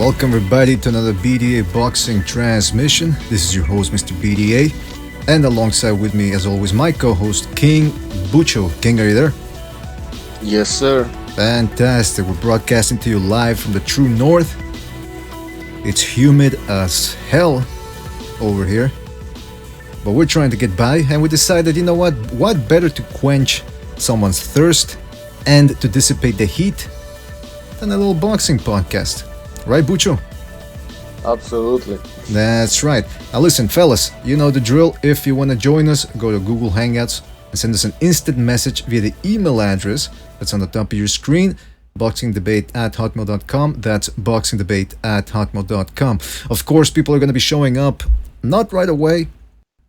Welcome everybody to another BDA Boxing transmission. This is your host, Mr. BDA, and alongside with me, as always, my co-host, King Bucho. King, are you there? Yes, sir. Fantastic. We're broadcasting to you live from the true north. It's humid as hell over here, but we're trying to get by, and we decided, you know what better to quench someone's thirst and to dissipate the heat than a little boxing podcast. Right, Bucho? Absolutely. That's right. Now listen, fellas, you know the drill. If you want to join us, go to Google Hangouts and send us an instant message via the email address that's on the top of your screen, boxingdebate@hotmail.com. That's boxingdebate@hotmail.com. Of course, people are going to be showing up, not right away.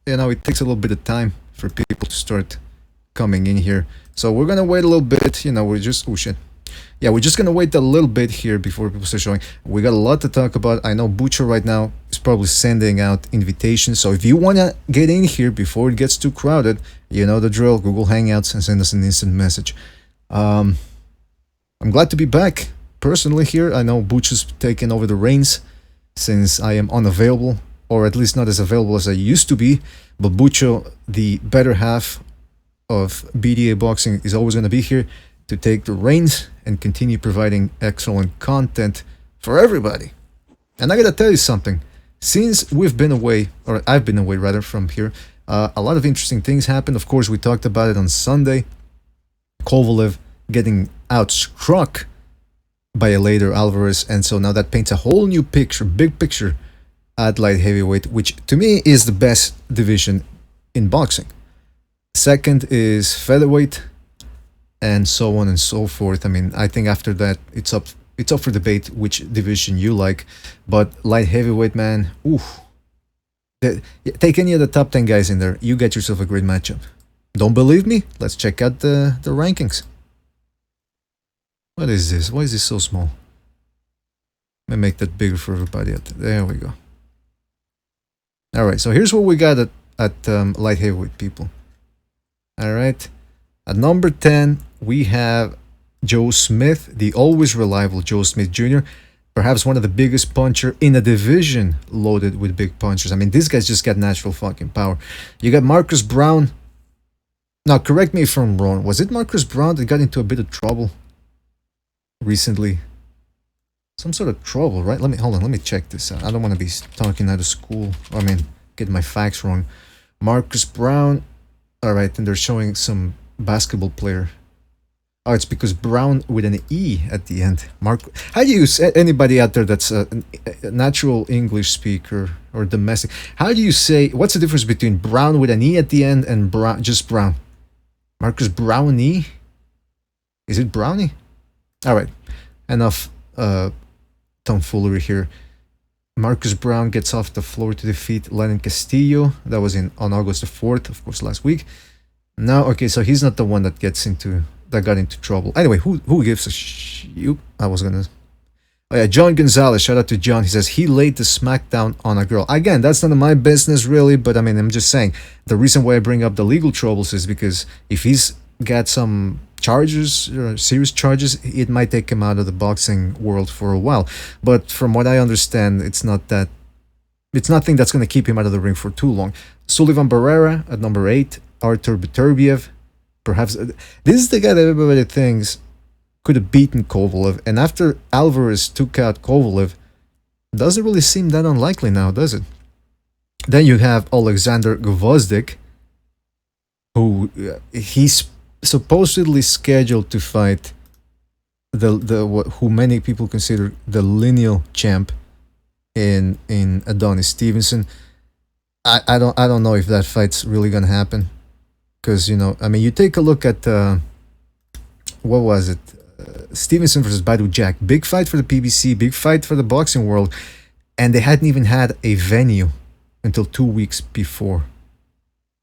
You know, it takes a little bit of time for people to start coming in here. So we're going to wait a little bit. You know, we're just... Oh, shit. Yeah, we're just going to wait a little bit here before people start showing. We got a lot to talk about. I know Butcher right now is probably sending out invitations. So if you want to get in here before it gets too crowded, you know the drill. Google Hangouts and send us an instant message. I'm glad to be back personally here. I know Butcher's taken over the reins since I am unavailable, or at least not as available as I used to be. But Butcher, the better half of BDA Boxing, is always going to be here to take the reins and continue providing excellent content for everybody. And I gotta tell you something. Since we've been away, or I've been away rather from here, a lot of interesting things happened. Of course, we talked about it on Sunday. Kovalev getting outstruck by Eleider Alvarez, and so now that paints a whole new picture, big picture, at light heavyweight, which to me is the best division in boxing. Second is featherweight, and so on and so forth. I mean, I think after that, it's up for debate which division you like. But light heavyweight, man, oof. Take any of the top 10 guys in there. You get yourself a great matchup. Don't believe me? Let's check out the rankings. What is this? Why is this so small? Let me make that bigger for everybody out there. There we go. All right, so here's what we got at light heavyweight, people. All right. At number 10, we have Joe Smith, the always reliable Joe Smith Jr., perhaps one of the biggest puncher in a division loaded with big punchers. I mean, this guy's just got natural fucking power. You got Marcus Brown. Now, correct me if I'm wrong. Was it Marcus Brown that got into a bit of trouble recently? Some sort of trouble, right? Hold on, let me check this out. I don't want to be talking out of school. I mean, get my facts wrong. Marcus Brown. All right, and they're showing some basketball player. Oh, it's because Brown with an E at the end. How do you say, anybody out there that's a natural English speaker or domestic, how do you say, what's the difference between Brown with an E at the end and just Brown? Marcus Brownie? Is it Brownie? All right, enough tomfoolery here. Marcus Brown gets off the floor to defeat Lennon Castillo. That was on August the 4th, of course, last week. No, okay, so he's not the one that got into trouble. Anyway, who gives a shit? I was gonna... Oh yeah, John Gonzalez, shout out to John. He says he laid the smackdown on a girl. Again, that's none of my business really, but I mean, I'm just saying, the reason why I bring up the legal troubles is because if he's got some charges, serious charges, it might take him out of the boxing world for a while. But from what I understand, it's nothing that's gonna keep him out of the ring for too long. Sullivan Barrera at number 8. Artur Beterbiev, perhaps this is the guy that everybody thinks could have beaten Kovalev, and after Alvarez took out Kovalev, doesn't really seem that unlikely now, does it? Then you have Alexander Gvozdyk, who he's supposedly scheduled to fight who many people consider the lineal champ in Adonis Stevenson. I don't know if that fight's really gonna happen. Because, you know, I mean, you take a look at, what was it? Stevenson versus Badu Jack. Big fight for the PBC, big fight for the boxing world. And they hadn't even had a venue until 2 weeks before.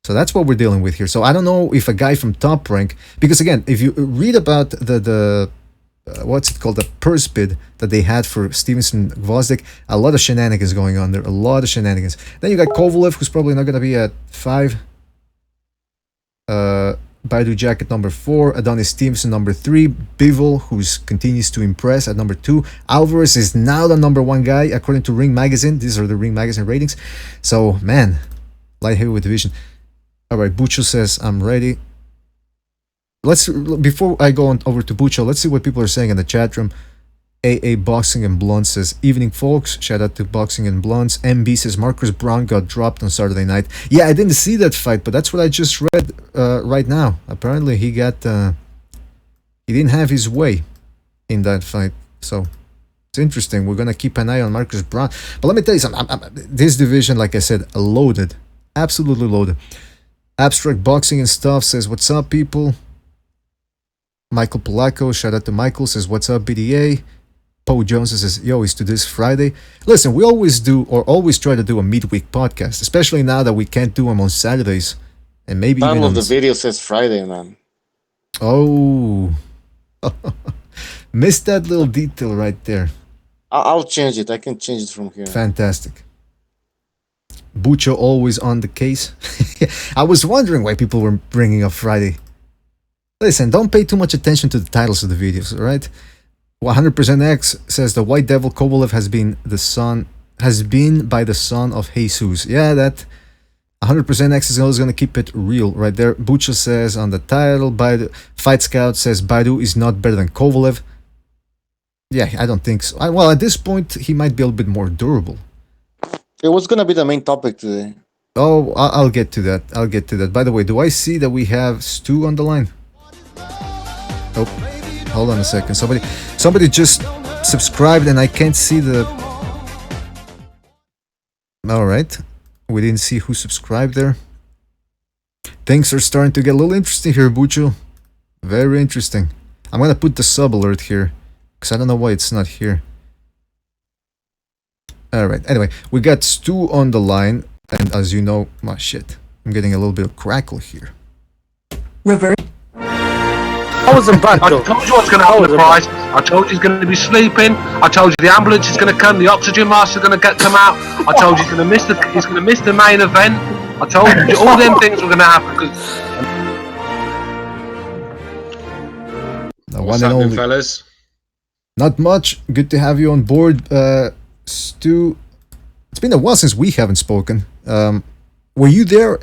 So that's what we're dealing with here. So I don't know if a guy from Top Rank, because again, if you read about the what's it called, the purse bid that they had for Stevenson Gvozdyk, a lot of shenanigans going on there, a lot of shenanigans. Then you got Kovalev, who's probably not going to be at 5. Baidu Jack at number 4, Adonis Stevenson number 3, Bivol, who continues to impress, at number 2. Alvarez is now the number 1 guy according to Ring Magazine. These are the Ring Magazine ratings. So, man, light heavyweight division. All right, Bucho says I'm ready. Before I go on over to Bucho, let's see what people are saying in the chat room. AA Boxing and Blonde says, evening folks, shout out to Boxing and Blondes. MB says, Marcus Brown got dropped on Saturday night. Yeah, I didn't see that fight, but that's what I just read right now. Apparently he didn't have his way in that fight. So it's interesting. We're gonna keep an eye on Marcus Brown. But let me tell you something, this division, like I said, loaded. Absolutely loaded. Abstract Boxing and Stuff says, what's up people? Michael Polacco, shout out to Michael, says, what's up BDA? Poe Jones says, yo, is to this Friday? Listen, we always try to do a midweek podcast, especially now that we can't do them on Saturdays. And maybe Time even of the video says Friday, man. Oh. Missed that little detail right there. I'll change it. I can change it from here. Fantastic. Bucho always on the case. I was wondering why people were bringing up Friday. Listen, don't pay too much attention to the titles of the videos, alright? 100% X says the White Devil Kovalev has been by the son of Jesus. Yeah, that 100% X is always going to keep it real right there. Bucho says on the title, Fight Scout says Baidu is not better than Kovalev. Yeah, I don't think so. Well, at this point, he might be a little bit more durable. It was going to be the main topic today. Oh, I'll get to that. By the way, do I see that we have Stu on the line? Oh, hold on a second. Somebody just subscribed and I can't see the... Alright. We didn't see who subscribed there. Things are starting to get a little interesting here, Bucho. Very interesting. I'm gonna put the sub alert here, because I don't know why it's not here. Alright, anyway, we got Stu on the line, and as you know... Oh, shit. I'm getting a little bit of crackle here. Reverse. I wasn't bad, I though. told you what's going to happen, Price. I told you he's going to be sleeping. I told you the ambulance is going to come, the oxygen mask is going to come out. I told you he's going to miss the main event. I told you all them things were going to happen. What's happening, fellas? Not much. Good to have you on board, Stu. It's been a while since we haven't spoken. Were you there?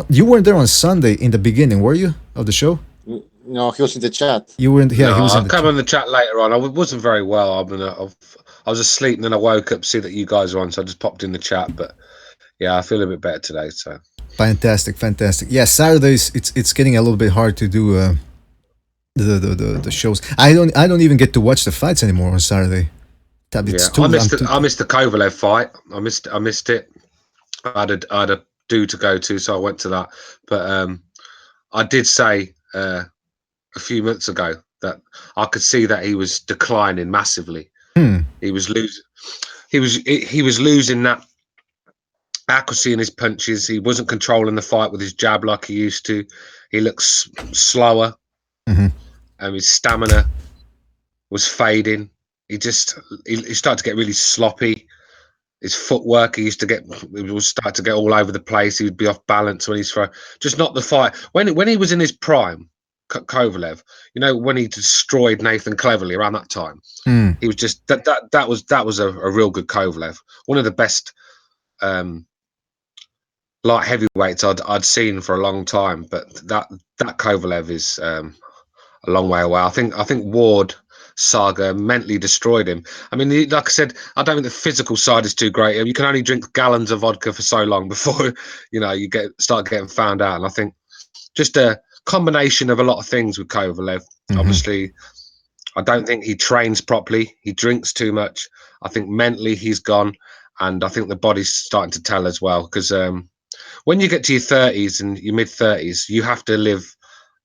You weren't there on Sunday in the beginning, were you, of the show? No, he was in the chat. You weren't. Yeah, no, he was. I'll come on the chat later on. I wasn't very well. I was asleep and then I woke up to see that you guys were on, so I just popped in the chat. But yeah, I feel a bit better today. So fantastic. Yeah, Saturdays it's getting a little bit hard to do the shows. I don't even get to watch the fights anymore on Saturday. I missed the Kovalev fight. I missed it. I had a do to go to, so I went to that. But I did say a few months ago that I could see that he was declining massively. He was losing that accuracy in his punches. He wasn't controlling the fight with his jab like he used to. He looks slower. His stamina was fading. He started to get really sloppy. His footwork, he was start to get all over the place. He would be off balance when he's throwing. Just not the fight. When he was in his prime, Kovalev, you know, when he destroyed Nathan Cleverly around that time, he was just that was a real good Kovalev. One of the best light heavyweights I'd seen for a long time. But that Kovalev is a long way away. I think Ward saga mentally destroyed him. I mean, like I said, I don't think the physical side is too great. You can only drink gallons of vodka for so long before you start getting found out. And I think just a combination of a lot of things with Kovalev. Obviously, I don't think he trains properly. He drinks too much. I think mentally he's gone, and I think the body's starting to tell as well. Because when you get to your 30s and your mid 30s, you have to live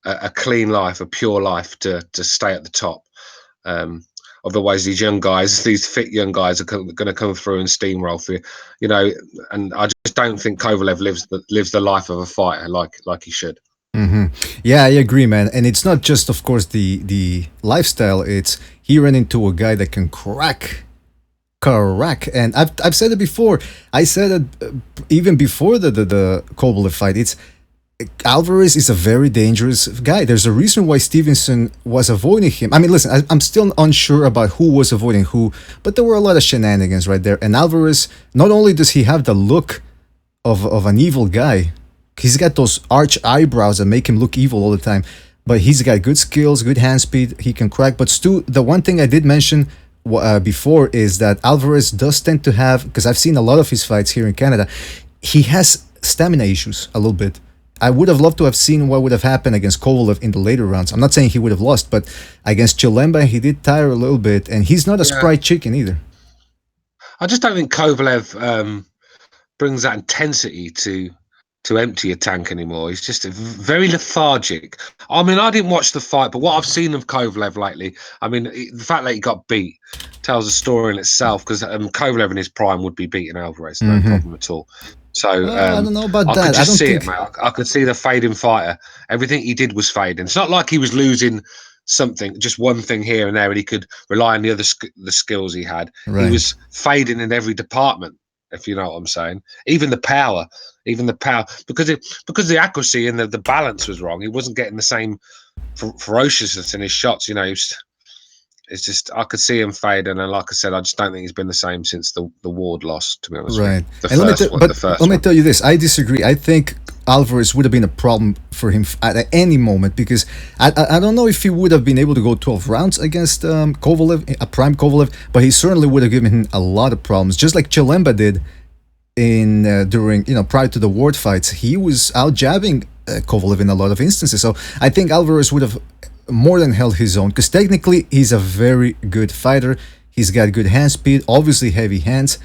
a clean life, a pure life to stay at the top. Otherwise, these young guys, these fit young guys, are going to come through and steamroll through, And I just don't think Kovalev lives the life of a fighter like he should. Yeah, I agree, man. And it's not just, of course, the lifestyle. It's he ran into a guy that can crack. And I've said it before. I said it even before the Kovalev fight. It's Alvarez is a very dangerous guy. There's a reason why Stevenson was avoiding him. I mean, listen, I'm still unsure about who was avoiding who, but there were a lot of shenanigans right there. And Alvarez, not only does he have the look of an evil guy, he's got those arch eyebrows that make him look evil all the time, but he's got good skills, good hand speed, he can crack. But Stu, the one thing I did mention before is that Alvarez does tend to have, because I've seen a lot of his fights here in Canada, he has stamina issues a little bit. I would have loved to have seen what would have happened against Kovalev in the later rounds. I'm not saying he would have lost, but against Chilemba, he did tire a little bit, and he's not a spry chicken either. I just don't think Kovalev brings that intensity to empty a tank anymore. He's just very lethargic. I mean, I didn't watch the fight, but what I've seen of Kovalev lately, I mean, the fact that he got beat tells a story in itself, because Kovalev in his prime would be beating Alvarez, no problem at all. So I don't know about that. I could just see it, mate. I could see the fading fighter. Everything he did was fading. It's not like he was losing something, just one thing here and there, and he could rely on the other the skills he had. Right. He was fading in every department, if you know what I'm saying. Even the power, because the accuracy and the balance was wrong. He wasn't getting the same ferociousness in his shots. You know, it's just I could see him fading, and like I said, I just don't think he's been the same since the Ward loss. To be honest, right? With you. Let me tell you this: I disagree. I think Alvarez would have been a problem for him at any moment, because I don't know if he would have been able to go 12 rounds against Kovalev, a prime Kovalev, but he certainly would have given him a lot of problems, just like Chilemba did in during prior to the Ward fights. He was out jabbing Kovalev in a lot of instances. So I think Alvarez would have more than held his own, because technically he's a very good fighter. He's got good hand speed, obviously heavy hands,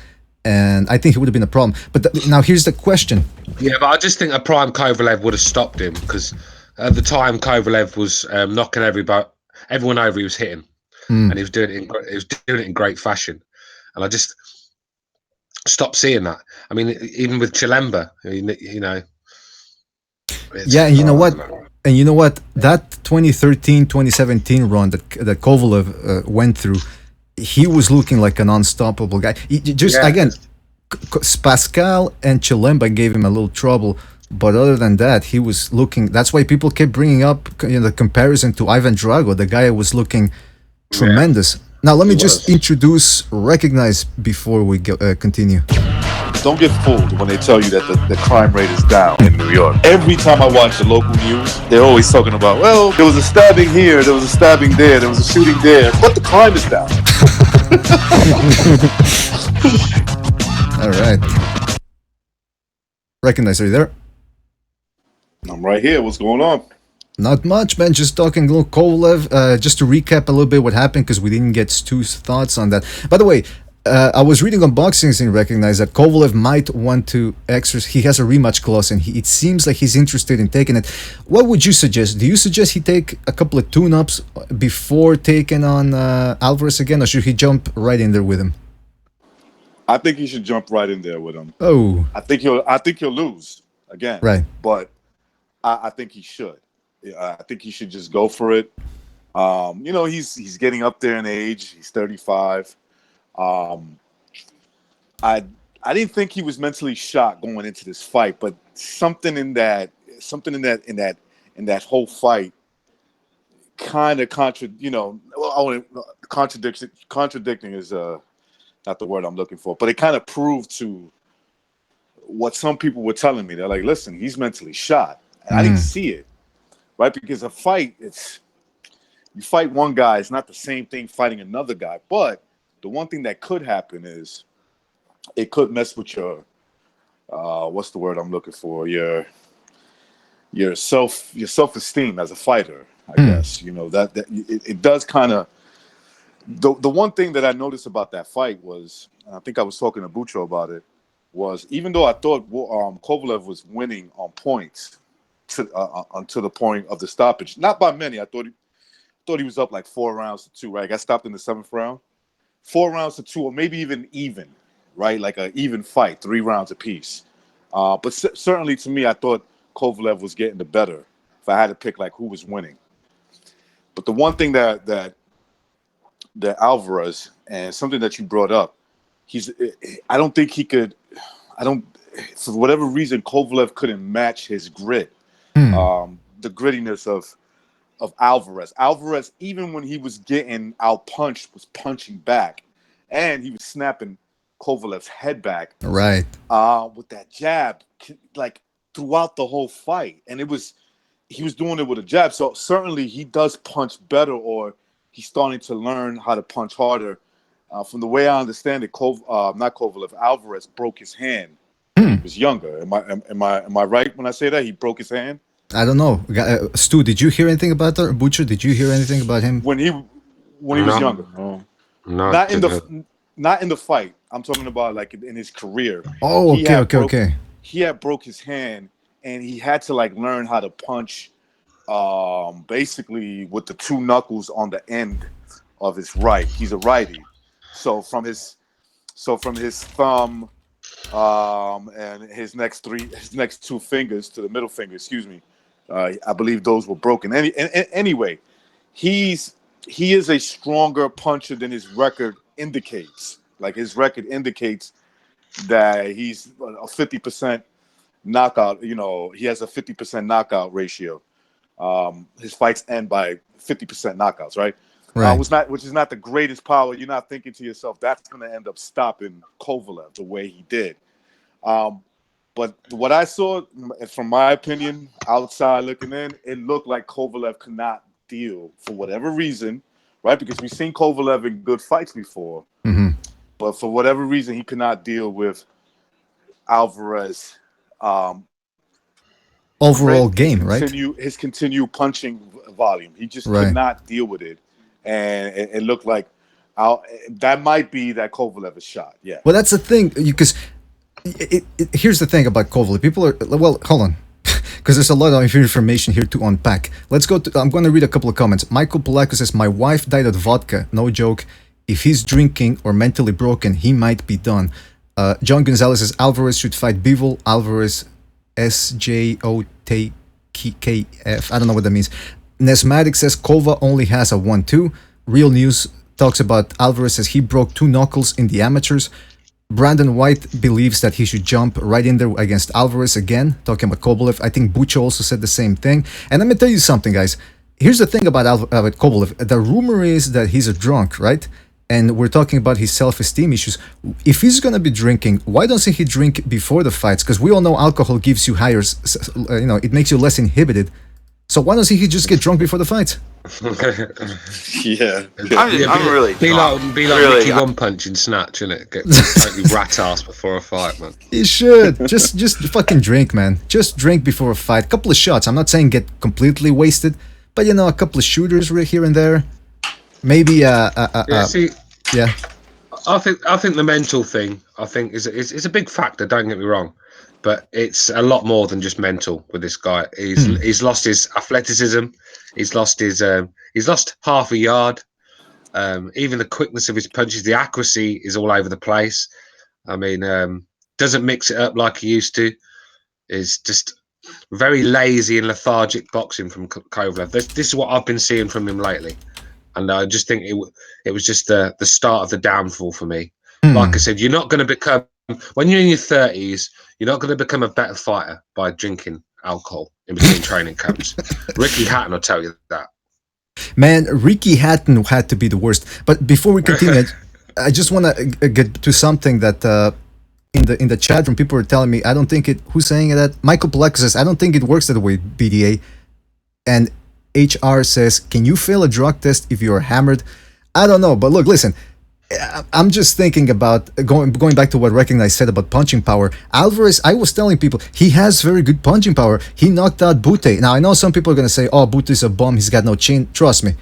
and I think it would have been a problem. But now here's the question. Yeah, but I just think a prime Kovalev would have stopped him, because at the time Kovalev was knocking everyone over. He was hitting, and he was doing it in great fashion, and I just stopped seeing that. I mean, even with Chilemba, you know. Yeah, and you know what? And you know what? That 2013, 2017 run that Kovalev went through, he was looking like an unstoppable guy. Again, Pascal and Chilemba gave him a little trouble, but other than that, he was looking. That's why people kept bringing up the comparison to Ivan Drago. The guy was looking tremendous. Now let me just recognize before we continue. Don't get fooled when they tell you that the crime rate is down in New York. Every time I watch the local news, they're always talking about, well, there was a stabbing here, there was a stabbing there, there was a shooting there, but the crime is down. All right. Recognize, are you there? I'm right here. What's going on? Not much, man. Just talking a little Kovalev. Just to recap a little bit what happened, because we didn't get Stu's thoughts on that. By the way, I was reading on Boxing and recognized that Kovalev might want to exercise. He has a rematch clause, and it seems like he's interested in taking it. What would you suggest? Do you suggest he take a couple of tune-ups before taking on Alvarez again, or should he jump right in there with him? I think he should jump right in there with him. Oh, I think he'll lose again. Right, but I think he should. I think he should just go for it. He's getting up there in age. He's 35. I didn't think he was mentally shot going into this fight, but something in that whole fight kind of contradicting is not the word I'm looking for, but it kind of proved to what some people were telling me. They're like, listen, he's mentally shot. And I didn't see it, right? Because a fight, you fight one guy, it's not the same thing fighting another guy, but the one thing that could happen is it could mess with your what's the word I'm looking for? Your self-esteem as a fighter, I guess. It does kind of. The one thing that I noticed about that fight was, and I think I was talking to Bucho about it, was even though I thought Kovalev was winning on points until the point of the stoppage, not by many. I thought he was up like 4-2, right? I got stopped in the 7th round. 4-2, or maybe even, right? Like an even fight, 3 rounds apiece. But certainly to me, I thought Kovalev was getting the better if I had to pick like who was winning. But the one thing that Alvarez, and something that you brought up, I don't think he could. For whatever reason, Kovalev couldn't match his grit. the grittiness of Alvarez. Alvarez, even when he was getting out punched, was punching back, and he was snapping Kovalev's head back. Right. With that jab, like throughout the whole fight, and he was doing it with a jab. So certainly he does punch better, or he's starting to learn how to punch harder. From the way I understand it, not Kovalev, Alvarez broke his hand when he was younger. Am I right when I say that he broke his hand? I don't know. Stu, did you hear anything about that? Butcher, did you hear anything about him? When he was younger. No. Not in the fight. I'm talking about like in his career. Oh, okay. He had broke his hand, and he had to like learn how to punch, basically with the two knuckles on the end of his right. He's a righty, so from his thumb, and his next two fingers to the middle finger. Excuse me. I believe those were broken. Anyway, he is a stronger puncher than his record indicates. Like his record indicates that he's a 50% knockout. You know, he has a 50% knockout ratio. His fights end by 50% knockouts, right? Right. Which is not the greatest power. You're not thinking to yourself that's going to end up stopping Kovalev the way he did. But what I saw, from my opinion, outside looking in, it looked like Kovalev could not deal for whatever reason, right? Because we've seen Kovalev in good fights before, but for whatever reason, he could not deal with Alvarez. Overall game, right? His continued punching volume. He just could not deal with it, and it looked like that might be that Kovalev is shot. Yeah. Well, that's the thing, because here's the thing about Kovalev. People are, well, hold on, because there's a lot of information here to unpack. Let's go to, I'm going to read a couple of comments. Michael Polacco says, my wife died of vodka. No joke. If he's drinking or mentally broken, he might be done. John Gonzalez says, Alvarez should fight Bivol. Alvarez, SJOTKF. I don't know what that means. Nesmatic says, Kova only has a 1-2. Real News talks about Alvarez says he broke 2 knuckles in the amateurs. Brandon White believes that he should jump right in there against Alvarez again, talking about Kovalev. I think Bucho also said the same thing. And let me tell you something, guys. Here's the thing about Kovalev. The rumor is that he's a drunk, right? And we're talking about his self-esteem issues. If he's going to be drinking, why doesn't he drink before the fights? Because we all know alcohol gives you higher, it makes you less inhibited. So why doesn't he just get drunk before the fights? Yeah. I'm really be like really, Ricky One Punch in Snatch, innit? Get totally rat ass before a fight, man. You should just fucking drink, man. Just drink before a fight. Couple of shots. I'm not saying get completely wasted, but a couple of shooters right here and there. Maybe I think the mental thing is a big factor. Don't get me wrong, but it's a lot more than just mental with this guy. He's lost his athleticism. He's lost half a yard. Even the quickness of his punches, the accuracy is all over the place. I mean, doesn't mix it up like he used to. Is just very lazy and lethargic boxing from Kovalev. This is what I've been seeing from him lately. And I just think it was just the start of the downfall for me. Like I said, you're not going to become, when you're in your 30s, you're not going to become a better fighter by drinking alcohol in between training camps. Ricky Hatton will tell you that. Man, Ricky Hatton had to be the worst. But before we continue, I just want to get to something that in the chat room, people are telling me, I don't think it, who's saying that? Michael Polacco says, I don't think it works that way, BDA. And HR says, can you fail a drug test if you're hammered? I don't know, but look, listen, I'm just thinking about going back to what Recognize said about punching power. Alvarez, I was telling people, he has very good punching power. He knocked out Bute. Now, I know some people are going to say, oh, Bute is a bum, he's got no chin. Trust me,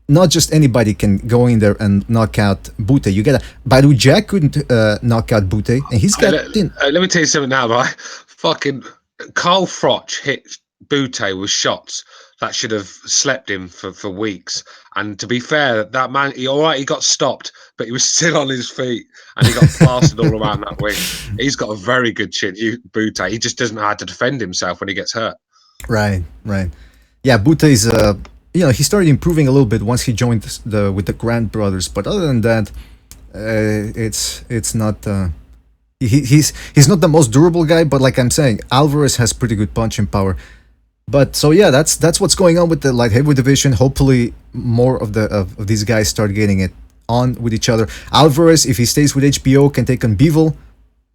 not just anybody can go in there and knock out Bute. You gotta, Badu Jack couldn't knock out Bute, and he's got... Let me tell you something now, right? Fucking Carl Froch hit Bute with shots that should have slept him for weeks. And to be fair, that man, he got stopped, but he was still on his feet, and he got plastered all around that wing. He's got a very good chin, Bute. He just doesn't know how to defend himself when he gets hurt. Right. Yeah, Bute is, he started improving a little bit once he joined with the Grant brothers. But other than that, it's not... He's not the most durable guy, but like I'm saying, Alvarez has pretty good punching power. But so yeah, that's what's going on with the light heavyweight division. Hopefully, more of these guys start getting it on with each other. Alvarez, if he stays with HBO, can take on Bivol,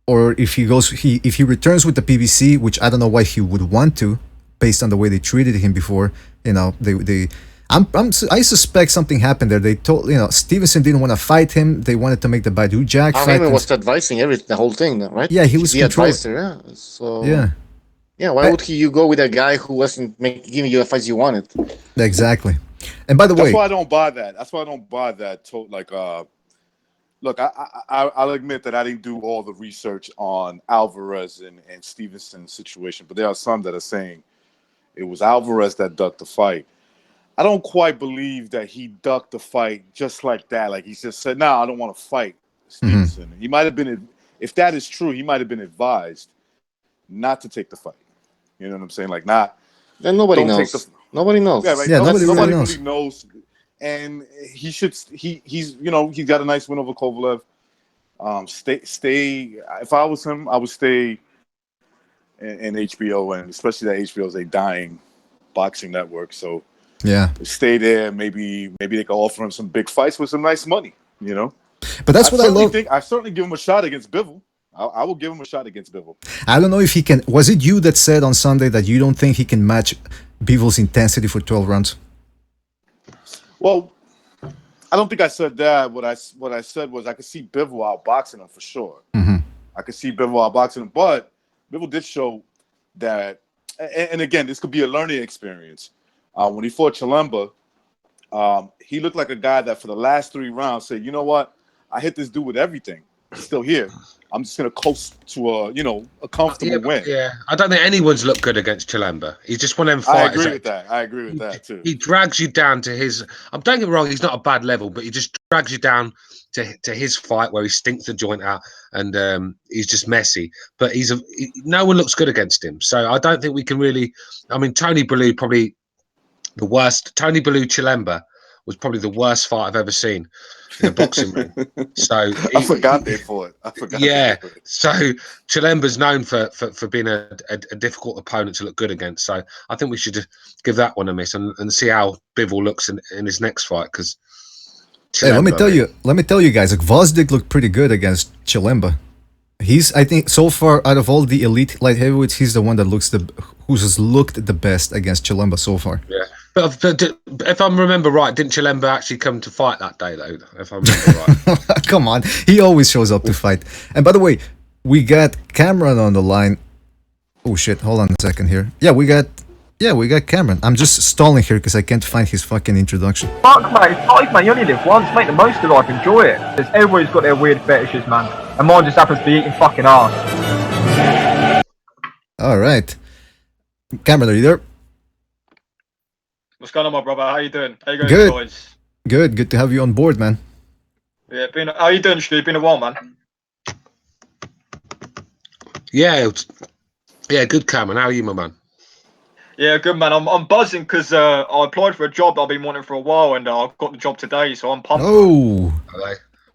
or if he returns with the PBC, which I don't know why he would want to, based on the way they treated him before. You know, I suspect something happened there. They told Stevenson didn't want to fight him. They wanted to make the Badu Jack fight. Heyman was advising everything, the whole thing, right? Yeah, he was the advisor. Yeah, so yeah, why would you go with a guy who wasn't giving you the fights you wanted? Exactly. And by the way, that's why I don't buy that. Look, I'll admit that I didn't do all the research on Alvarez and Stevenson's situation, but there are some that are saying it was Alvarez that ducked the fight. I don't quite believe that he ducked the fight just like that. Like he just said, "No, I don't want to fight Stevenson." He might have been, if that is true, he might have been advised not to take the fight. You know what I'm saying? Like, not. Then nobody knows. Nobody knows. Yeah, right. Yeah, nobody really really knows. And he should. He's he's got a nice win over Kovalev. Stay. If I was him, I would stay in HBO, and especially that HBO is a dying boxing network. So yeah, stay there. Maybe they could offer him some big fights with some nice money. You know. But that's what I love. I certainly give him a shot against Bivol. I will give him a shot against Bivol. I don't know if he can. Was it you that said on Sunday that you don't think he can match Bivol's intensity for 12 rounds? Well, I don't think I said that. What I said was I could see Bivol outboxing him for sure. I could see Bivol outboxing him, but Bivol did show that. And again, this could be a learning experience. When he fought Chilemba, he looked like a guy that for the last 3 rounds said, "You know what? I hit this dude with everything. He's still here. I'm just gonna coast to a comfortable win." Yeah, I don't think anyone's looked good against Chilemba. He's just one of them fighters. I agree with that too. He drags you down to his. Don't get me wrong, he's not a bad level, but he just drags you down to his fight where he stinks the joint out and he's just messy. But no one looks good against him, so I don't think we can really. I mean, Tony Bellew probably the worst. Tony Bellew Chilemba was probably the worst fight I've ever seen in a boxing ring. So I forgot they fought. Yeah. So Chilemba's known for being a difficult opponent to look good against. So I think we should give that one a miss and see how Bivol looks in his next fight. Because let me tell you guys, like Gvozdyk looked pretty good against Chilemba. I think so far out of all the elite light heavyweights, he's the one that who's looked the best against Chilemba so far. Yeah. But if I remember right, didn't Chilemba actually come to fight that day, though? If I remember right. Come on. He always shows up to fight. And by the way, we got Cameron on the line. Oh, shit. Hold on a second here. Yeah, we got Cameron. I'm just stalling here because I can't find his fucking introduction. Fuck, mate. It's life, man. You only live once. Make the most of life. Enjoy it. Because everybody's got their weird fetishes, man. And mine just happens to be eating fucking ass. All right. Cameron, are you there? What's going on, my brother? How you doing? How you going, Good. boys? Good to have you on board, man. Yeah, how you doing, Stu? Been a while, man. Yeah, good, Cameron. How are you, my man? Yeah, good, man. I'm buzzing because I applied for a job I've been wanting for a while, and I got the job today, so I'm pumped. Oh,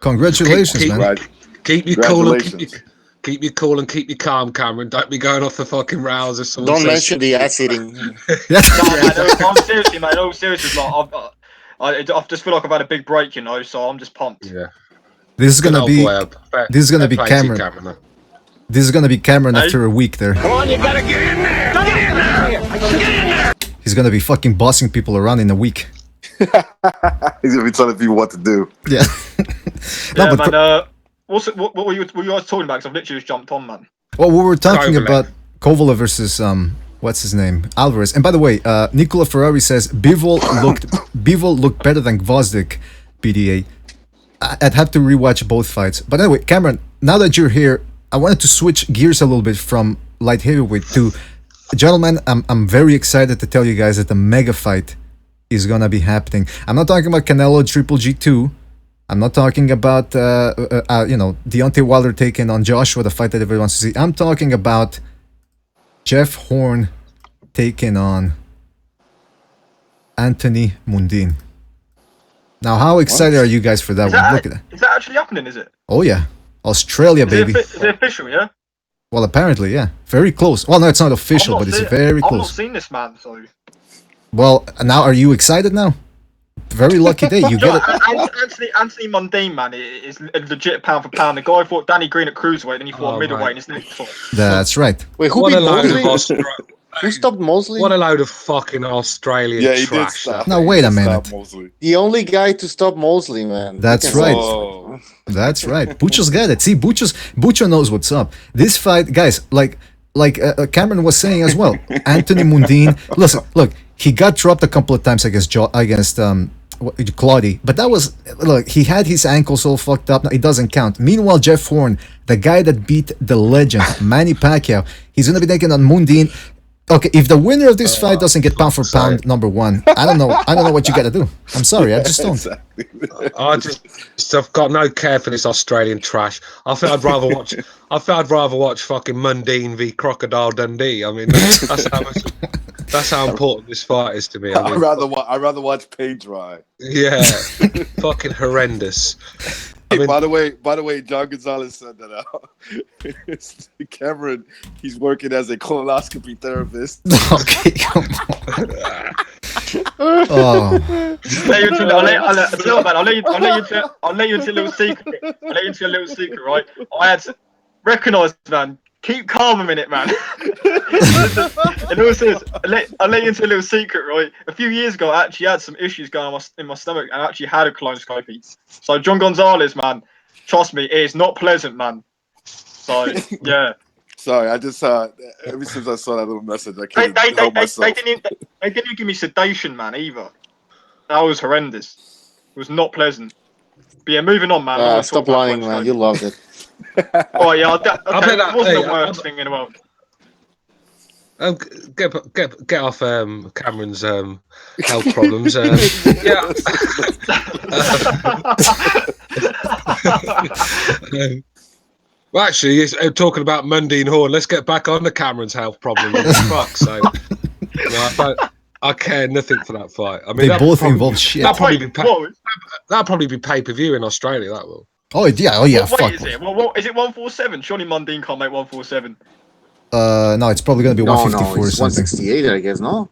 congratulations, man! Keep you cool and keep you cool and keep you calm, Cameron. Don't be going off the fucking rails if someone Don't mention the ass eating. No, I'm seriously, mate. No, seriously, like, I just feel like I've had a big break, so I'm just pumped. Yeah. This is gonna be Cameron. This is gonna be Cameron after a week there. Come on, you gotta get in there! Get in there! Get in there! He's gonna be fucking bossing people around in a week. He's gonna be telling people what to do. Yeah. No, yeah, man. What were you guys talking about? Because I've literally just jumped on, man. Well, we were talking about Kovalev versus what's his name, Alvarez. And by the way, Nicola Ferrari says Bivol looked better than Gvozdyk. BDA. I'd have to rewatch both fights. But anyway, Cameron, now that you're here, I wanted to switch gears a little bit from light heavyweight to, gentlemen, I'm very excited to tell you guys that the mega fight is gonna be happening. I'm not talking about Canelo Triple G2. I'm not talking about Deontay Wilder taking on Joshua, the fight that everyone wants to see. I'm talking about Jeff Horn taking on Anthony Mundine. Now, how excited are you guys for that one? Look at that. Is that actually happening? Is it? Oh yeah, Australia, baby. Is it official? Yeah. Well, apparently, yeah, very close. Well, no, it's not official, but it's very I've not close. seen this man, so. Well, now are you excited now? Very lucky day. You get it. Anthony Mundine, man, is a legit pound for pound. The guy fought Danny Green at cruiserweight, and he fought middleweight in his next fight. That's right. Wait, who What beat a load Mosley? of Who stopped Mosley? What a load of fucking Australian Yeah, he did trash. stop. Now, wait a minute. The only guy to stop Mosley, man. That's You can- right. Oh. That's right. Bucho's got it. See, Bucho knows what's up. This fight, guys, like Cameron was saying as well. Anthony Mundine. Listen, look, he got dropped a couple of times against Claudy, but that was look. He had his ankles all fucked up. No, it doesn't count. Meanwhile, Jeff Horn, the guy that beat the legend Manny Pacquiao, he's gonna be taking on Mundine. Okay, if the winner of this fight doesn't get pound for pound #1, I don't know. I don't know what you got to do. I'm sorry, I just don't. I've got no care for this Australian trash. I think I'd rather watch. I'd rather watch fucking Mundine v Crocodile Dundee. I mean, that's how important this fight is to me. I mean, I'd rather watch paint dry. yeah, fucking horrendous. I Hey, mean, by the way, John Gonzalez said that Cameron, he's working as a colonoscopy therapist. Okay, come on. Oh, I'll let you into a little secret. I'll let you into a little secret, right? I had to recognize, man. Keep calm a minute, man. And also, I'll let you into a little secret, right? A few years ago, I actually had some issues going on in my stomach, and I actually had a colonoscopy. So John Gonzalez, man, trust me, it is not pleasant, man. So yeah. Sorry, I just ever since I saw that little message, I can't help myself. They didn't give me sedation, man, either. That was horrendous. It was not pleasant. But yeah, moving on, man. Stop lying, man. You loved it. Oh yeah, okay. that- It wasn't hey, the worst thing in the world. Get off Cameron's health problems. Yeah. Well, actually, talking about Mundine Horn, let's get back on to Cameron's health problems. Fuck, so I care nothing for that fight. I mean, they both involve shit. That'll probably be pay-per-view in Australia. That will. Oh yeah, What fuck. is it? Well, is it 147? Surely Mundine can't make 147. No, it's probably gonna be 154 no, or it's something. 168, I guess, no?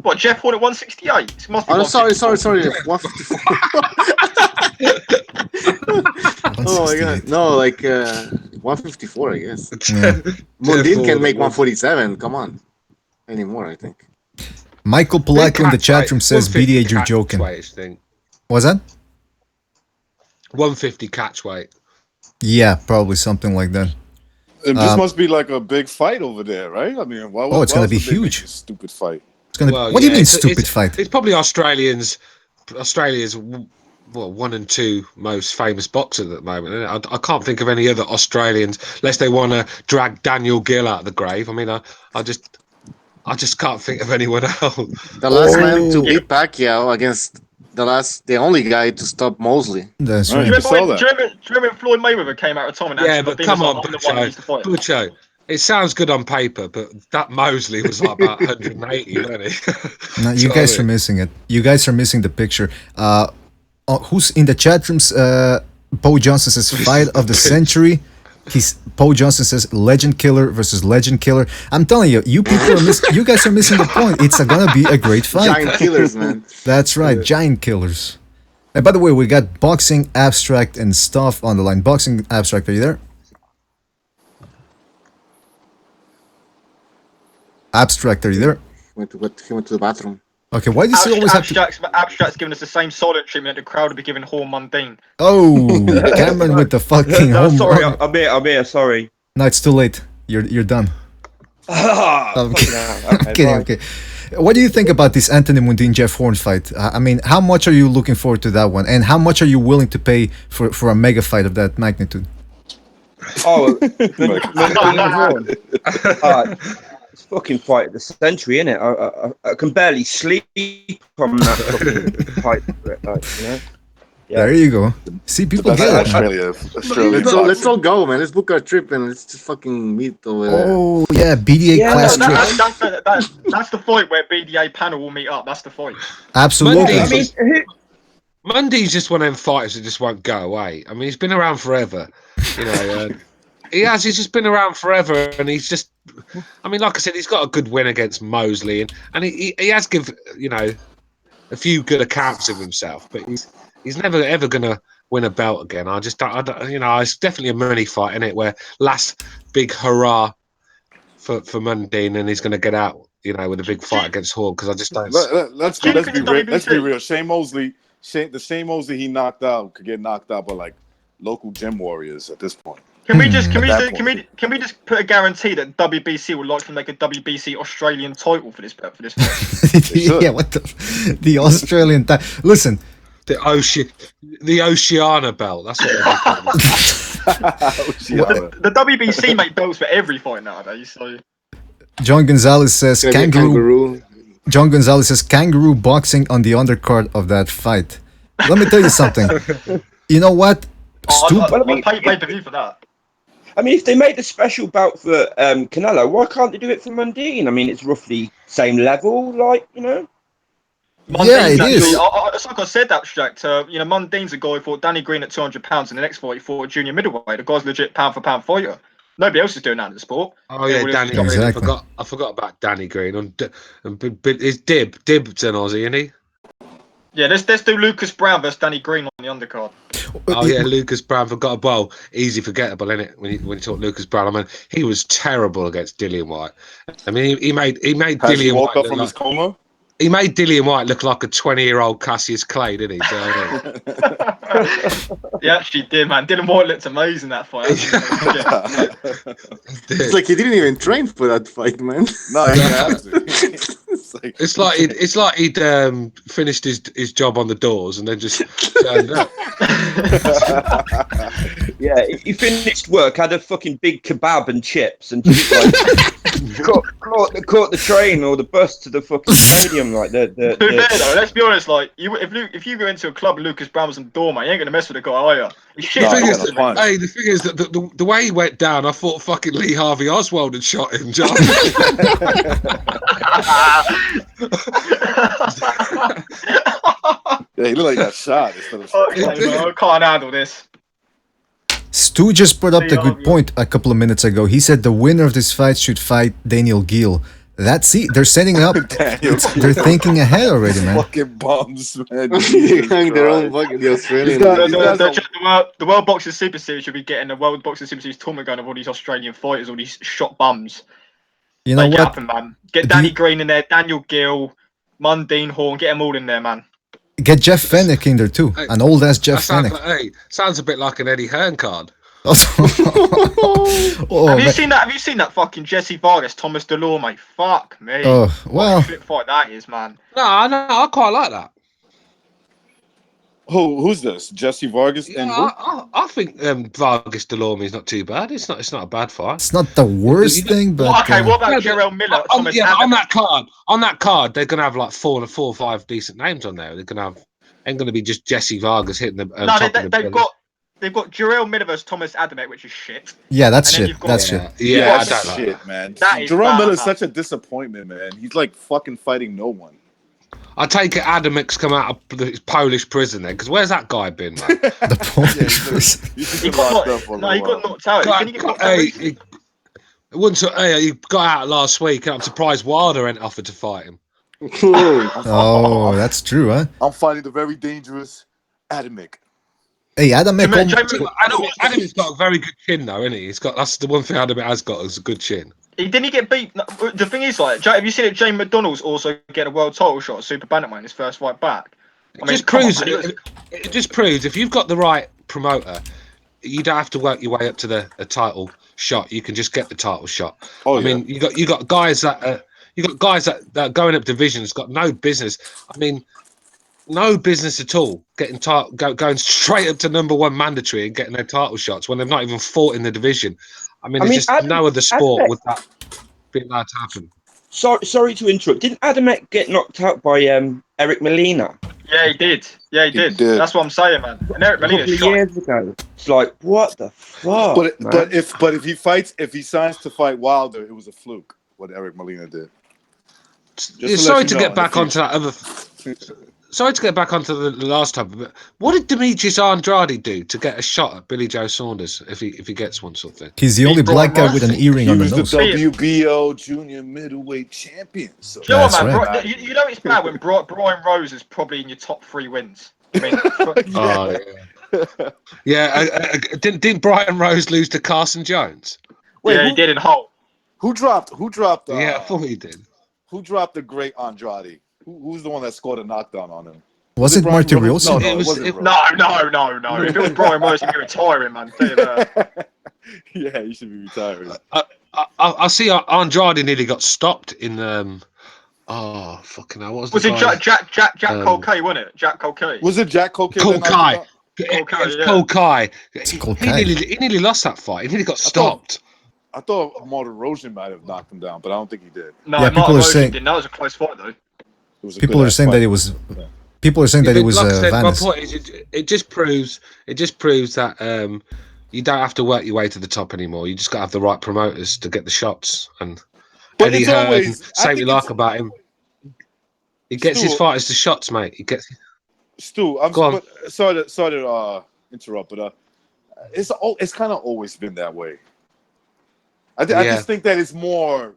What, Jeff Horn at 168? It must be Oh, sorry. 154. 154. Oh my god. No, like 154, I guess. Yeah. Mundine can make 147. Come on. Anymore, I think. Michael Polacco in the chat room says BDA, you're joking. What's that? 150 catch weight. Yeah, probably something like that. And this must be like a big fight over there, right? I mean, it's gonna be huge. Stupid fight. It's gonna. What do you mean, stupid fight? It's probably Australia's one and two most famous boxers at the moment. I can't think of any other Australians, unless they want to drag Daniel Gill out of the grave. I mean, I just can't think of anyone else. The last man to beat Pacquiao against the only guy to stop Mosley. That's Do right. you remember when Floyd Mayweather came out of retirement? Yeah, but come on, Bucho. It sounds good on paper, but that Mosley was like about 180, wasn't he? No, you guys are missing it. You guys are missing the picture. Who's in the chat rooms? Poe Johnson says fight of the century. Poe Johnson says legend killer versus legend killer. I'm telling you, you guys are missing the point. It's gonna be a great fight. Giant killers, man. That's right, giant killers. And by the way, we got Boxing Abstract and stuff on the line. Boxing Abstract, are you there? Abstract, are you there? He went to the bathroom. Okay, why does he always have to... Abstract's giving us the same silent treatment that the crowd would be giving Horn Mundine. Oh, Cameron with the fucking home sorry, run. I'm here, sorry. No, it's too late. You're done. Okay. What do you think about this Anthony Mundine Jeff Horn fight? I mean, how much are you looking forward to that one, and how much are you willing to pay for a mega fight of that magnitude? Oh, it's fucking fight of the century, isn't it? I can barely sleep from that fucking fight. Yeah. There you go. See, people get it. Man. Let's all go, man. Let's book our trip and let's just fucking meet over there. Oh yeah, BDA class trip. That's the fight where BDA panel will meet up. That's the fight. Absolutely. Mundine's just one of them fighters that just won't go away. I mean, he's been around forever. You know, He has. He's just been around forever, and he's just. I mean, like I said, he's got a good win against Mosley, and he has give a few good accounts of himself, but he's never ever gonna win a belt again. I just don't it's definitely a money fight, isn't it? Where last big hurrah for Mundine, and he's gonna get out, with a big fight against Hall, because I just don't. Let's be real. Shane Mosley, the Shane Mosley he knocked out could get knocked out by like local gym warriors at this point. Can we just put a guarantee that WBC would like to make a WBC Australian title for this fight? Yeah, what the Australian listen. The Oceania belt. That's what the WBC make belts for every fight nowadays. So John Gonzalez says kangaroo. John Gonzalez says kangaroo boxing on the undercard of that fight. Let me tell you something. You know what? I'll pay per view for that. I mean, if they made a special bout for Canelo, why can't they do it for Mundine? I mean, it's roughly same level, Yeah, it is. It's like I said, abstract. Mundine's a guy who fought Danny Green at 200 pounds, and the next fight he fought a junior middleweight. The guy's legit pound for pound fighter. Nobody else is doing that in the sport. Oh yeah, Danny Green. Exactly. I forgot about Danny Green. But it's Dib's an Aussie, isn't he? Yeah, let's do Lucas Brown versus Danny Green on the undercard. Oh yeah, Lucas Brown forgot. Well, easy forgettable, isn't it? When you talk Lucas Brown, I mean, he was terrible against Dillian White. I mean, he made Dillian woke White up from his coma. He made Dillian White look like a 20-year-old Cassius Clay, didn't he? Do you know what I mean? He actually did, man. Dylan White looked amazing that fight. It's like he didn't even train for that fight, man. No, he has to. It's like he'd finished his job on the doors and then just turned up. Yeah, he finished work, had a fucking big kebab and chips, and just like caught the train or the bus to the fucking stadium. Like To be fair though, let's be honest. Like, if you go into a club and Lucas Brown was some doorman, you ain't gonna mess with a guy, are you? The thing is that the way he went down, I thought fucking Lee Harvey Oswald had shot him. John. Yeah, he looked like he got shot. I can't handle this. Stu just brought up the good point a couple of minutes ago. He said the winner of this fight should fight Daniel Gill. That's it. They're setting up. They're thinking ahead already, man. Fucking bums, man. Their own fucking the Australian. The World Boxing Super Series should be getting the World Boxing Super Series tournament going of all these Australian fighters, all these shot bums. You know what? Happen, man. Get Danny Green in there, Daniel Gill, Mundine Horn, get them all in there, man. Get Jeff Fennick in there too. An old ass Jeff Fennick. Sounds a bit like an Eddie Hearn card. Have you seen that fucking Jesse Vargas, Thomas Delore, mate? Fuck me. Oh, well. What a fight that is, man. No, I quite like that. Who's this? Jesse Vargas and who? I think Vargas Delorme is not too bad. It's not a bad fight. It's not the worst thing, but okay. What about Jarrell Miller? On that card, they're gonna have like four or five decent names on there. They're gonna have ain't gonna be just Jesse Vargas hitting them. They've got Jarrell Miller versus Thomas Adamek, which is shit. Yeah, that's shit. That's shit. Yeah, I don't like shit, that. Man. Jarrell Miller's such a disappointment, man. He's like fucking fighting no one. I take it Adamek's come out of the Polish prison then, because where's that guy been, man? The Polish prison. He got knocked out. He got out last week, and I'm surprised Wilder ain't offered to fight him. Oh, that's true, huh? I'm fighting the very dangerous Adamek. Hey, Adamek Adamek's got a very good chin, though, isn't he? That's the one thing Adamek has got is a good chin. Didn't he get beat? The thing is, like, have you seen it? Jane McDonald's also get a world title shot at Super Bantamweight in his first fight back. It just proves if you've got the right promoter, you don't have to work your way up to a title shot. You can just get the title shot. I mean, you got guys that are going up divisions got no business. I mean, no business at all getting going straight up to #1 mandatory and getting their title shots when they've not even fought in the division. I mean, there's just no other sport with that being allowed to happen. Sorry to interrupt. Didn't Adamek get knocked out by Eric Molina? Yeah, he did. He did. That's what I'm saying, man. And Eric Molina years ago. It's like, what the fuck? But if he signs to fight Wilder, it was a fluke what Eric Molina did. Sorry to get back onto that other. sorry to get back onto the last topic, but what did Demetrius Andrade do to get a shot at Billy Joe Saunders if he gets one sort of thing? He's the only black guy with an earring He on the was the nose. WBO junior middle-weight champion. So Do you know what, That's man? right. You know it's bad when Brian Rose is probably in your top 3 wins. I mean, Didn't Brian Rose lose to Carson Jones? Wait, yeah, he did in Hull. Who dropped? Yeah, I thought he did. Who dropped the great Andrade? Who's the one that scored a knockdown on him? Was it Brian Marty Rose? Rose? No, it wasn't Rose. No. If it was Brian Rose, he'd be retiring, man. Tell you that. Yeah, he should be retiring. I see Andrade nearly got stopped in. Oh fucking hell! What was it guy? Jack Colkay, wasn't it? Jack Colkay. Was it Jack Colkay? Colkay. Colkay. Colkay. He nearly lost that fight. He nearly got stopped. I thought Martin Rosen might have knocked him down, but I don't think he did. No, Yeah, Martin Rosen didn't. That was a close fight, though. People are saying that it was. People are saying that it was like I said, my Vanis. point is, it just proves that you don't have to work your way to the top anymore. You just got to have the right promoters to get the shots. And But Eddie it's Hearn, always- I say what you think like it's- about him, he gets his fighters the shots, mate. He gets. Stu, Go on. sorry to interrupt, but it's kind of always been that way. I just think that it's more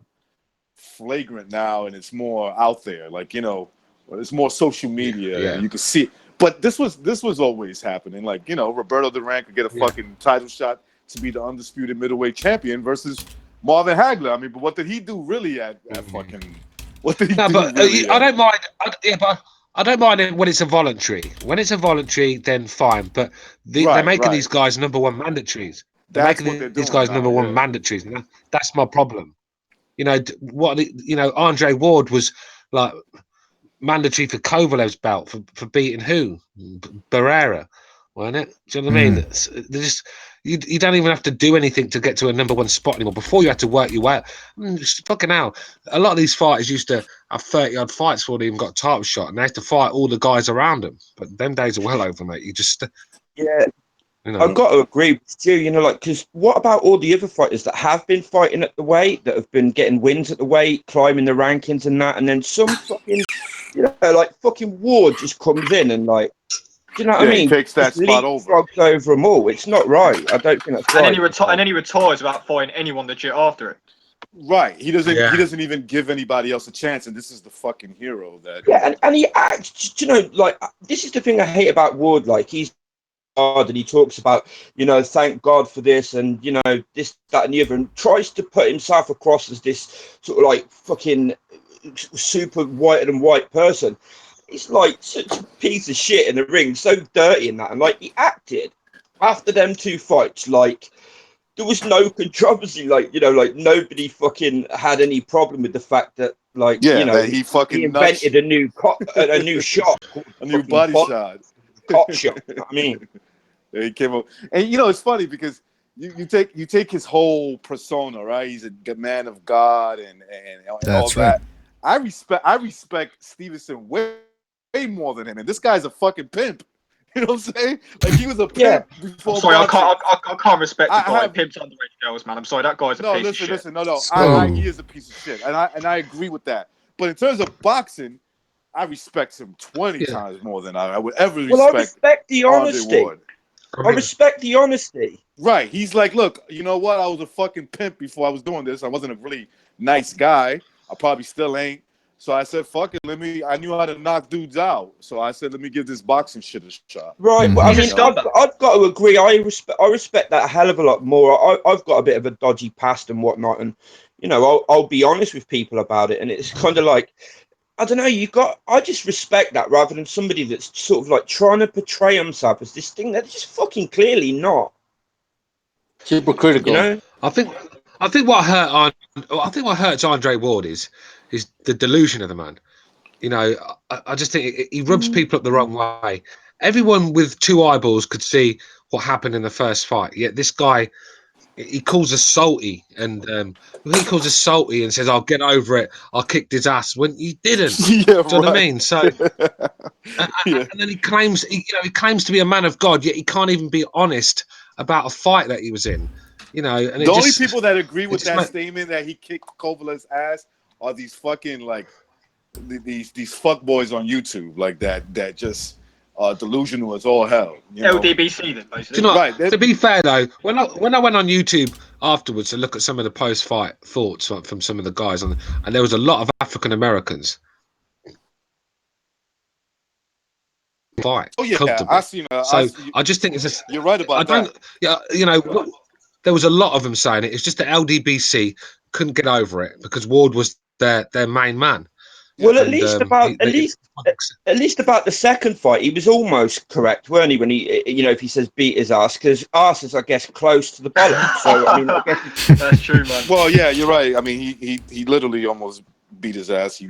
flagrant now, and it's more out there. Like, you know, it's more social media. Yeah. And you can see it. But this was always happening. Like, you know, Roberto Duran could get a fucking title shot to be the undisputed middleweight champion versus Marvin Hagler. I mean, but what did he do really at fucking? What did he do? But really I don't mind. But I don't mind it when it's a voluntary. When it's a voluntary, then fine. But they're making these guys number one mandatories. They're That's making what these they're guys doing number now, one mandatories. And that's my problem. You know Andre Ward was like mandatory for Kovalev's belt for beating who? Barrera, wasn't it? Do you know what I mean? They're just you don't even have to do anything to get to a number one spot anymore. Before you had to work your way out. Fucking hell. A lot of these fighters used to have 30-odd fights before they even got a title shot, and they had to fight all the guys around them. But them days are well over, mate. You just I've got to agree with you, you know, like, because what about all the other fighters that have been fighting at the weight, that have been getting wins at the weight, climbing the rankings and that, and then some fucking, you know, like fucking Ward just comes in and like, do you know what I mean? He takes that spot over them all. It's not right. I don't think that's right. And then he retires without fighting anyone legit after it. Right. He doesn't even give anybody else a chance, and this is the fucking hero that. Yeah, and he acts, you know, like, this is the thing I hate about Ward. Like, he's hard and he talks about, you know, thank God for this and, you know, this, that, and the other, and tries to put himself across as this sort of like fucking super whiter than white person. He's like such a piece of shit in the ring, so dirty in that. And like, he acted after them two fights like there was no controversy, like, you know, like nobody fucking had any problem with the fact that, like, you know, he fucking invented a new shot, a new body shot. Cop shot. I mean, he came up, and you know, it's funny because you take his whole persona, right? He's a good man of God and That's all right. that. I respect Stevenson way more than him, and this guy's a fucking pimp. You know what I'm saying? Like, he was a pimp before. I'm sorry, boxing. I can't respect the guy who pimps underage girls, man. I'm sorry, that guy's a piece of shit. Listen, no. So- He is a piece of shit, and I agree with that. But in terms of boxing, I respect him 20 times more than I would ever respect. well, I respect the Andre honesty. Ward. I respect the honesty. Right. He's like, look, you know what? I was a fucking pimp before I was doing this. I wasn't a really nice guy. I probably still ain't. So I said, fuck it. I knew how to knock dudes out. So I said, let me give this boxing shit a shot. Right. Well, I He's mean, a scumbag. I've got to agree. I respect that a hell of a lot more. I've got a bit of a dodgy past and whatnot. And, you know, I'll be honest with people about it. And it's kind of like, I don't know, I just respect that rather than somebody that's sort of like trying to portray himself as this thing that's just fucking clearly not. Super critical. You know? I think what hurts Andre Ward is the delusion of the man. You know, I just think he rubs people up the wrong way. Everyone with two eyeballs could see what happened in the first fight. Yet this guy, he calls us salty, and he calls us salty and says, "I'll get over it. I'll kick his ass." When he didn't. Yeah, Do you know what I mean? So, Yeah. and then he claims to be a man of God, yet he can't even be honest about a fight that he was in. You know, and The only people that agree with just that like- statement that he kicked Kovalev's ass are these fucking like these fuck boys on YouTube like that just delusional as all hell. You know? LDBC then, basically. Do you know, Right. to be fair though, when I went on YouTube afterwards to look at some of the post-fight thoughts from some of the guys, and there was a lot of African Americans fight Oh yeah, comfortably. I seen. I just think it's a. You're right about that. Yeah, you know, there was a lot of them saying it. It's just that LDBC couldn't get over it because Ward was their main man. Well, at least about the second fight, he was almost correct, weren't he? When he, if he says beat his ass, because ass is, I guess, close to the bollocks. So I mean, I guess that's true, man. Well, yeah, you're right. I mean, he literally almost beat his ass. He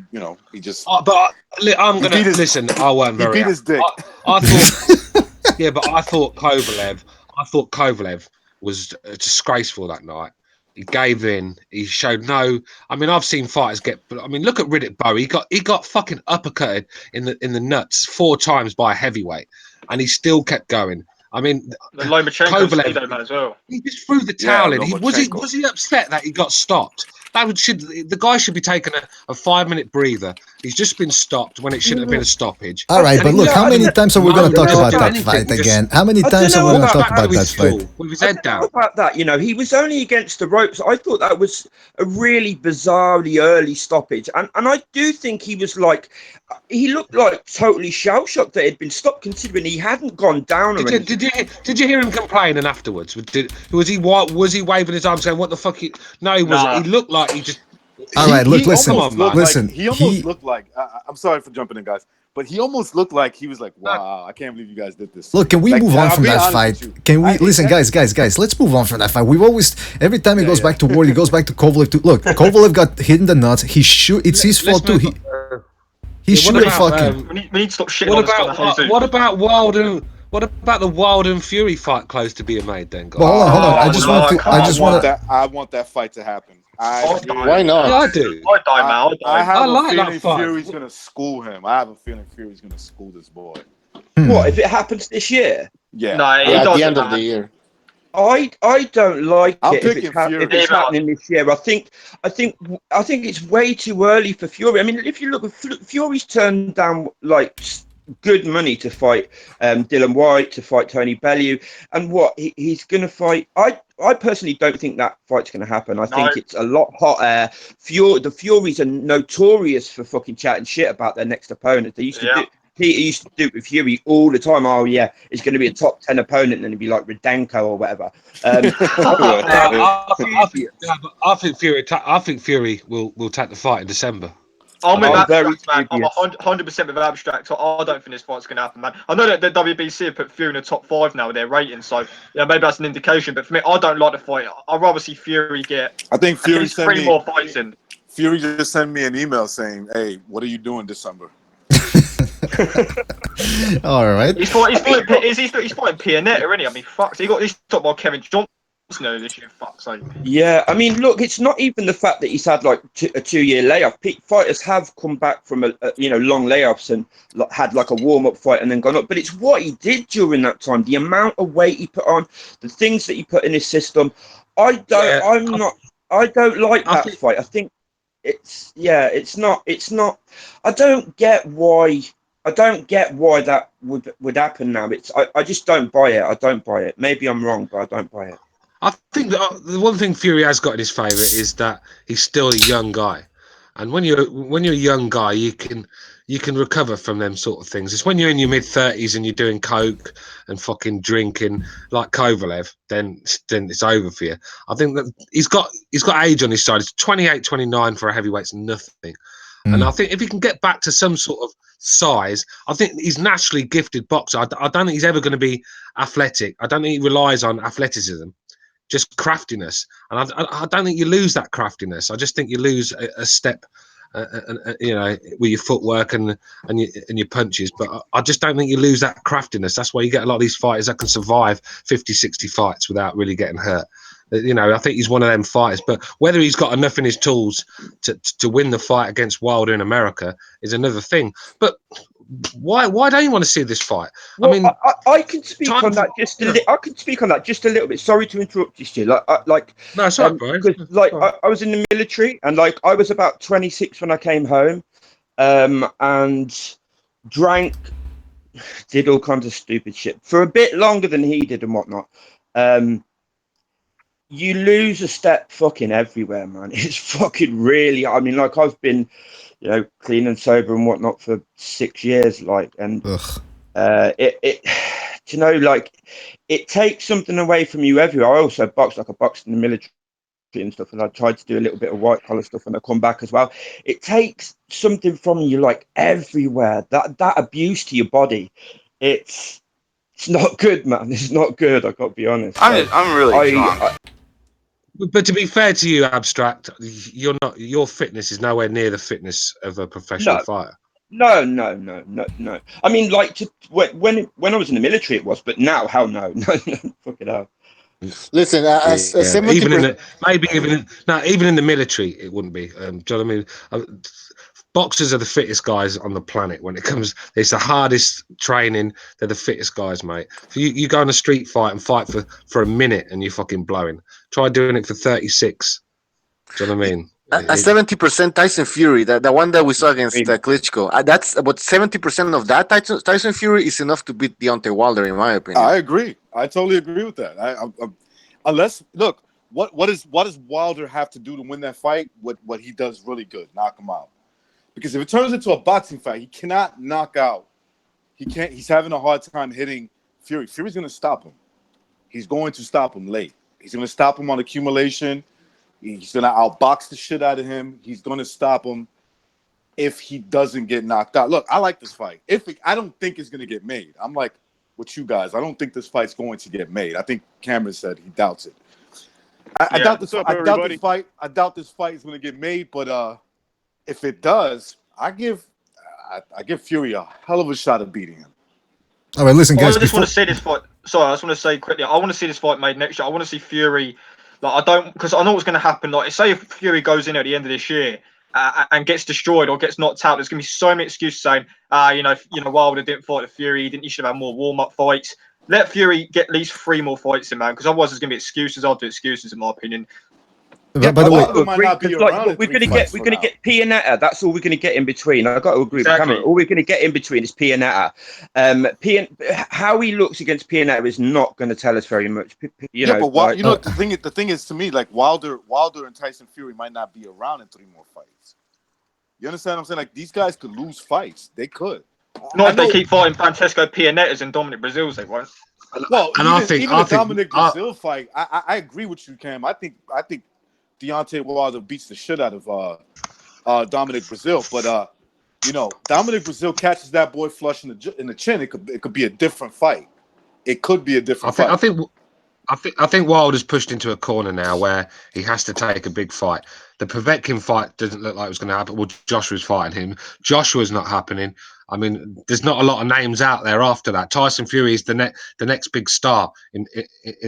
just. But I'm gonna listen. I weren't very. He beat his dick. I thought. Yeah, but I thought Kovalev was disgraceful that night. He gave in. He showed no. I mean, I've seen fighters get. I mean, look at Riddick Bowe. He got fucking uppercutted in the nuts 4 times by a heavyweight, and he still kept going. I mean, the Lomachenko man as well. He just threw the towel in. Was he upset that he got stopped? The guy should be taking a 5-minute breather. He's just been stopped when it shouldn't have been a stoppage. All right, but look, how many times are we going to talk about that fight again? How many times are we going to talk about that fight? With his head down. About that, he was only against the ropes. I thought that was a really bizarrely early stoppage, and I do think he was he looked like totally shell shocked that it had been stopped, considering he hadn't gone down. Did you hear him complaining afterwards? Was he waving his arms saying, "What the fuck?" No, he wasn't. He looked like he just. All right, look, listen. He almost looked like. I'm sorry for jumping in, guys, but he almost looked like he was like, "Wow, I can't believe you guys did this." Look, can we move on from that fight? Can we listen, guys? Let's move on from that fight. We've always every time he goes back to Ward, he goes back to Kovalev. Look, Kovalev got hit in the nuts. He should. It's his fault too. He should have fucking. We need to stop shitting on this guy. What about Wilder? What about the Wilder and Fury fight close to being made then, guys? Well, hold on. I want that fight to happen. Why not? Yeah, I do. I have a like feeling that fight. Fury's gonna school him. I have a feeling Fury's gonna school this boy. What if it happens this year? Yeah. No, at the end of the year. I don't like it if it's Fury. happening this year. I think it's way too early for Fury. I mean, if you look, Fury's turned down good money to fight Dylan White, to fight Tony Bellew, and he's going to fight. I personally don't think that fight's going to happen. I think it's a lot hot air. The Furies are notorious for fucking chatting shit about their next opponent. They used to do. He used to do it with Fury all the time. Oh yeah, it's going to be a top 10 opponent, and it'd be like Radenko or whatever. I think Fury will take the fight in December. I'm with Abstract, man. I'm 100% with Abstract. I don't think this fight's going to happen, man. I know that the WBC have put Fury in the top 5 now with their ratings, so yeah, maybe that's an indication. But for me, I don't like the fight. I'd rather see Fury get. I think Fury sent 3 more fights in. Fury just sent me an email saying, "Hey, what are you doing December?" All right. He's fighting Pianetta, isn't he? I mean, fuck. So he got this top by Kevin Johnson this year. Fuck's sake. Yeah, I mean, look, it's not even the fact that he's had a 2-year layoff. Fighters have come back from long layoffs and had a warm-up fight and then gone up. But it's what he did during that time, the amount of weight he put on, the things that he put in his system. I don't like that fight. I think it's not. I don't get why that would happen now. I just don't buy it. I don't buy it. Maybe I'm wrong, but I don't buy it. I think the one thing Fury has got in his favour is that he's still a young guy, and when you're a young guy, you can recover from them sort of things. It's when you're in your mid-30s and you're doing coke and fucking drinking like Kovalev, then it's over for you. I think that he's got age on his side. It's 28, 29 for a heavyweight's nothing, and I think if he can get back to some sort of size, I think he's naturally gifted boxer. I don't think he's ever going to be athletic. I don't think he relies on athleticism. Just craftiness, and I don't think you lose that craftiness. I just think you lose a step, with your footwork and your punches. But I just don't think you lose that craftiness. That's why you get a lot of these fighters that can survive 50, 60 fights without really getting hurt. I think he's one of them fighters. But whether he's got enough in his tools to win the fight against Wilder in America is another thing. But why don't you want to see this fight? Well, I mean, I can speak on that just a little. I can speak on that just a little bit. Sorry to interrupt you, Stu. No, sorry, bro. Because I was in the military, and I was about 26 when I came home, and drank, did all kinds of stupid shit for a bit longer than he did and whatnot. You lose a step fucking everywhere, man. It's fucking really. I mean, like I've been, clean and sober and whatnot for 6 years, like, and like it takes something away from you everywhere. I also boxed, like I boxed in the military and stuff, and I tried to do a little bit of white collar stuff when I come back as well. It takes something from you like everywhere. That abuse to your body, it's not good, man. It's not good. I got to be honest. I'm really drunk. But to be fair to you, Abstract, you're not. Your fitness is nowhere near the fitness of a professional fighter. No. I mean, like when I was in the military, it was, but now, hell no, fuck it out. Listen, even in the even in the military, it wouldn't be. Do you know what I mean? Boxers are the fittest guys on the planet. When it comes, it's the hardest training. They're the fittest guys, mate. So you go on a street fight and fight for a minute, and you're fucking blowing. Try doing it for 36. Do you know what I mean? A 70% Tyson Fury, the one that we saw against Klitschko, that's about 70% of that Tyson Fury is enough to beat Deontay Wilder, in my opinion. I agree. I totally agree with that. Unless, look, what does Wilder have to do to win that fight? What he does really good, knock him out. Because if it turns into a boxing fight, he cannot knock out. He can't. He's having a hard time hitting Fury. Fury's going to stop him. He's going to stop him late. He's going to stop him on accumulation. He's going to outbox the shit out of him. He's going to stop him if he doesn't get knocked out. Look, I like this fight. I don't think it's going to get made. I'm like with you guys. I don't think this fight's going to get made. I think Cameron said he doubts it. I doubt this fight. I doubt this fight is going to get made. But if it does, I give Fury a hell of a shot of beating him. All right, listen, guys. I just want to see this fight. Sorry, I just want to say quickly. I want to see this fight made next year. I want to see Fury. Like because I know what's going to happen. Like, say if Fury goes in at the end of this year and gets destroyed or gets knocked out, there's going to be so many excuses saying, Wilder didn't fight the Fury. You should have had more warm-up fights. Let Fury get at least 3 more fights in, man. Because otherwise, there's going to be excuses. I'll do excuses, in my opinion. Yeah, by the way, we're going to get Pianetta. That's all we're going to get in between. I've got to agree with Cameron. All we're going to get in between is Pianetta. How he looks against Pianetta is not going to tell us very much. The thing is, to me, like Wilder and Tyson Fury might not be around in 3 more fights. You understand what I'm saying? Like, these guys could lose fights. They could. Not if they keep fighting Francesco Pianettas and Dominic Brazil's, they won't. Well, and I think the Dominic Brazil fight, I agree with you, Cam. I think Deontay Wilder beats the shit out of Dominic Brazil, but Dominic Brazil catches that boy flush in the chin. It could be a different fight. It could be a different fight. I think Wilder's pushed into a corner now where he has to take a big fight. The Povetkin fight doesn't look like it was going to happen. Well, Joshua's fighting him. Joshua's not happening. I mean, there's not a lot of names out there after that. Tyson Fury is the next big star in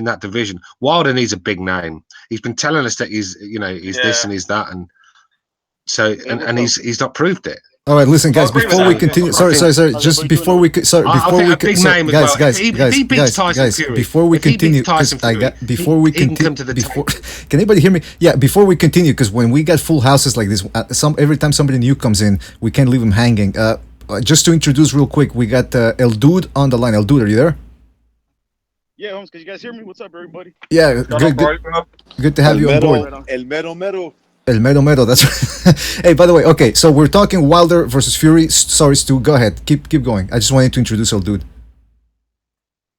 that division. Wilder needs a big name. He's been telling us that he's this and he's that, and so and he's not proved it. All right, listen, guys. Before we continue, sorry. Just before we, guys. Before we continue, can anybody hear me? Yeah. Before we continue, because when we get full houses like this, every time somebody new comes in, we can't leave them hanging. Just to introduce real quick, we got ElDude on the line. ElDude, are you there? Yeah, Holmes, can you guys hear me? What's up, everybody? Yeah, good to have you on board. El Mero. El Mero, that's right. Hey, by the way, okay, so we're talking Wilder versus Fury. Sorry, Stu, go ahead. Keep going. I just wanted to introduce ElDude.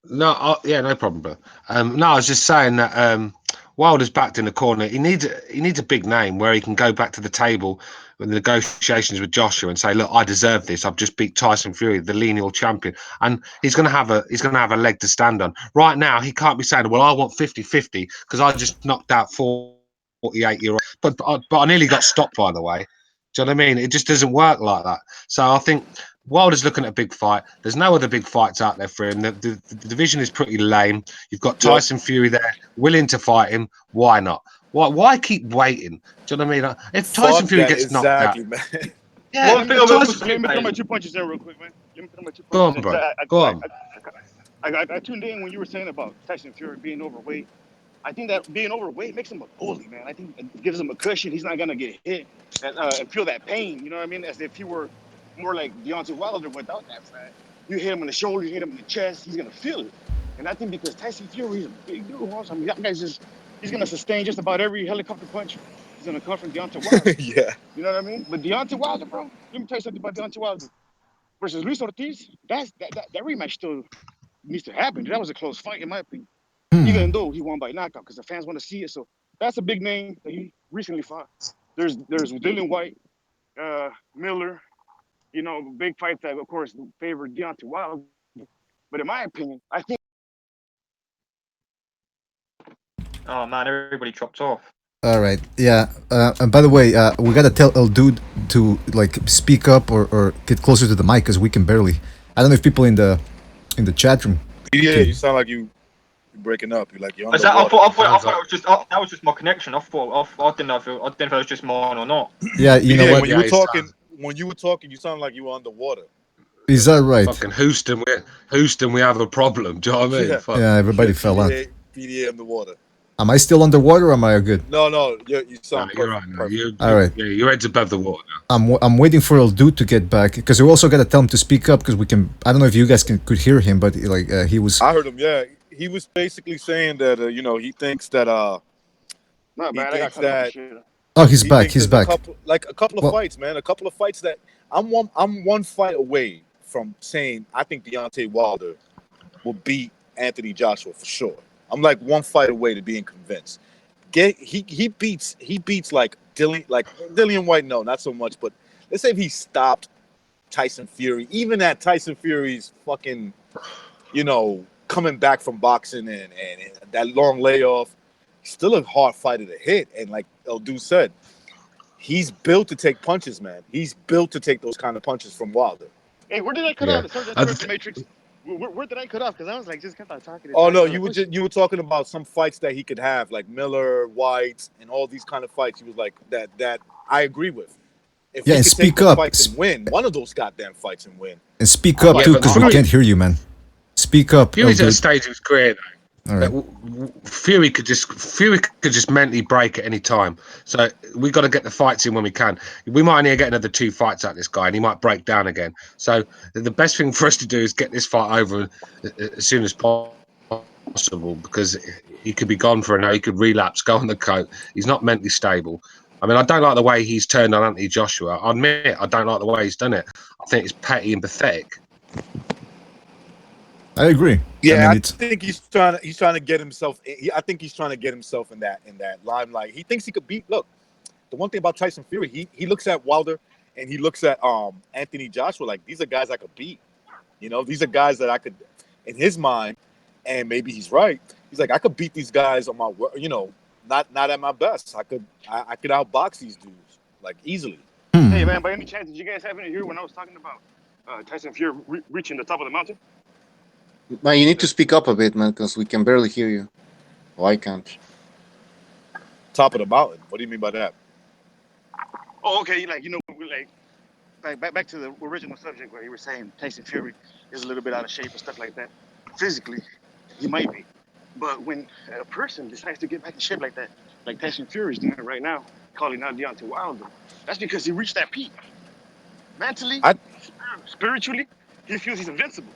No, no problem, bro. No, I was just saying that Wilder's backed in the corner. He needs a big name where he can go back to the table with the negotiations with Joshua and say, look, I deserve this. I've just beat Tyson Fury, the lineal champion. And he's gonna have a leg to stand on. Right now, he can't be saying, well, I want 50-50 because I just knocked out 48-year-old. But I nearly got stopped, by the way. Do you know what I mean? It just doesn't work like that. So I think Wilder's looking at a big fight. There's no other big fights out there for him. The division is pretty lame. You've got Tyson Fury there, willing to fight him. Why not? Why keep waiting? Do you know what I mean? If Tyson Fury gets knocked out, man. Yeah. Let me throw my 2 punches in real quick, man. Go on, bro. Go on. I tuned in when you were saying about Tyson Fury being overweight. I think that being overweight makes him a bully, man. I think it gives him a cushion. He's not gonna get hit and feel that pain. You know what I mean? As if he were more like Deontay Wilder without that fat. You hit him in the shoulder, you hit him in the chest, he's gonna feel it. And I think because Tyson Fury is a big dude, I mean, that guy's he's gonna sustain just about every helicopter punch. He's gonna come from Deontay Wilder. Yeah. You know what I mean? But Deontay Wilder, bro, let me tell you something about Deontay Wilder versus Luis Ortiz. That rematch still needs to happen. That was a close fight, in my opinion. Even though he won by knockout, because the fans want to see it. So that's a big name that he recently fought. There's Dillian White, Miller, you know, big fight that, of course, favored Deontay Wilder. But in my opinion, I think. Oh man, everybody chopped off. All right, yeah. And by the way, we gotta tell ElDude to like speak up or get closer to the mic because we can barely. I don't know if people in the chat room. Yeah, you sound like you're breaking up. You're like you're I thought underwater. it was just that was just my connection. I didn't know if it was just mine or not. Yeah, you know what? When you were talking, you sounded like you were underwater. Is that right? Fucking Houston, we have a problem. Do you know what I mean? Yeah. Fuck. Yeah, everybody fell out. BDA underwater. Am I still underwater or am I good? No, you sound You're perfect. right. All right. Yeah, your head's above the water. I'm waiting for ElDude to get back because we also gotta tell him to speak up because we can. I don't know if you guys could hear him, but like he was. I heard him. Yeah, he was basically saying that you know, he thinks that Not he bad. I got thinks cut off that shit. Oh, he's back. He's back. A couple of fights, man. A couple of fights that I'm one fight away from saying I think Deontay Wilder will beat Anthony Joshua for sure. I'm like one fight away to being convinced. He beats like Dillian White, no, not so much, but let's say if he stopped Tyson Fury, even at Tyson Fury's fucking, you know, coming back from boxing and that long layoff, still a hard fighter to hit. And like ElDude said, he's built to take punches, man. He's built to take those kind of punches from Wilder. Hey, where did I cut off? Sorry, the Matrix. Where did I cut off? Because I was like, just kept on talking. Oh no, you were talking about some fights that he could have, like Miller, White, and all these kind of fights. He was like that I agree with. If Yeah, he and could speak take those up. fights and win one of those goddamn fights and win. And speak up too because we can't hear you, man. Speak up. Fury's at a ElDude. stage of his career. All right. Fury could just mentally break at any time. So we got to get the fights in when we can. We might only get another 2 fights at this guy, and he might break down again. So the best thing for us to do is get this fight over as soon as possible because he could be gone for an hour. He could relapse, go on the coat. He's not mentally stable. I mean, I don't like the way he's turned on Anthony Joshua. I admit I don't like the way he's done it. I think it's petty and pathetic. I agree. Yeah, I mean, I think he's trying to get himself. I think he's trying to get himself in that limelight. He thinks he could beat. Look, the one thing about Tyson Fury, he looks at Wilder and he looks at Anthony Joshua like these are guys I could beat. You know, these are guys that I could, in his mind, and maybe he's right. He's like I could beat these guys on my, you know, not at my best. I could outbox these dudes like easily. Hey man, by any chance did you guys happen to hear when I was talking about Tyson Fury reaching the top of the mountain? Man, you need to speak up a bit, man, because we can barely hear you. Oh, I can't. Top of the mountain. What do you mean by that? Oh, okay. Like, you know, back to the original subject where you were saying Tyson Fury is a little bit out of shape and stuff like that. Physically, he might be. But when a person decides to get back in shape like that, like Tyson Fury is doing right now, calling out Deontay Wilder, that's because he reached that peak. Mentally, spiritually, he feels he's invincible.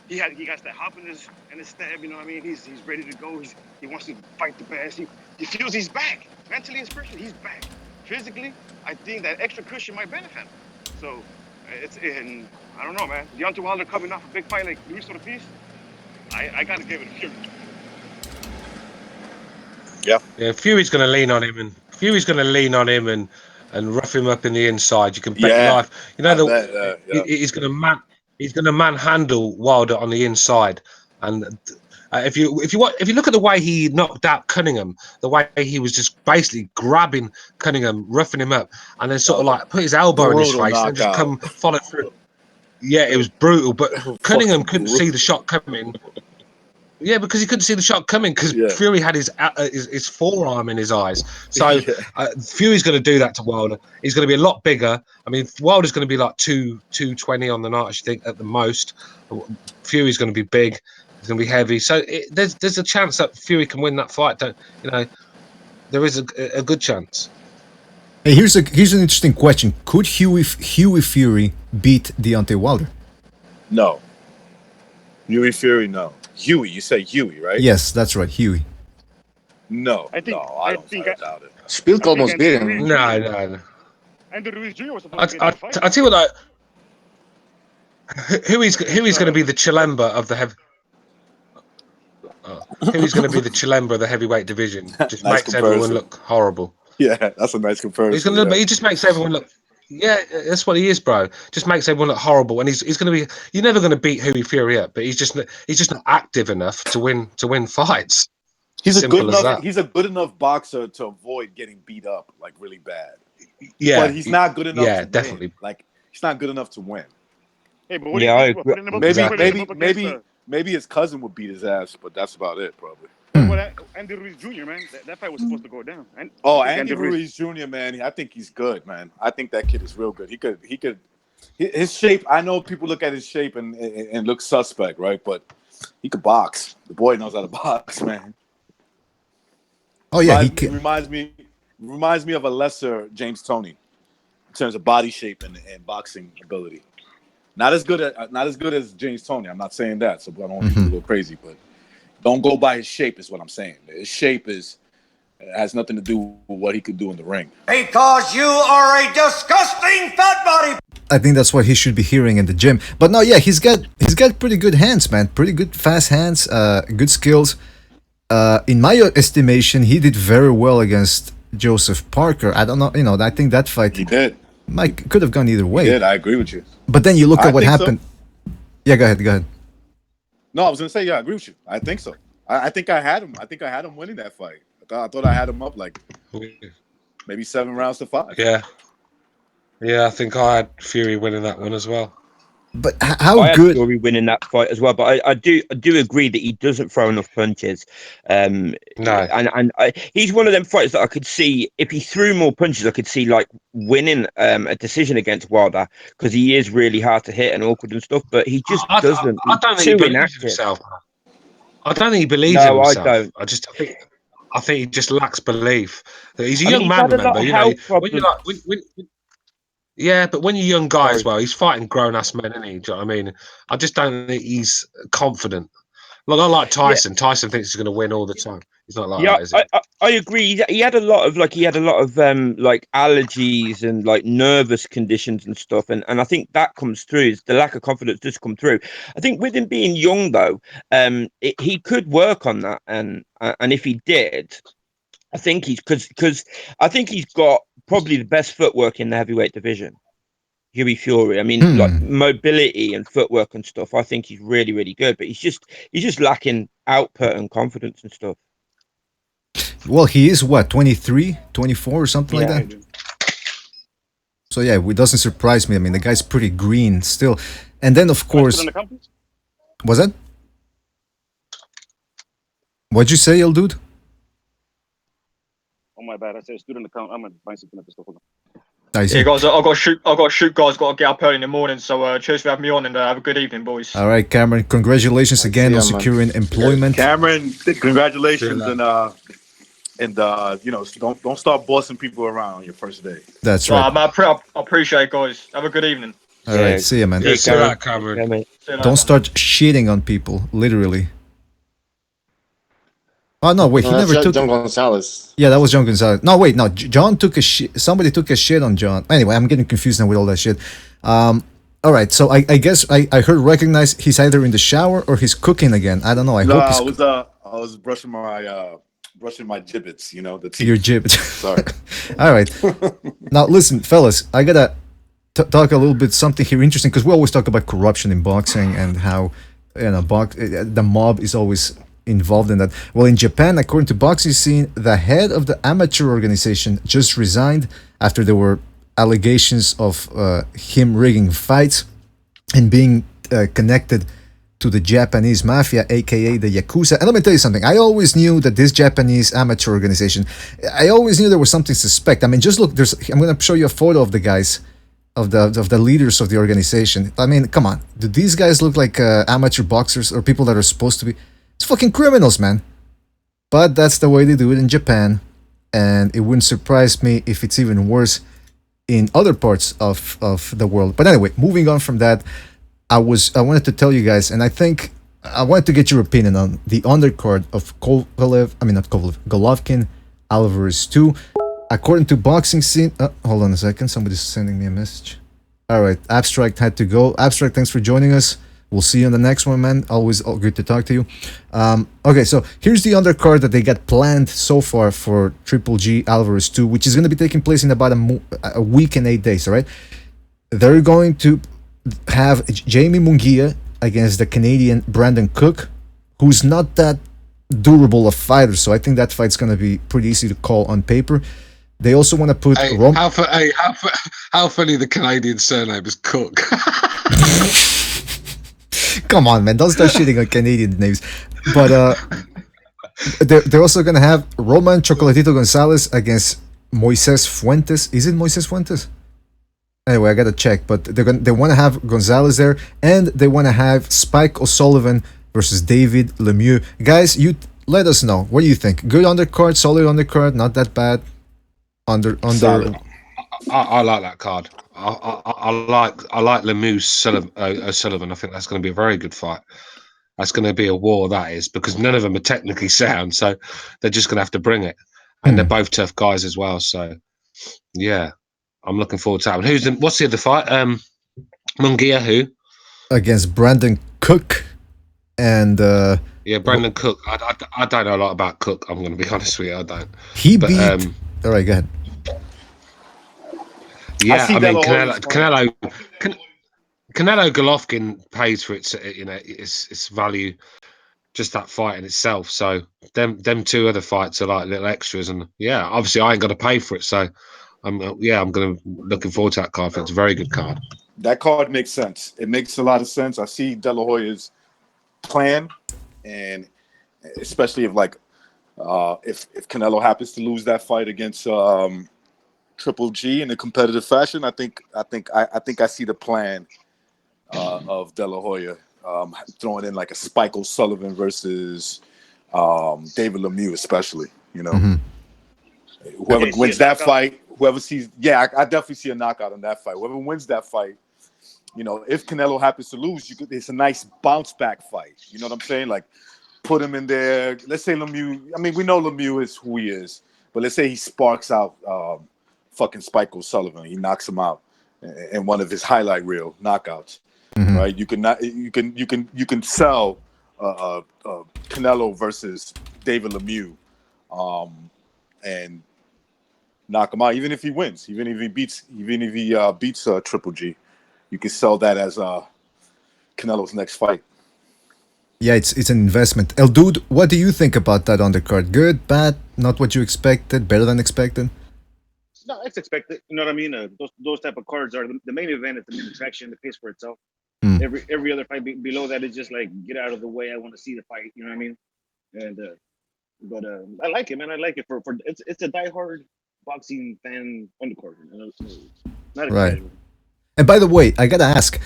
He got that hop in his stab, you know what I mean? He's ready to go. He wants to fight the best. He feels he's back. Mentally and spiritually, he's back. Physically, I think that extra cushion might benefit him. So I don't know, man. Deontay Wilder coming off a big fight like Luis Ortiz, I gotta give it a Fury. Yeah, Fury's going to lean on him and rough him up in the inside. You can bet your life. You know, he's going to manhandle Wilder on the inside. And if you look at the way he knocked out Cunningham, the way he was just basically grabbing Cunningham, roughing him up, and then sort of like put his elbow in his face and just come follow through. Yeah, it was brutal. But Cunningham couldn't see the shot coming. Yeah, because he couldn't see the shot coming because Fury had his forearm in his eyes. So Fury's going to do that to Wilder. He's going to be a lot bigger. I mean, Wilder's going to be like 220 on the night, I should think, at the most. Fury's going to be big. He's going to be heavy. So there's a chance that Fury can win that fight. There is a good chance. Hey, here's an interesting question. Could Hughie Fury beat Deontay Wilder? No. Hughie Fury, no. Hughie, you say Hughie, right? Yes, that's right, Hughie. No, I think- no, I think doubt it. Spielk almost beat him. No. And the Ruiz Jr. was supposed to be in I that fight. tell you what, Hughie's going to be the Chilemba of the heavy. Who's going to be the Chilemba of the heavyweight division? Just Nice makes everyone comparison. look horrible. Yeah, that's a nice comparison. He's going to, but he just makes everyone look. Yeah, that's what he is, bro. Just makes everyone look horrible, and he's going to be. You're never going to beat Hughie Fury up, but he's just not active enough to win fights. He's a Simple good as enough. that. He's a good enough boxer to avoid getting beat up like really bad. Yeah, But he's not good enough. Yeah, to definitely. Win. Like he's not good enough to win. Hey, but what Yeah, do I you think? agree. Putting him up- Exactly. putting him up against, Maybe his cousin would beat his ass, but that's about it, probably. Andy Ruiz Jr., man. That fight was supposed to go down. And Oh, I think Andy Ruiz Jr., man, I think he's good, man. I think that kid is real good. He could. His shape. I know people look at his shape and look suspect, right? But he could box. The boy knows how to box, man. Oh yeah, he can. reminds me of a lesser James Toney in terms of body shape and boxing ability. Not as good as James Toney. I'm not saying that, so I don't want to be a little crazy, but don't go by his shape is what I'm saying. His shape has nothing to do with what he could do in the ring. Because you are a disgusting fat body. I think that's what he should be hearing in the gym. But no, yeah, he's got pretty good hands, man. Pretty good fast hands, good skills. In my estimation, he did very well against Joseph Parker. I don't know, I think that fight He did. could have gone either way. He did. I agree with you. But then you look I at what think so. happened. Yeah, go ahead. No, I was gonna say, yeah, I agree with you. I think so. I think I had him. I think I had him winning that fight. I thought I had him up like maybe 7 rounds to 5. Yeah, I think I had Fury winning that one as well. But I how had good? Fury winning that fight as well, but I do agree that he doesn't throw enough punches. No. And he's one of them fighters that I could see if he threw more punches, I could see like winning a decision against Wilder because he is really hard to hit and awkward and stuff. But he just doesn't. I don't think he Too believes in inactive. himself. I don't think he believes in No, I himself. don't. I think he just lacks belief. He's a I mean, young he's man, had a lot remember? of You know, health when you're problems. like, yeah, but when you're a young guy as Sorry. well, he's fighting grown ass men, isn't he? Do you know what I mean? I just don't think he's confident. Not like Tyson. Yeah. Tyson thinks he's going to win all the time. He's not like Yeah, that, is he? I agree. He had a lot of like allergies and like nervous conditions and stuff, and I think that comes through. The lack of confidence does come through. I think with him being young though, he could work on that, and if he did, I think because I think he's got probably the best footwork in the heavyweight division. Hughie Fury. I mean, like mobility and footwork and stuff. I think he's really, really good, but he's just lacking output and confidence and stuff. Well, he is what, 23, 24 or something like that. So yeah, it doesn't surprise me. I mean, the guy's pretty green still. And then of course, was that? What'd you say, ElDude? Oh my bad, I said student account. I'm gonna find something at the store. I see. Yeah, guys, I've got to shoot, guys. Got to get up early in the morning. So cheers for having me on, and have a good evening, boys. All right, Cameron. Congratulations again on securing employment. Cameron, congratulations, and don't start bossing people around on your first day. That's right. Man, I appreciate it, guys. Have a good evening. All right, see you, man. Yeah, see you later, Cameron. See you later, Don't start shitting on people, literally. Oh no! Wait, he never took. John Gonzalez. Yeah, that was John Gonzalez. No, wait, no. John took a shit. Somebody took a shit on John. Anyway, I'm getting confused now with all that shit. All right, so I guess I heard recognize he's either in the shower or he's cooking again. I don't know. I hope he's. I was brushing my gibbets. You know, Your gibbet. Sorry. All right. Now listen, fellas, I gotta talk a little bit something here interesting because we always talk about corruption in boxing and how the mob is always involved in that. Well, in Japan, according to Boxing Scene, the head of the amateur organization just resigned after there were allegations of him rigging fights and being connected to the Japanese mafia, aka the Yakuza. And let me tell you something, I always knew that this Japanese amateur organization, I always knew there was something suspect. I mean, just look, I'm going to show you a photo of the guys. of the leaders of the organization. I mean, come on, do these guys look like amateur boxers or people that are supposed to be? It's fucking criminals, man. But that's the way they do it in Japan, and it wouldn't surprise me if it's even worse in other parts of the world. But anyway, moving on from that, I wanted to tell you guys, and I wanted to get your opinion on the undercard of Golovkin, Alvarez 2. According to Boxing Scene, hold on a second, somebody's sending me a message. All right, Abstract had to go. Abstract, thanks for joining us. We'll see you on the next one, man. Always good to talk to you. Okay, so here's the undercard that they got planned so far for Triple G Alvarez 2, which is going to be taking place in about a week and 8 days, all right? They're going to have Jamie Munguia against the Canadian Brandon Cook, who's not that durable a fighter, so I think that fight's going to be pretty easy to call on paper. They also want to put how funny the Canadian surname is Cook. Come on, man, don't start shitting on Canadian names. But they're also going to have Roman Chocolatito Gonzalez against Moises Fuentes. Is it Moises Fuentes? Anyway, I got to check, but they want to have Gonzalez there, and they want to have Spike O'Sullivan versus David Lemieux. Guys, you let us know. What do you think? Good undercard, solid undercard, not that bad. Under. I like that card. I like Lemieux O'Sullivan. I think that's going to be a very good fight. That's going to be a war, that is, because none of them are technically sound, so they're just going to have to bring it, and they're both tough guys as well. So, yeah, I'm looking forward to that. What's the other fight? Munguia, who? Against Brandon Cook, and Brandon Cook. I don't know a lot about Cook. I'm going to be honest with you. I don't. He beat. All right, go ahead. Yeah, I mean Canelo Golovkin pays for its its value, just that fight in itself. So them two other fights are like little extras, and yeah, obviously I ain't got to pay for it. So I'm looking forward to that card. I think it's a very good card. That card makes sense. It makes a lot of sense. I see De La Hoya's plan, and especially if Canelo happens to lose that fight against Triple G in a competitive fashion, I think I see the plan of De La Hoya throwing in like a Spike O'Sullivan versus David Lemieux, especially. Whoever wins that fight, whoever sees, I definitely see a knockout in that fight. Whoever wins that fight, if Canelo happens to lose, it's a nice bounce back fight. You know what I'm saying? Like, put him in there. Let's say Lemieux. I mean, we know Lemieux is who he is, but let's say he sparks out fucking Spike O'Sullivan. He knocks him out in one of his highlight reel knockouts. Right? You can sell Canelo versus David Lemieux, and knock him out. Even if he wins, even if he beats Triple G, you can sell that as Canelo's next fight. Yeah, it's an investment. ElDude, what do you think about that undercard? Good, bad, not what you expected, better than expected? No, it's expected. You know what I mean? Those type of cards are the main event. It's the main attraction. It pays for itself. Every other fight below that is just like, get out of the way. I want to see the fight. You know what I mean? And but I like it, man. I like it for it's a diehard boxing fan undercard. Not right. And by the way, I gotta ask,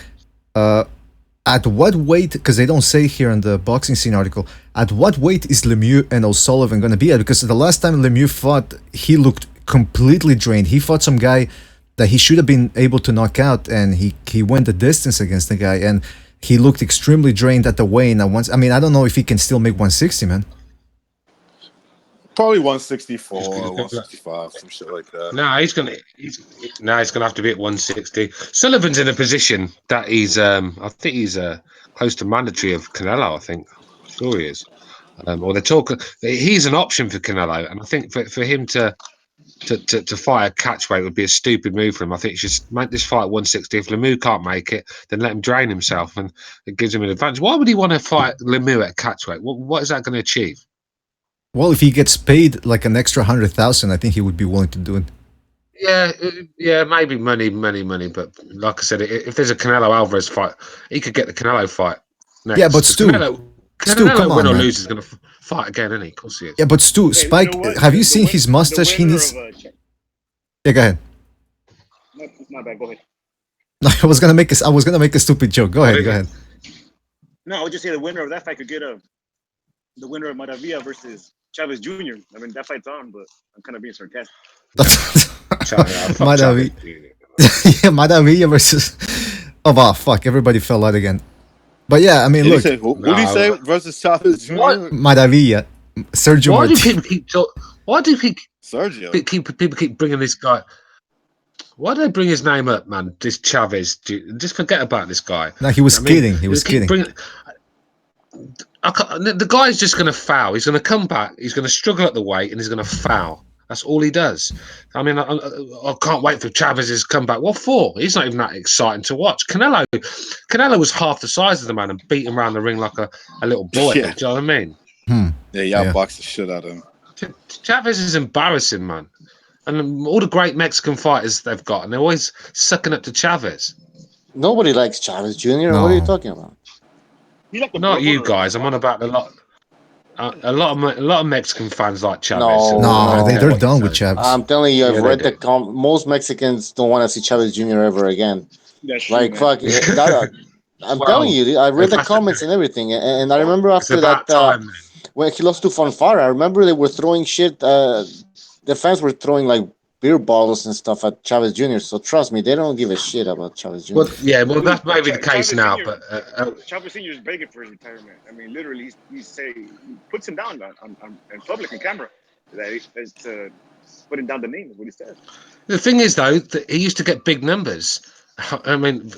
at what weight? Because they don't say here in the Boxing Scene article, at what weight is Lemieux and O'Sullivan going to be at? Because the last time Lemieux fought, he looked completely drained. He fought some guy that he should have been able to knock out, and he went the distance against the guy, and he looked extremely drained at the weigh-in. I mean, I don't know if he can still make 160, man. Probably 164, 165, some shit like that. No, he's gonna have to be at 160. Sullivan's in a position that he's I think he's close to mandatory of Canelo. I think, sure he is. Or they're talking. He's an option for Canelo, and I think for him to fight a catchweight would be a stupid move for him. I think he should make this fight 160. If Lemieux can't make it, then let him drain himself, and it gives him an advantage. Why would he want to fight Lemieux at catchweight? What is that going to achieve? Well, if he gets paid like an extra 100,000, I think he would be willing to do it. Yeah, maybe money. But like I said, if there's a Canelo Alvarez fight, he could get the Canelo fight next. Yeah, but Stu, come on, win or man. lose is going to fight again, isn't he? Of course he is. Yeah, but Stu, Spike, have you seen his mustache? He needs. Yeah, go ahead. My bad. Go ahead. No, I was gonna make a stupid joke. Go ahead, go ahead. No, I would just say the winner of that fight could get the winner of Maravilla versus Chavez Jr. I mean, that fight's on, but I'm kind of being sarcastic. Maravilla. Yeah, Maravilla versus. Oh, wow, fuck! Everybody fell out again. But yeah, I mean, Did look, he say, who did he say versus Chavez Jr.? What? Maravilla, Sergio Why do Martinez. people keep Why do Sergio. people keep bringing this guy? Why do they bring his name up, man? This Chavez. Just forget about this guy. No, he was kidding. He was kidding. The guy's just going to foul. He's going to come back. He's going to struggle at the weight, and he's going to foul. That's all he does. I mean, I can't wait for Chavez's comeback. What for? He's not even that exciting to watch. Canelo was half the size of the man and beat him around the ring like a little boy. Yeah. Do you know what I mean? Yeah, y'all boxed the shit out of him. Chavez is embarrassing, man. And all the great Mexican fighters they've got, and they're always sucking up to Chavez. Nobody likes Chavez Jr. No. What are you talking about? Not you guys. I'm on about a lot of Mexican fans like Chavez. No, they're done with Chavez. I'm telling you, I've Yeah, read they the most Mexicans don't want to see Chavez Jr. ever again. That's true, Like man. fuck, I'm Well, telling you, I read if the that's comments and everything, and I remember It's after about that time, man. when he lost to Fonfara, I remember they were throwing shit. The fans were throwing like beer bottles and stuff at Chavez Jr. So trust me, they don't give a shit about Chavez Jr. Well, that's maybe the case Chavez now, Sr. but Chavez Sr. is begging for his retirement. I mean, literally, he puts him down in public, in camera. That's putting down the name is what he says. the thing is, though, that he used to get big numbers. I mean,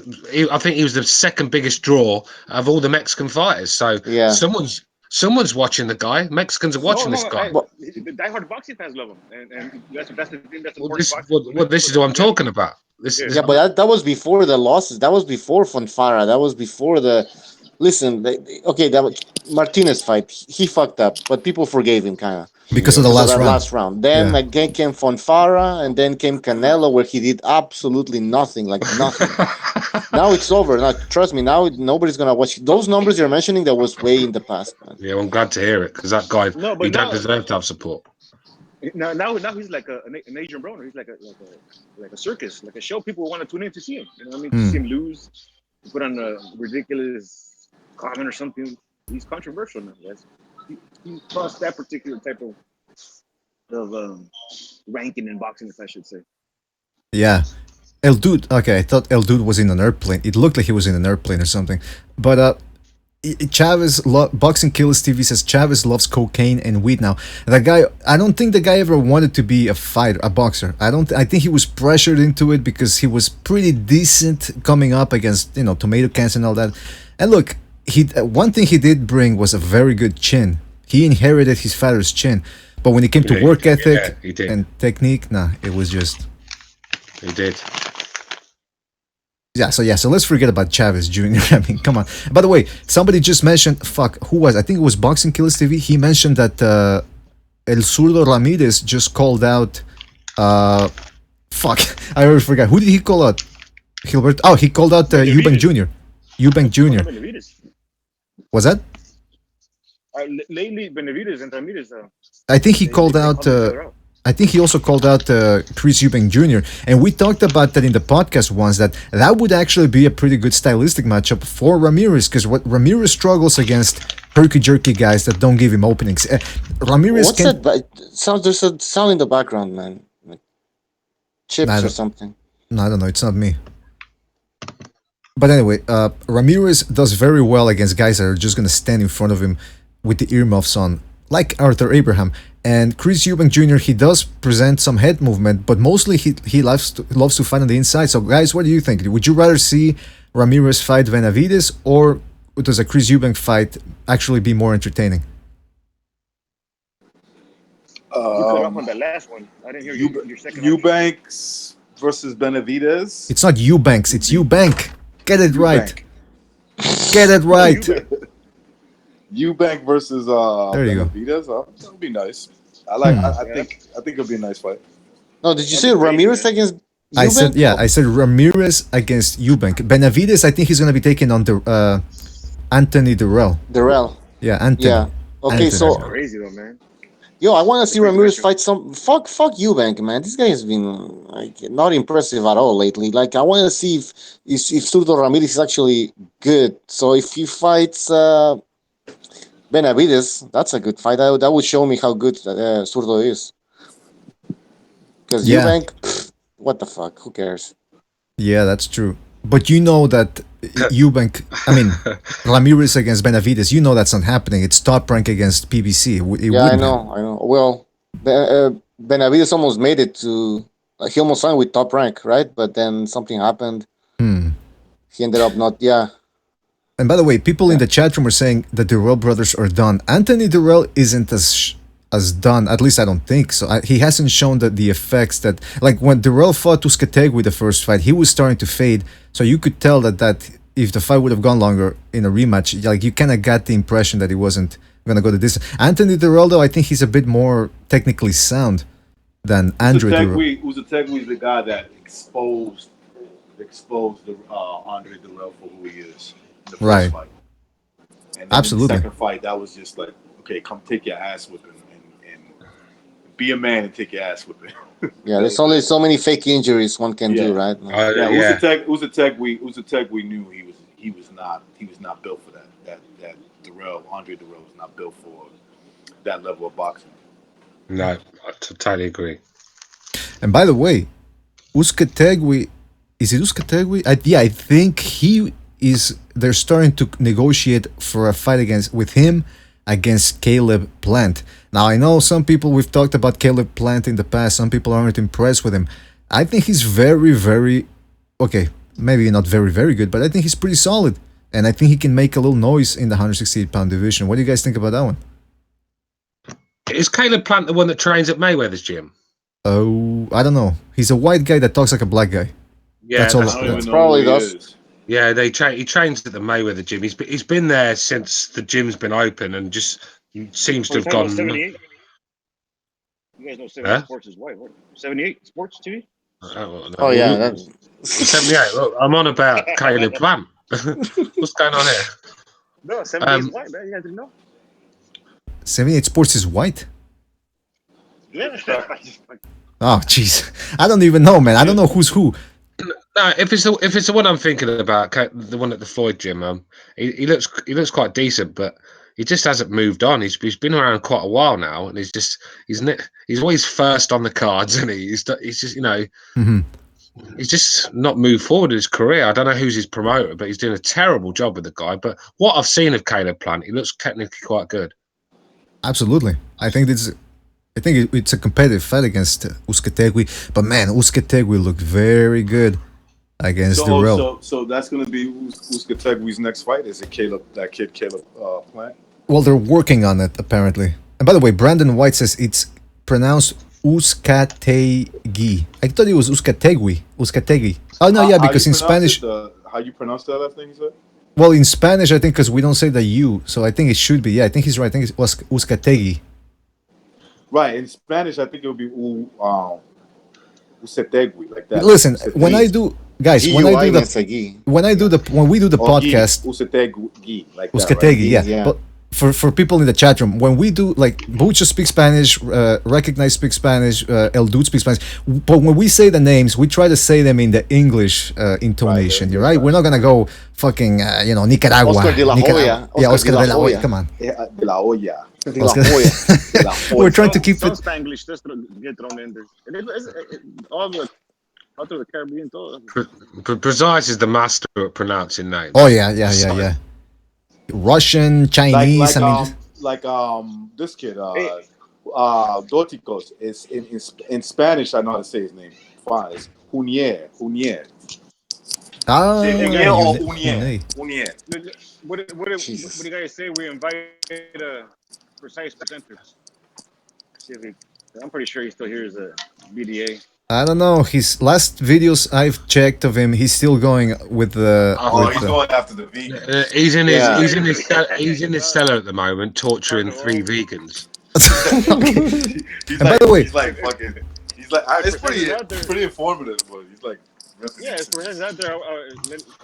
I think he was the second biggest draw of all the Mexican fighters. So Yeah. someone's watching the guy. Mexicans are watching this guy. The diehard boxing fans love him, and that's the thing that's important. This is what I'm talking about. Yeah, but that was before the losses. That was before Fonfara. That was before the. Listen, that was Martinez fight. He fucked up, but people forgave him, kind of. Because of the last round. Then Yeah. again came Fonfara, and then came Canelo, where he did absolutely nothing, like nothing. Now it's over. Now, trust me. Now nobody's gonna watch those numbers you're mentioning. That was way in the past, man. Yeah, well, I'm glad to hear it because that guy he don't deserve to have support. Now he's like an Asian bro. He's like a circus, like a show. People want to tune in to see him. You know what I mean? To see him lose, to put on a ridiculous comment or something. He's controversial now. He crossed that particular type of ranking in boxing, if I should say. Yeah. ElDude. Okay, I thought ElDude was in an airplane. It looked like he was in an airplane or something. But Chavez, Boxing Killers TV says Chavez loves cocaine and weed now. That guy, I don't think the guy ever wanted to be a fighter, a boxer. I think he was pressured into it because he was pretty decent coming up against, tomato cans and all that. And look, one thing he did bring was a very good chin. He inherited his father's chin. But when it came to work ethic and technique, it was just... He did. So let's forget about Chavez Jr. I mean, come on. By the way, somebody just mentioned, who was? I think it was Boxing Killers TV. He mentioned that El Zurdo Ramirez just called out, I already forgot. Who did he call out? Gilbert? Oh, he called out Eubank Jr. Eubank Jr. Was that? Lately, Benavides and Ramirez. I think he called out... I think he also called out Chris Eubank Jr. And we talked about that in the podcast once, that would actually be a pretty good stylistic matchup for Ramirez, because what Ramirez struggles against herky-jerky guys that don't give him openings. Ramirez What's that? There's a sound in the background, man. Like chips or something. No, I don't know. It's not me. But anyway, Ramirez does very well against guys that are just going to stand in front of him with the earmuffs on, like Arthur Abraham. And Chris Eubank Jr., he does present some head movement, but mostly he loves to fight on the inside. So guys, what do you think? Would you rather see Ramirez fight Benavides, or does a Chris Eubank fight actually be more entertaining? You cut off on the last one. I didn't hear your second. Eubanks versus Benavides. It's not Eubanks, it's Eubank. Get it right. Get it right. Eubank versus there you Benavides. That would be nice. I think it'll be a nice fight. No, did you say Ramirez against Eubank? I said Ramirez against Eubank. Benavides, I think he's going to be taking on the Anthony Durrell. Durrell. Yeah, Anthony. Yeah. Okay, Anthony. so crazy though, man. Yo, I want to see Ramirez fight some. Fuck Eubank, man. This guy has been like not impressive at all lately. Like, I want to see if Zurdo Ramirez is actually good. So if he fights Benavides, that's a good fight. That would show me how good Zurdo is. Because Yeah, Eubank, what the fuck? Who cares? yeah, that's true. But you know that Eubank, I mean, Ramirez against Benavides, you know that's not happening. It's Top Rank against PBC. It Yeah, I wouldn't know. I know. Well, Benavides almost made it to. He almost signed with Top Rank, right? But then something happened. happen. He ended up not. Yeah. And by the way, people in Yeah. the chat room are saying the Durrell brothers are done. Anthony Durrell isn't as done. At least I don't think so. He hasn't shown the effects that, like when Durrell fought Uzcategui the first fight, he was starting to fade. So you could tell that if the fight would have gone longer in a rematch, like you kind of got the impression that he wasn't gonna go the distance. Anthony Durrell, though, I think he's a bit more technically sound than Andre Durrell. Uzcategui is the guy that exposed the Andre Durrell for who he is. The first Right. fight. And then Absolutely. in the second fight, that was just like, okay, come take your ass whipping and be a man and take your ass whipping. Yeah, there's only so many fake injuries one can do, right? Yeah, Uzcategui knew he was not built for that. That Andre Durrell was not built for that level of boxing. No, I totally agree. And by the way, Uzcategui, is it Uzcategui? I think he is. They're starting to negotiate for a fight with him against Caleb Plant. Now I know some people, we've talked about Caleb Plant in the past. Some people aren't impressed with him. I think he's very, very okay. Maybe not very, very good, but I think he's pretty solid, and I think he can make a little noise in the 168-pound division. What do you guys think about that one? Is Caleb Plant the one that trains at Mayweather's gym? Oh, I don't know. He's a white guy that talks like a black guy. Yeah, That's all. I don't even know probably who he does. is. Yeah, he trains at the Mayweather gym. He's been there since the gym's been open and just seems to have gone. 78. You guys know 78 Huh? Sports is white. What? 78 Sports TV? Oh yeah. 78. Look, I'm on about Caleb Plant. What's going on here? No, 78 is white, man. You guys didn't know? 78 Sports is white. Yeah. Oh, jeez. I don't even know, man. I don't know who's who. No, if it's the one I'm thinking about, the one at the Floyd gym, he looks quite decent, but he just hasn't moved on. He's been around quite a while now, and he's always first on the cards, and he's just Mhm. he's just not moved forward in his career. I don't know who's his promoter, but he's doing a terrible job with the guy. But what I've seen of Caleb Plant, he looks technically quite good. Absolutely. I think it's a competitive fight against Uzcategui. But man, Uzcategui looked very good against Durrell. So that's going to be Uzcategui's next fight. Is it Caleb Plant? Well, they're working on it, apparently. And by the way, Brandon White says it's pronounced Uzcategui. I thought it was Uzcategui. Oh, no, yeah, because in Spanish... How you pronounce that last thing you said? Well, in Spanish, I think, because we don't say the U, so I think it should be. Yeah, I think he's right. I think it was Uzcategui. Right, in Spanish, I think it would be Uzcategui, like that. Listen, when I do... Guys, when we do the podcast... Uzcategui, like that, Uzcategui, right? yeah. But for people in the chat room, when we do, like, Bucha speaks Spanish, Recognize speaks Spanish, ElDude speaks Spanish, but when we say the names, we try to say them in the English intonation, right? We're not gonna go fucking, Nicaragua. Oscar de la Hoya. Yeah, Oscar de la Hoya, come on. De la Hoya. We're trying to keep some it... Spanglish just to get thrown in there. All through the Caribbean, too. Precise is the master at pronouncing names. Oh, yeah. Russian, Chinese, this kid, Doticos, is in Spanish. I know how to say his name. Fine, it's Junier. Ah, Junier. What do you guys say? We invite a precise presenter. See if I'm pretty sure he still hears a BDA. I don't know. His last videos I've checked of him, he's still going with the. He's going after the vegan. He's in his cellar at the moment, torturing 3 vegans. And by the way, he's like, it's pretty informative, but he's like. Yeah, if we're out there,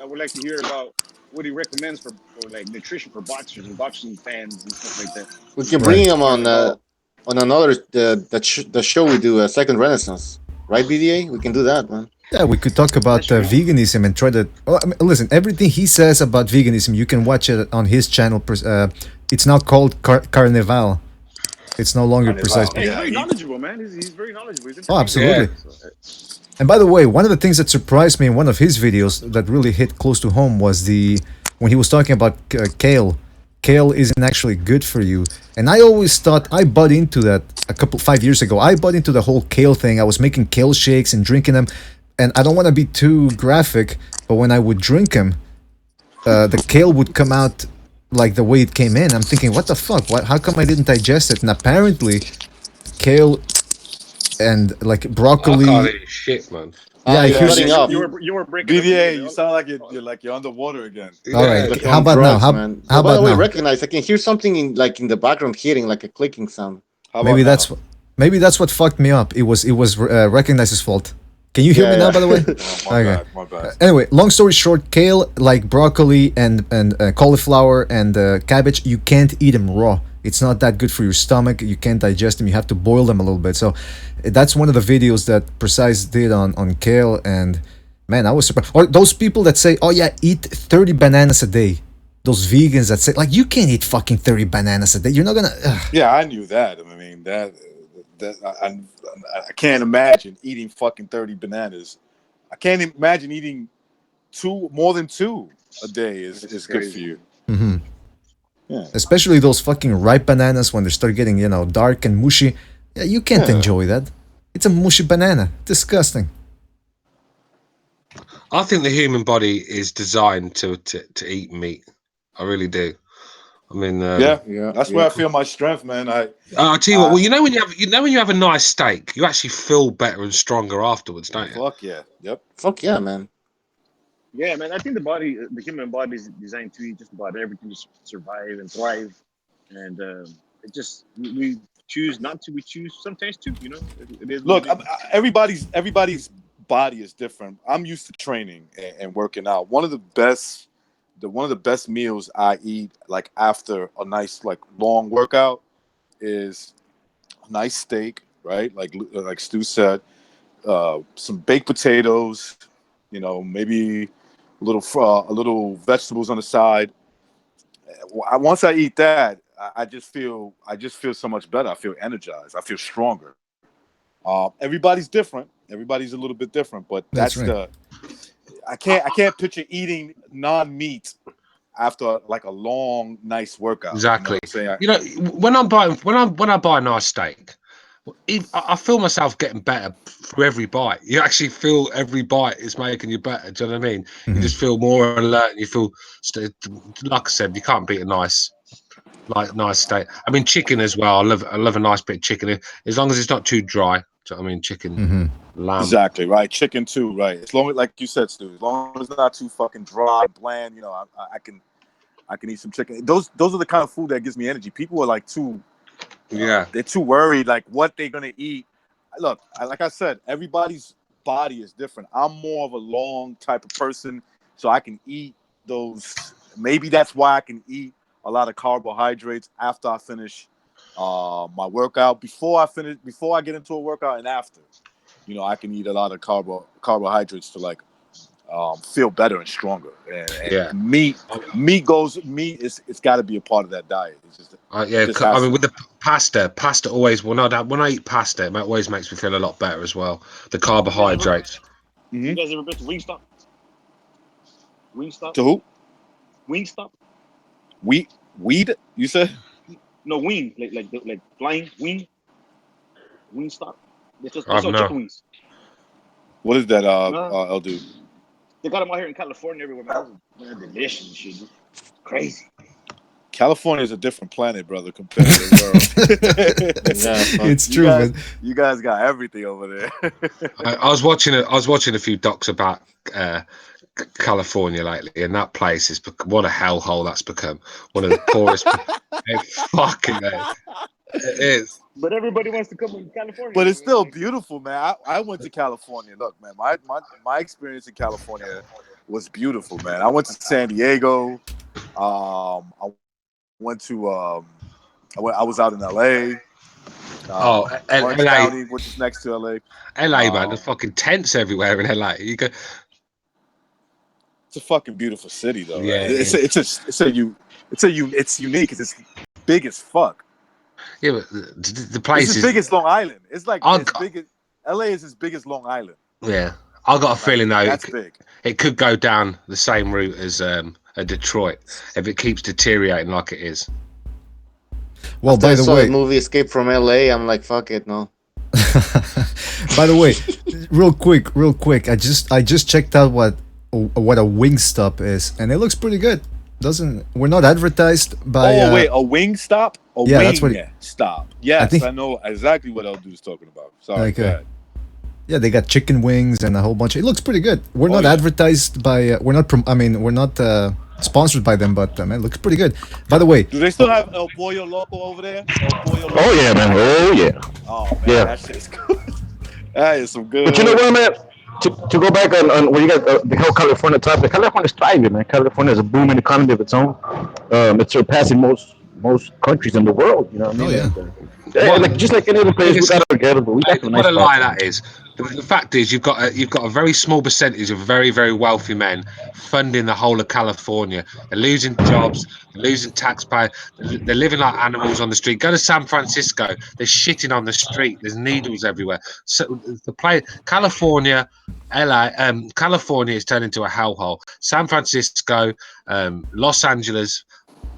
I would like to hear about what he recommends for like nutrition for boxers and boxing fans and stuff like that. We can bring him on. on another the show we do a second Renaissance, right? BDA, we can do that, man. Yeah, we could talk about veganism and try to. Well, I mean, listen, everything he says about veganism, you can watch it on his channel. It's now called Carnival. It's no longer precise. Hey, he's very knowledgeable, man. He's very knowledgeable. He's Oh, absolutely. So, And by the way, one of the things that surprised me in one of his videos that really hit close to home was when he was talking about kale. Kale isn't actually good for you, and I always thought I bought into that 5 years ago. I bought into the whole kale thing. I was making kale shakes and drinking them, and I don't want to be too graphic, but when I would drink them, the kale would come out like the way it came in. I'm thinking, what the fuck? How come I didn't digest it? And apparently, kale and like broccoli. I can't eat shit, man. Yeah, you were breaking BDA, up. you sound like you're underwater again. All right. Like How on about drugs, now? man. How By about the way, now? recognize I can hear something in the background hitting, like a clicking sound. How Maybe about now? maybe that's what fucked me up. It was Recognized's fault. Can you hear me now? By the way. My bad. Anyway, long story short, kale, like broccoli and cauliflower and cabbage, you can't eat them raw. It's not that good for your stomach. You can't digest them. You have to boil them a little bit. So that's one of the videos that Precise did on kale. And man, I was surprised. Or those people that say, "Oh yeah, eat 30 bananas a day." Those vegans that say, like, you can't eat fucking 30 bananas a day. You're not gonna. Yeah, I knew that. I mean that I can't imagine eating fucking 30 bananas. I can't imagine eating more than two a day is good for you. Mm-hmm. Yeah. Especially those fucking ripe bananas when they start getting, dark and mushy. Yeah, you can't enjoy that. It's a mushy banana. Disgusting. I think the human body is designed to eat meat. I really do. I mean, that's where I feel my strength, man. I'll tell you what. Well, when you have a nice steak, you actually feel better and stronger afterwards, don't you? Fuck yeah. Yep. Fuck yeah, man. Yeah, man. I think the human body is designed to eat just about everything to survive and thrive, and it just we choose not to. We choose sometimes to. It is. Look, everybody's body is different. I'm used to training and working out. One of the best meals I eat, like after a nice long workout, is a nice steak, right? Like Stu said, some baked potatoes, maybe a little vegetables on the side. Once I eat that, I just feel so much better. I feel energized. I feel stronger. Everybody's different. Everybody's a little bit different, but That's right. I can't picture eating non-meat after like a long, nice workout. Exactly. You know what I'm saying? When I buy a nice steak, I feel myself getting better through every bite. You actually feel every bite is making you better. Do you know what I mean? Mm-hmm. You just feel more alert. And you feel, like I said, you can't beat a nice steak. I mean, chicken as well. I love a nice bit of chicken, as long as it's not too dry. Do you know what I mean? Chicken, Mm-hmm. lamb. Exactly right. Chicken too, right? As long as, like you said, Stu, as long as it's not too fucking dry, bland, I can eat some chicken. Those are the kind of food that gives me energy. People are like they're too worried like what they're gonna eat. Look, like I said, everybody's body is different. I'm more of a long type of person, so I can eat those. Maybe that's why I can eat a lot of carbohydrates after I finish my workout. Before I get into a workout, and after, I can eat a lot of carbohydrates to feel better and stronger. And meat it's got to be a part of that diet. It's just, I mean, with the pasta always. When I eat pasta, it always makes me feel a lot better as well. The carbohydrates. You guys ever been to Wingstop? Wingstop? To who? Wingstop? Weed? You said? No, wing, like flying wing. Wingstop. They sell no. chicken wings. What is that? ElDude. They got them out here in California everywhere, man. Those are delicious and shit. Crazy. California is a different planet, brother, compared to the world. It's true, man. You guys got everything over there. I was watching a few docs about California lately, and that place is what a hellhole that's become. One of the poorest. Fucking it is. But everybody wants to come to California. But it's still beautiful, man. I went to California. Look, man, my experience in California was beautiful, man. I went to San Diego. I went to I was out in LA. Orange LA, County, which is next to LA. LA, man, there's fucking tents everywhere in LA. You go, It's a fucking beautiful city, though. Yeah, Right? it It's unique. It's big as fuck. yeah, but the It's place as is. big as Long Island. It's like I'll as go- big as LA is as big as Long Island. Yeah, I got a feeling though That's big. it could go down the same route as a Detroit if it keeps deteriorating like it is. Well, After by I the saw way, that movie Escape from LA, I'm like, fuck it, no. by the way, real quick, I just checked out what a Wingstop is, and it looks pretty good. We're not advertised by. Wait, a wing stop? Yeah, that's what stop. Yes, think- I know exactly what ElDude is talking about. Sorry, Okay. go ahead. Yeah, they got chicken wings and a whole bunch. It looks pretty good. We're not yeah. advertised by. We're not. We're not sponsored by them, but man, it looks pretty good. By the way, Do they still have El Pollo Loco over there? El Pollo Loco? Oh yeah, man. Oh yeah. Oh man, Yeah. that shit is good. That is some good. But you know what, man? To go back on where you got the whole California topic, California's thriving, man. California is a booming economy of its own. It's surpassing most countries in the world. You know what I mean? Oh, yeah. And, like just like any other place, we got our ghetto, but we got some nice What a lie spots. that is. The fact is, you've got a very small percentage of very, very wealthy men funding the whole of California. They're losing jobs, they're losing taxpayer, they're living like animals on the street. Go to San Francisco, they're shitting on the street. There's needles everywhere. So California, California is turned into a hellhole. San Francisco, Los Angeles,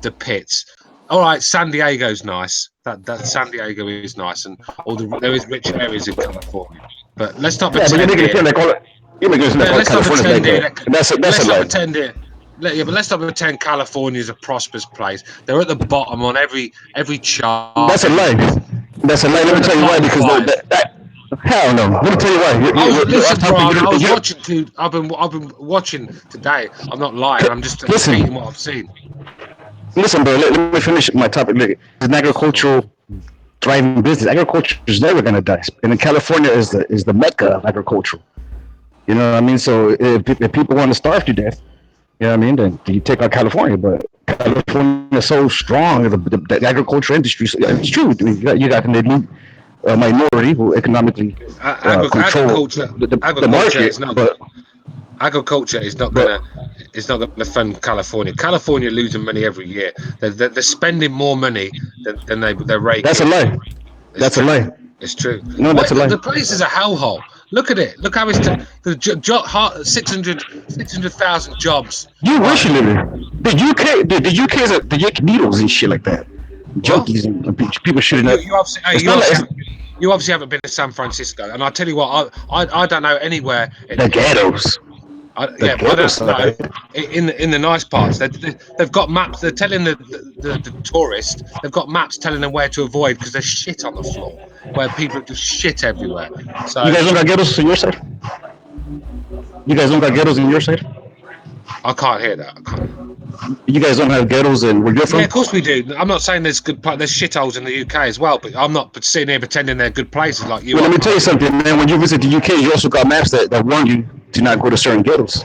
the pits. All right, San Diego's nice. That San Diego is nice, and there is rich areas in California. But let's not Yeah, but pretend. you're making it like all immigrants in Let's not California pretend like it. that. That's Let's a not lie. pretend it. Yeah, but let's not pretend California is a prosperous place. They're at the bottom on every chart. That's a lie. That's a lie. Let me tell you why. Because hell no. Let me tell you why. Listen, bro. I was watching. I've been watching today. I'm not lying. I'm just repeating what I've seen. Listen, bro. Let me finish my topic. Look, it's an agricultural thriving business. Agriculture is never gonna die, and in California is the mecca of agriculture. You know what I mean? So if people want to starve to death, you know what I mean, then you take out California. But California is so strong, the agriculture industry. It's true. You got an elite minority who economically control the market. Agriculture is not gonna fund California. California losing money every year. They're spending more money than they're raking. That's a lie. That's a lie. It's true. No, that's a lie. The place is a hellhole. Look at it. Look how it's 600,000 jobs. You wish you live in the UK is the needles and shit like that. Junkies and people shooting up. You obviously haven't been to San Francisco, and I tell you what, I don't know anywhere. The ghettos. I don't know. In the nice parts, they've got maps. They're telling the tourists. They've got maps telling them where to avoid because there's shit on the floor, where people just shit everywhere. So you guys don't got ghettos on your side. You guys don't got ghettos on your side. I can't hear that. I can't. You guys don't have ghettos in where you're from? Yeah, of course we do. I'm not saying there's shitholes in the UK as well, but I'm not sitting here pretending they're good places like you. Well, let me tell you something, man. When you visit the UK, you also got maps that warn you to not go to certain ghettos.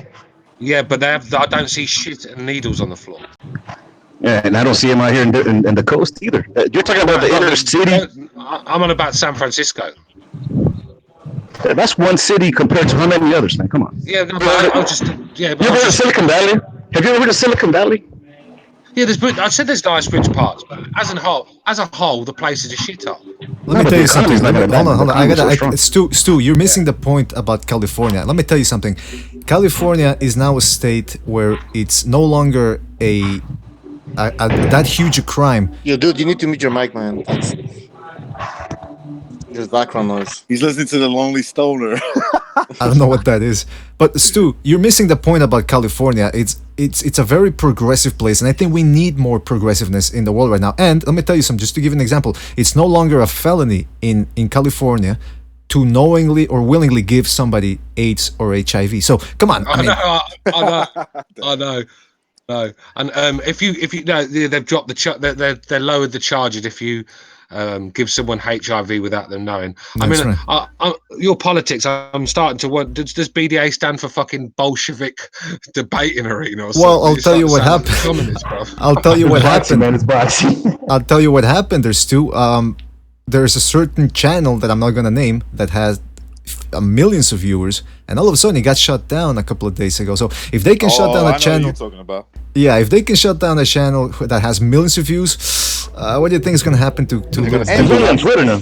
Yeah, but I don't see shit and needles on the floor. Yeah, and I don't see them out here in the coast either. You're talking about the inner city. I'm on about San Francisco. That's one city compared to how many others, man? Come on. Yeah, no, but I'll just. Yeah, but you ever heard of Silicon Valley? Have you ever heard of Silicon Valley? Yeah, I said there's nice rich parts, but as a whole, the place is a shithole. Let me tell you something. Hold on. Stu, you're missing the point about California. Let me tell you something. California is now a state where it's no longer that huge a crime. Yo, dude, you need to mute your mic, man. Thanks. There's background noise. He's listening to the Lonely Stoner. I don't know what that is. But Stu, you're missing the point about California. It's a very progressive place, and I think we need more progressiveness in the world right now. And let me tell you something, just to give you an example, it's no longer a felony in California to knowingly or willingly give somebody AIDS or HIV. So come on. I know. No, and if you know, they've dropped they lowered the charges if you give someone HIV without them knowing. That's right. Your politics. I'm starting to wonder. Does BDA stand for fucking Bolshevik debating arena? Or something? Well, I'll tell you what happened. I'll tell you what happened. I'll tell you what happened. There's two. there's a certain channel that I'm not gonna name that has millions of viewers, and all of a sudden it got shut down a couple of days ago. So if they can shut down I a know channel, what you're talking about. yeah, if they can shut down a channel that has millions of views, what do you think is gonna happen to Lil? end He's only on Twitter now.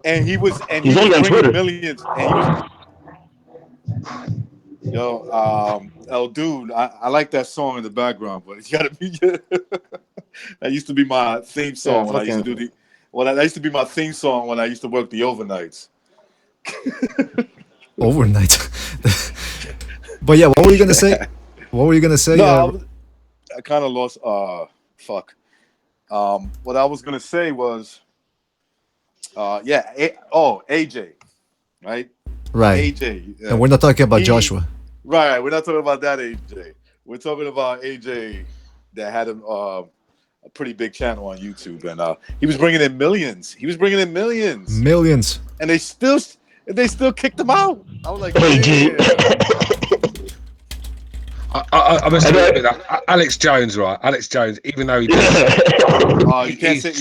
And he was He's only on bringing Twitter. millions, and he was ElDude. I like that song in the background, but it's gotta be that used to be my theme song when I used to do the that used to be my theme song when I used to work the overnights. Overnight. But yeah, what were you gonna say? What were you gonna say? No, I kind of lost. Fuck. What I was gonna say was, AJ, right? Right. AJ, And we're not talking about Joshua. Right. We're not talking about that AJ. We're talking about AJ that had a pretty big channel on YouTube, and he was bringing in millions. Millions. And they still kicked him out. I was like, AJ. I must admit that Alex Jones, right? Alex Jones, even though he does, you can't say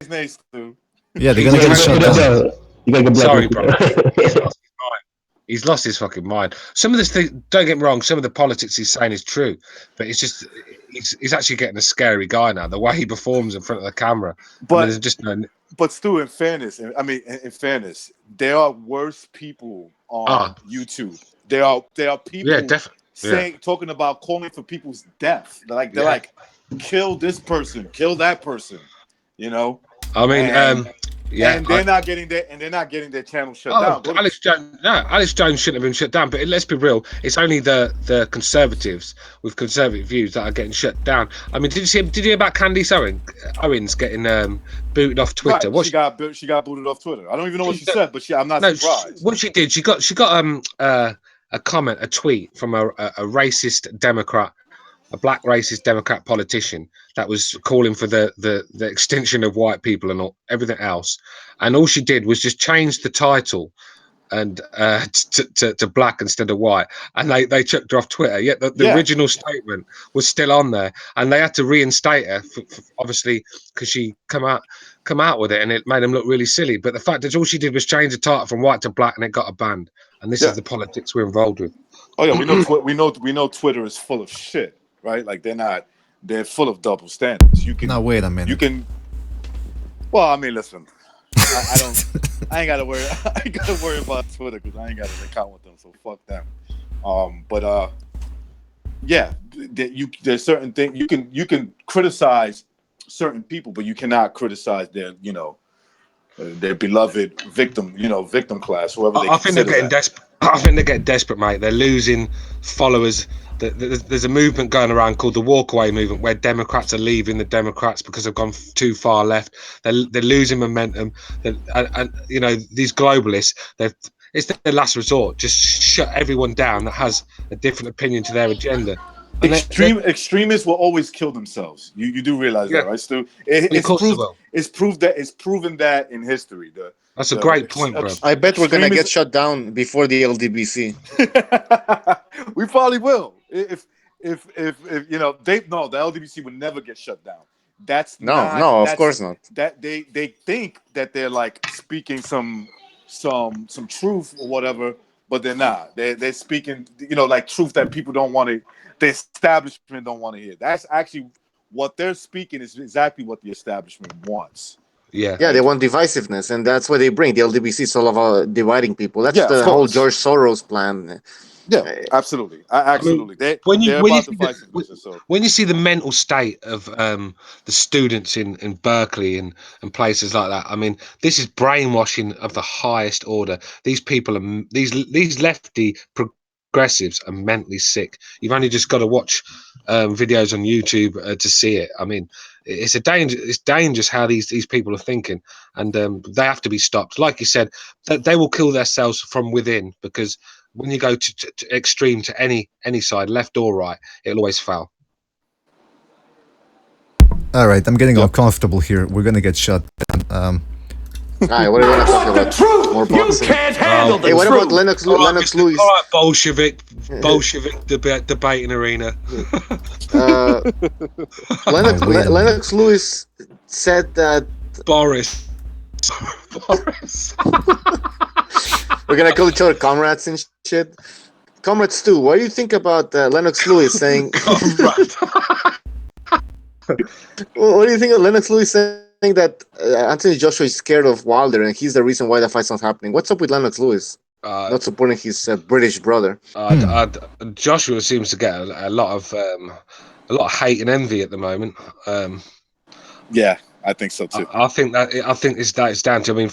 his name, Stu. Yeah, they're gonna get shut down. You gotta get sorry, bro. He's lost his fucking mind. Some of this thing, don't get me wrong, some of the politics he's saying is true, but it's just he's actually getting a scary guy now. The way he performs in front of the camera, But there's just no. But Stu, in fairness, there are worse people on YouTube. There are people talking about calling for people's death. They're like, kill this person, kill that person. You know. I mean, and they're not getting their channel shut down. Alex Jones shouldn't have been shut down. But let's be real, it's only the conservatives with conservative views that are getting shut down. I mean, did you hear about Candice Owens getting booted off Twitter? Right. She got booted off Twitter. I don't even know what she said, but I'm not surprised. What she did, she got a comment, a tweet from a racist Democrat, a black racist Democrat politician that was calling for the extinction of white people and everything else. And all she did was just change the title and to black instead of white. And they chucked her off Twitter. Yet the original statement was still on there. And they had to reinstate her, obviously, because she come out with it, and it made them look really silly. But the fact is, all she did was change the title from white to black, and it got her banned. And this is the politics we're involved with. Oh yeah, we know Twitter is full of shit. Right, like they're full of double standards. You can now wait a minute. You can. Well, I mean, listen, I ain't gotta worry. I ain't gotta worry about Twitter because I ain't got an account with them, so fuck them. There's certain things you can criticize certain people, but you cannot criticize their beloved victim class, whoever they. I think they're getting desperate. I think they're getting desperate, mate. They're losing followers. There's a movement going around called the walkaway movement, where Democrats are leaving the Democrats because they've gone too far left. They're losing momentum. And these globalists, it's their last resort. Just shut everyone down that has a different opinion to their agenda. Extremists will always kill themselves. You do realize that, right, Stu? It's proven that in history. That's a great point, bro. I bet we're gonna get shut down before the LDBC. We probably will. If the LDBC would never get shut down. Of course not. That they think that they're like speaking some truth or whatever, but they're not. They're speaking like truth that people don't want to. The establishment don't want to hear. That's actually what they're speaking is exactly what the establishment wants. Yeah, they want divisiveness, and that's what they bring. The LDBC is all about dividing people. That's the whole George Soros plan. Yeah, absolutely. Absolutely. When you see the mental state of the students in Berkeley and places like that, I mean, this is brainwashing of the highest order. These people are these lefty progressives are mentally sick. You've only just got to watch videos on YouTube to see it. I mean, it's dangerous how these people are thinking, and they have to be stopped. Like you said, they will kill themselves from within, because when you go to extreme to any side, left or right, it'll always fail. All right, I'm getting uncomfortable here. We're gonna get shut down. All right, what are we gonna talk about? More boxing. You can't handle the what truth. about Lennox Lewis? All right, Bolshevik debating arena. Lennox Lewis said that Boris. Forrest. We're gonna call each other comrades and shit. Comrade Stu, what do you think about Lennox Lewis saying? Comrade. What do you think of Lennox Lewis saying that Anthony Joshua is scared of Wilder and he's the reason why the fight's not happening? What's up with Lennox Lewis not supporting his British brother? Joshua seems to get a lot of hate and envy at the moment. Yeah, I think so too. I think it's down to. I mean,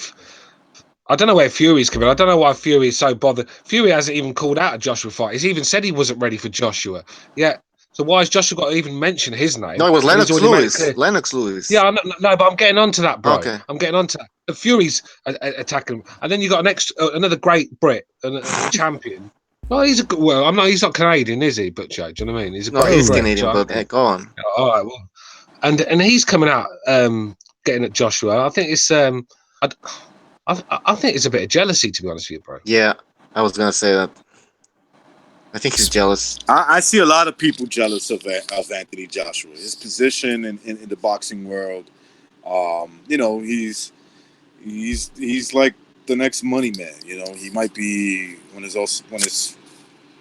I don't know where Fury's coming. I don't know why Fury is so bothered. Fury hasn't even called out a Joshua fight. He's even said he wasn't ready for Joshua. Yeah. So why has Joshua got to even mention his name? No, it was Lennox Lewis. Lennox Lewis. Yeah, no, but I'm getting onto that, bro. Okay. I'm getting onto that. The Fury's attacking him, and then you got another great Brit, a champion. Well, he's he's not Canadian, is he? But Joe, do you know what I mean? He's a great he's Brit, Canadian, but hey, go on. All right, well, and he's coming out getting at Joshua. I think it's I think it's a bit of jealousy, to be honest with you, bro. Yeah, I was gonna say that. I think he's jealous. I see a lot of people jealous of Anthony Joshua. His position in the boxing world. You know, he's like the next money man. You know, he might be when it's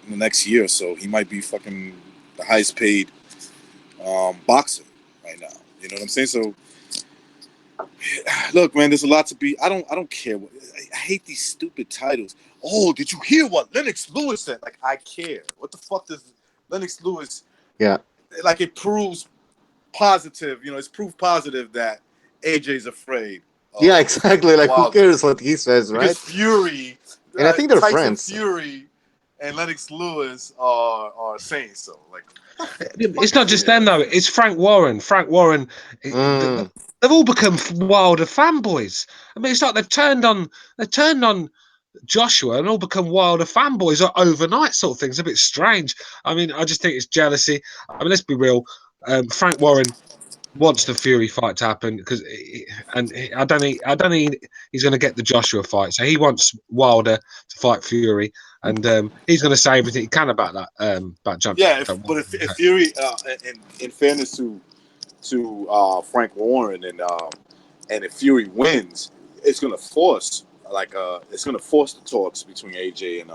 in the next year or so, he might be fucking the highest paid boxer right now. You know what I'm saying? So look, man, there's a lot to be. I don't care. I hate these stupid titles. Oh, did you hear what Lennox Lewis said? Like, I care. What the fuck does Lennox Lewis? Yeah. Like, it proves positive. You know, it's proof positive that AJ's afraid. Yeah, exactly. Like, Wilder. who cares what he says, right? Because Fury, and I think they're Tyson friends. Fury and Lennox Lewis are saying so. Like, it's not just them though. It's Frank Warren. Frank Warren. They've all become Wilder fanboys. I mean, it's like they've turned on Joshua and all become Wilder fanboys overnight, sort of thing. It's a bit strange. I mean, I just think it's jealousy. I mean, let's be real. Frank Warren wants the Fury fight to happen because, I don't think he's going to get the Joshua fight. So he wants Wilder to fight Fury, and he's going to say everything he can about that. About Joshua. yeah, but if Fury, in fairness to Frank Warren, and if Fury wins, it's going to force the talks between AJ and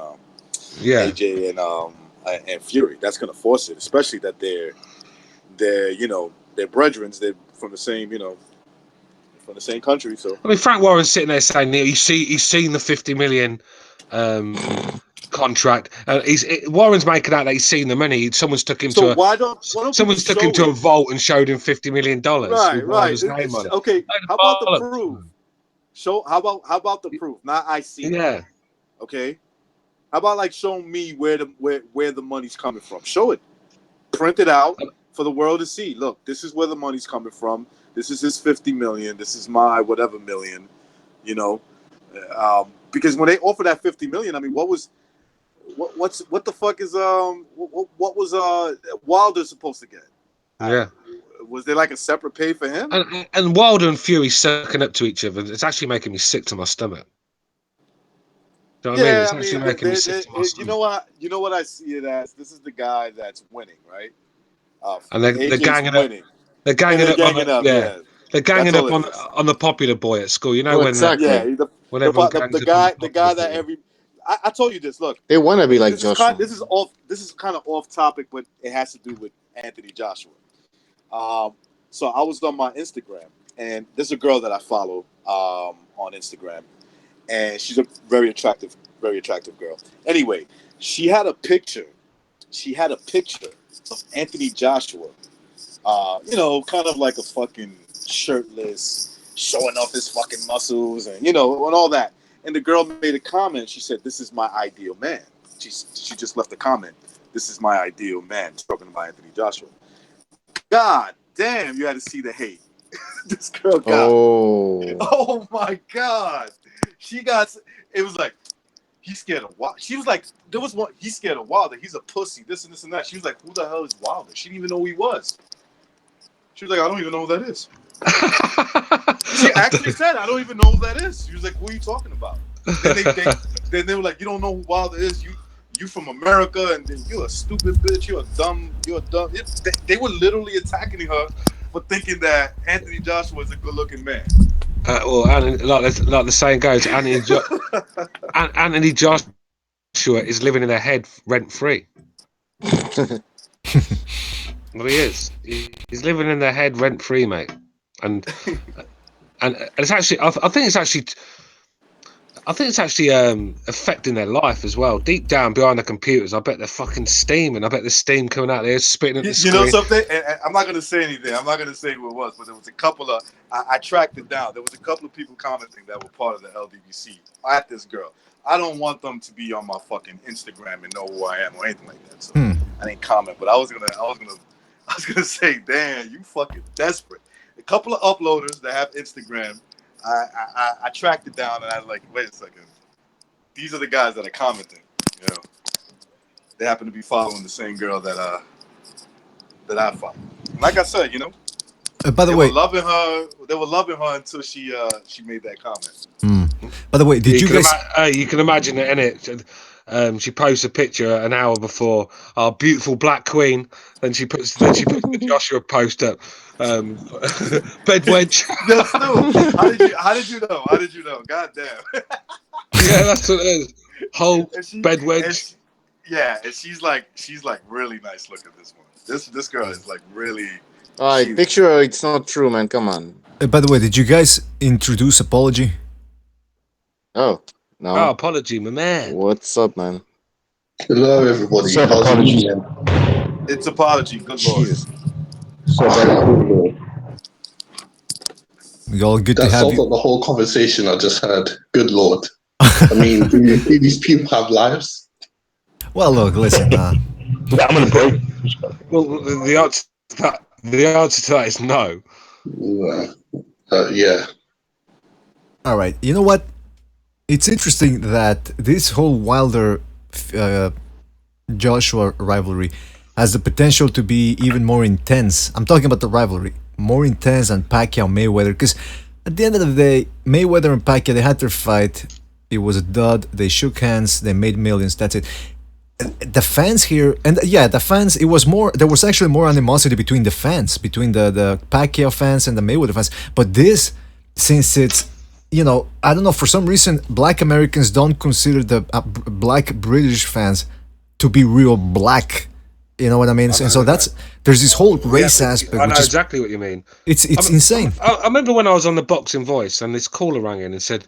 Fury. That's going to force it, especially that they're brethren. They're from the same country. So I mean, Frank Warren's sitting there saying he's seen the 50 million contract. Warren's making out that he's seen the money. Someone's took him to a vault and showed him $50 million. Right. Okay, how about the proof? How about the proof? Not I see. Yeah. It. Okay. How about like showing me where the money's coming from? Show it. Print it out for the world to see. Look, this is where the money's coming from. This is his 50 million. This is my whatever million. You know, because when they offer that 50 million, I mean, what the fuck is what was Wilder supposed to get? Yeah. Was there like a separate pay for him? And Wilder and Fury sucking up to each other. It's actually making me sick to my stomach. Do you know what I mean? It's actually making me sick to my stomach. You know what I see it as? This is the guy that's winning, right? And they're ganging winning. up. They're ganging up. Yeah. They're ganging up on the popular boy at school. You know exactly. The guy that I told you this. Look, they want to be like Joshua. This is kind of off topic, but it has to do with Anthony Joshua. So I was on my Instagram, and there's a girl that I follow on Instagram, and she's a very attractive girl. Anyway, she had a picture of Anthony Joshua, kind of like a fucking shirtless, showing off his fucking muscles and and all that. And the girl made a comment. She said, "This is my ideal man." She just left a comment. "This is my ideal man," talking about Anthony Joshua. God damn, you had to see the hate. This girl got. Oh my God. It was like, he's scared of Wilder. She was like, there was one, he's scared of Wilder. He's a pussy, this and this and that. She was like, who the hell is Wilder? She didn't even know who he was. She was like, I don't even know who that is. She actually said, I don't even know who that is. She was like, who are you talking about? Then they were like, you don't know who Wilder is? You from America, and then you're a stupid bitch. You're dumb. They were literally attacking her for thinking that Anthony Joshua is a good-looking man. Well, like the saying goes, Anthony Joshua is living in their head rent free. Well, he is. He's living in their head rent free, mate. And it's actually, I think it's actually affecting their life as well. Deep down behind the computers, I bet they're fucking steaming. I bet there's steam coming out there, spitting at the screen. You know something? And I'm not going to say anything. I'm not going to say who it was, but there was a couple of, I tracked it down. There was a couple of people commenting that were part of the LDBC at this girl. I don't want them to be on my fucking Instagram and know who I am or anything like that. So I didn't comment, but I was gonna say, damn, you fucking desperate. A couple of uploaders that have Instagram, I tracked it down and I was like, wait a second. These are the guys that are commenting. You know, they happen to be following the same girl that I follow. Like I said, you know, by the way, they were loving her until she made that comment. By the way, did you guys? You can imagine it, innit? She posts a picture an hour before our beautiful black queen. Then she puts the Joshua post up. Bed wedge. Yes, no. How did you know? How did you know? God damn. Yeah, that's what it is. Whole bed wedge. And she's like really nice looking. This one. This girl is like really. All right, picture it's not true, man. Come on. By the way, did you guys introduce Apology? Oh no. Oh, Apology, my man. What's up, man? Hello, everybody. What's up, Apology? It's Apology. Good lord. Y'all good That to have solved you. the whole conversation I just had. Good lord. I mean, do these people have lives? Well, look, listen. I'm gonna break. Well, the answer to that is no. Yeah. All right. You know what? It's interesting that this whole Wilder Joshua rivalry has the potential to be even more intense. I'm talking about the rivalry, more intense than Pacquiao Mayweather, because at the end of the day, Mayweather and Pacquiao, they had their fight. It was a dud. They shook hands. They made millions. That's it. The fans here, and yeah, the fans. It was more. There was actually more animosity between the fans, between the Pacquiao fans and the Mayweather fans. But this, since it's, you know, I don't know, for some reason, Black Americans don't consider the Black British fans to be real black. You know what I mean? And so there's this whole race aspect. I know exactly what you mean. It's insane. I remember when I was on the Boxing Voice and this caller rang in and said,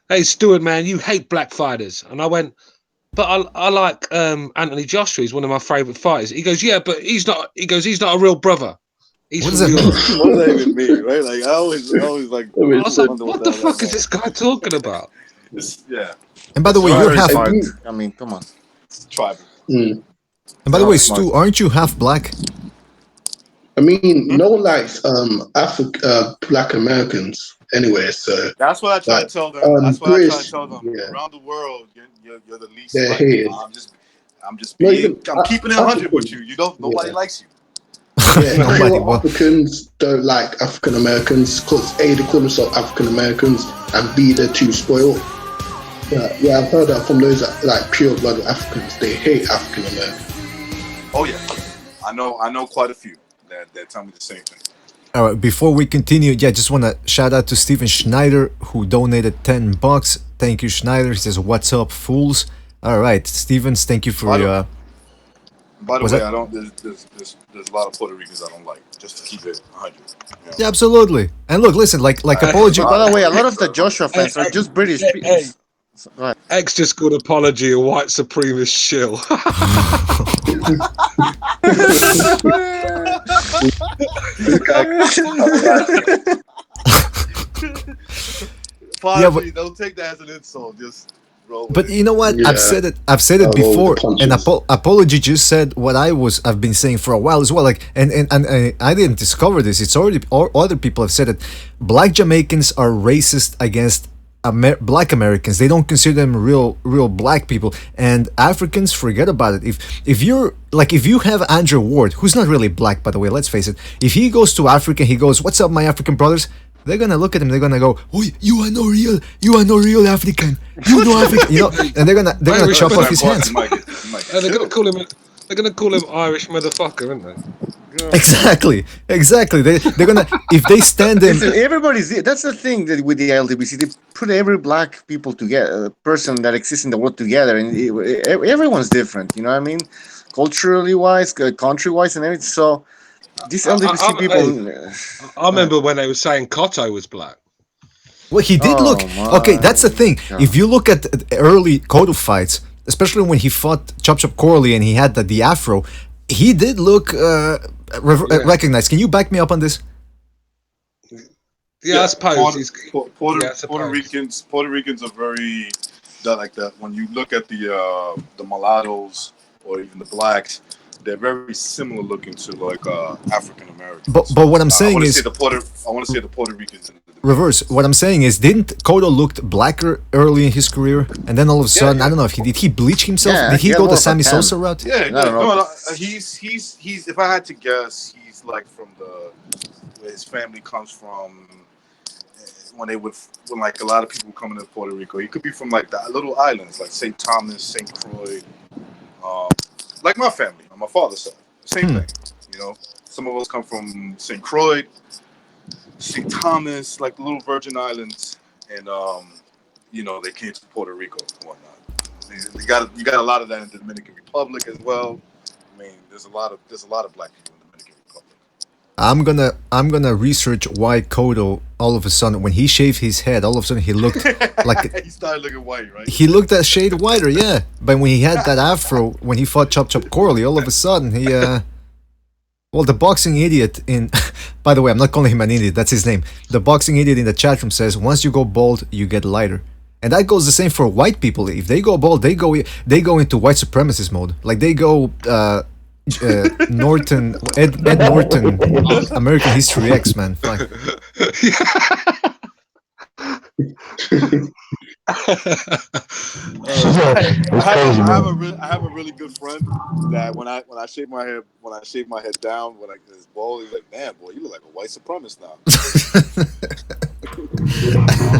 "Hey, Stuart, man, you hate black fighters." And I went, "But I like Anthony Joshua. He's one of my favourite fighters." He goes, "Yeah, but he's not." He goes, "He's not a real brother." What does that mean? What does that even mean, right? Like I always like. I was like, "What the fuck is this guy talking about?" Yeah. And by the way, you're half. I mean, come on. It's tribal. And by the way, Stu, aren't you half black? I mean, no one likes Black Americans anyway. So that's what I try to tell them. That's what I try to tell them. Yeah. Around the world, you're the least. They're hated. I'm keeping it 100 with you. You don't. Nobody likes you. Yeah, Africans don't like African Americans because A, they call themselves African Americans, and B, they're too spoiled. Yeah, I've heard that from those like pure blood Africans. They hate African Americans. Oh yeah, I know quite a few that tell me the same thing. All right, before we continue, yeah, just want to shout out to Steven Schneider who donated $10. Thank you, Schneider. He says, "What's up, fools?" All right, Stevens, thank you for By the way, that? I don't. There's a lot of Puerto Ricans I don't like. Just to keep it 100. You know? Yeah, absolutely. And look, listen, like Apology. By the way, a lot of the Joshua fans are just British people. Right. X just called Apology a white supremacist shill. Yeah, but don't take that as an insult. Just roll with but you know what? Yeah. I've said it before, and Apology just said what I've been saying for a while as well. Like, and I didn't discover this. It's already, or other people have said it. Black Jamaicans are racist against Black Americans. They don't consider them real black people, and Africans, forget about it. If you have Andrew Ward, who's not really black, by the way, let's face it, if he goes to Africa, he goes, "What's up, my African brothers?" They're gonna look at him. They're gonna go, "Oh, you are no real African. You know African." You know, and they're gonna chop off his hands. They're gonna call him Irish motherfucker, aren't they? God. Exactly. They're gonna if they stand in. Listen, everybody's. That's the thing that with the LDBC, they put every black people together, person that exists in the world together, and everyone's different. You know what I mean? Culturally wise, country wise, and everything. So these LDBC people. I remember when they were saying Cotto was black. Well, he did look okay. That's the thing. God. If you look at the early Cotto fights, especially when he fought Chop Chop Corley and he had the afro, he did look recognized. Can you back me up on this? Yeah, I suppose. Puerto Ricans are very like that. When you look at the mulattoes or even the blacks, they're very similar looking to like African Americans. But what I'm saying is, I want to say the Puerto Ricans. Reverse. What I'm saying is, didn't Cotto looked blacker early in his career, and then all of a sudden, I don't know if did he bleach himself? Yeah, did he he go had the more of a Sammy tan. Sosa route? Yeah, No. He's. If I had to guess, he's like from where his family comes from. When like a lot of people coming to Puerto Rico, he could be from like the little islands, like St. Thomas, St. Croix, like my family on my father's side. Same thing, you know. Some of us come from St. Croix, St. Thomas, like the little Virgin Islands, and you know, they came to Puerto Rico and whatnot. You got a lot of that in the Dominican Republic as well. I mean, there's a lot of black people in the Dominican Republic. I'm gonna research why Cotto all of a sudden when he shaved his head, all of a sudden he looked like he started looking white, right? he looked a shade whiter, yeah. But when he had that afro, when he fought Chop Chop Corley, all of a sudden he well, the boxing idiot in by the way, I'm not calling him an idiot, that's his name. The boxing idiot in the chat room says once you go bald, you get lighter. And that goes the same for white people. If they go bald, they go into white supremacist mode. Like they go Norton, Ed Norton, American History X, man. Fine. I have a really good friend that when I shave my head down when I get this bald, he's like, "Man, boy, you look like a white supremacist now."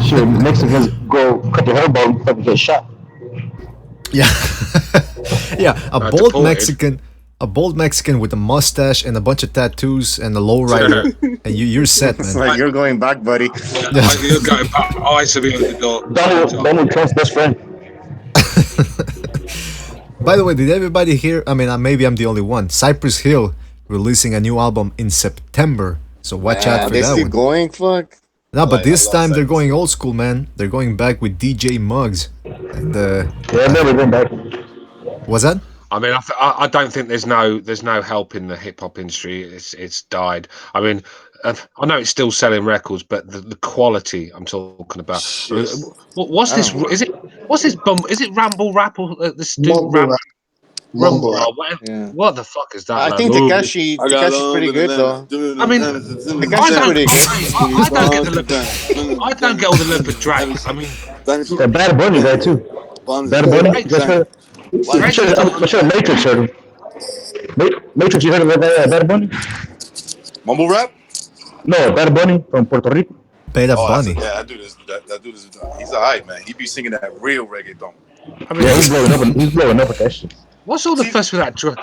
Sure, Mexicans go cut their hair bald and get shot. Yeah, yeah. A bald Mexican with a mustache and a bunch of tattoos and a lowrider, and you're set, man. It's like you're going back, buddy. You're going back. I used to be at the door. Donald Trump's best friend. By the way, did everybody hear? I mean, maybe I'm the only one. Cypress Hill releasing a new album in September, so watch out for they that still one. going, fuck. No, but this time they're going old school, man. They're going back with DJ Muggs. Yeah, never been back. Was that? I mean, I don't think there's no help in the hip hop industry. It's died. I mean, I know it's still selling records, but the quality I'm talking about. What's this? What's this bum? Is it Ramble Rap or this dude Rumble Rap? Yeah. What the fuck is that? I man? think Tekashi's pretty good though. I mean, Tekashi's pretty good. I don't get the love. I don't get all the love for Drake. I mean, The Bad Bunny guy too. Bad Bunny. I'm sure Matrix heard him. Matrix, you heard of that Bad Bunny? Mumble rap? No, Bad Bunny from Puerto Rico. Bad Bunny. Yeah, that dude is he's alright, man. He be singing that real reggaeton. I mean, Yeah, he's blowing up with that shit. What's all the fuss with that Drake?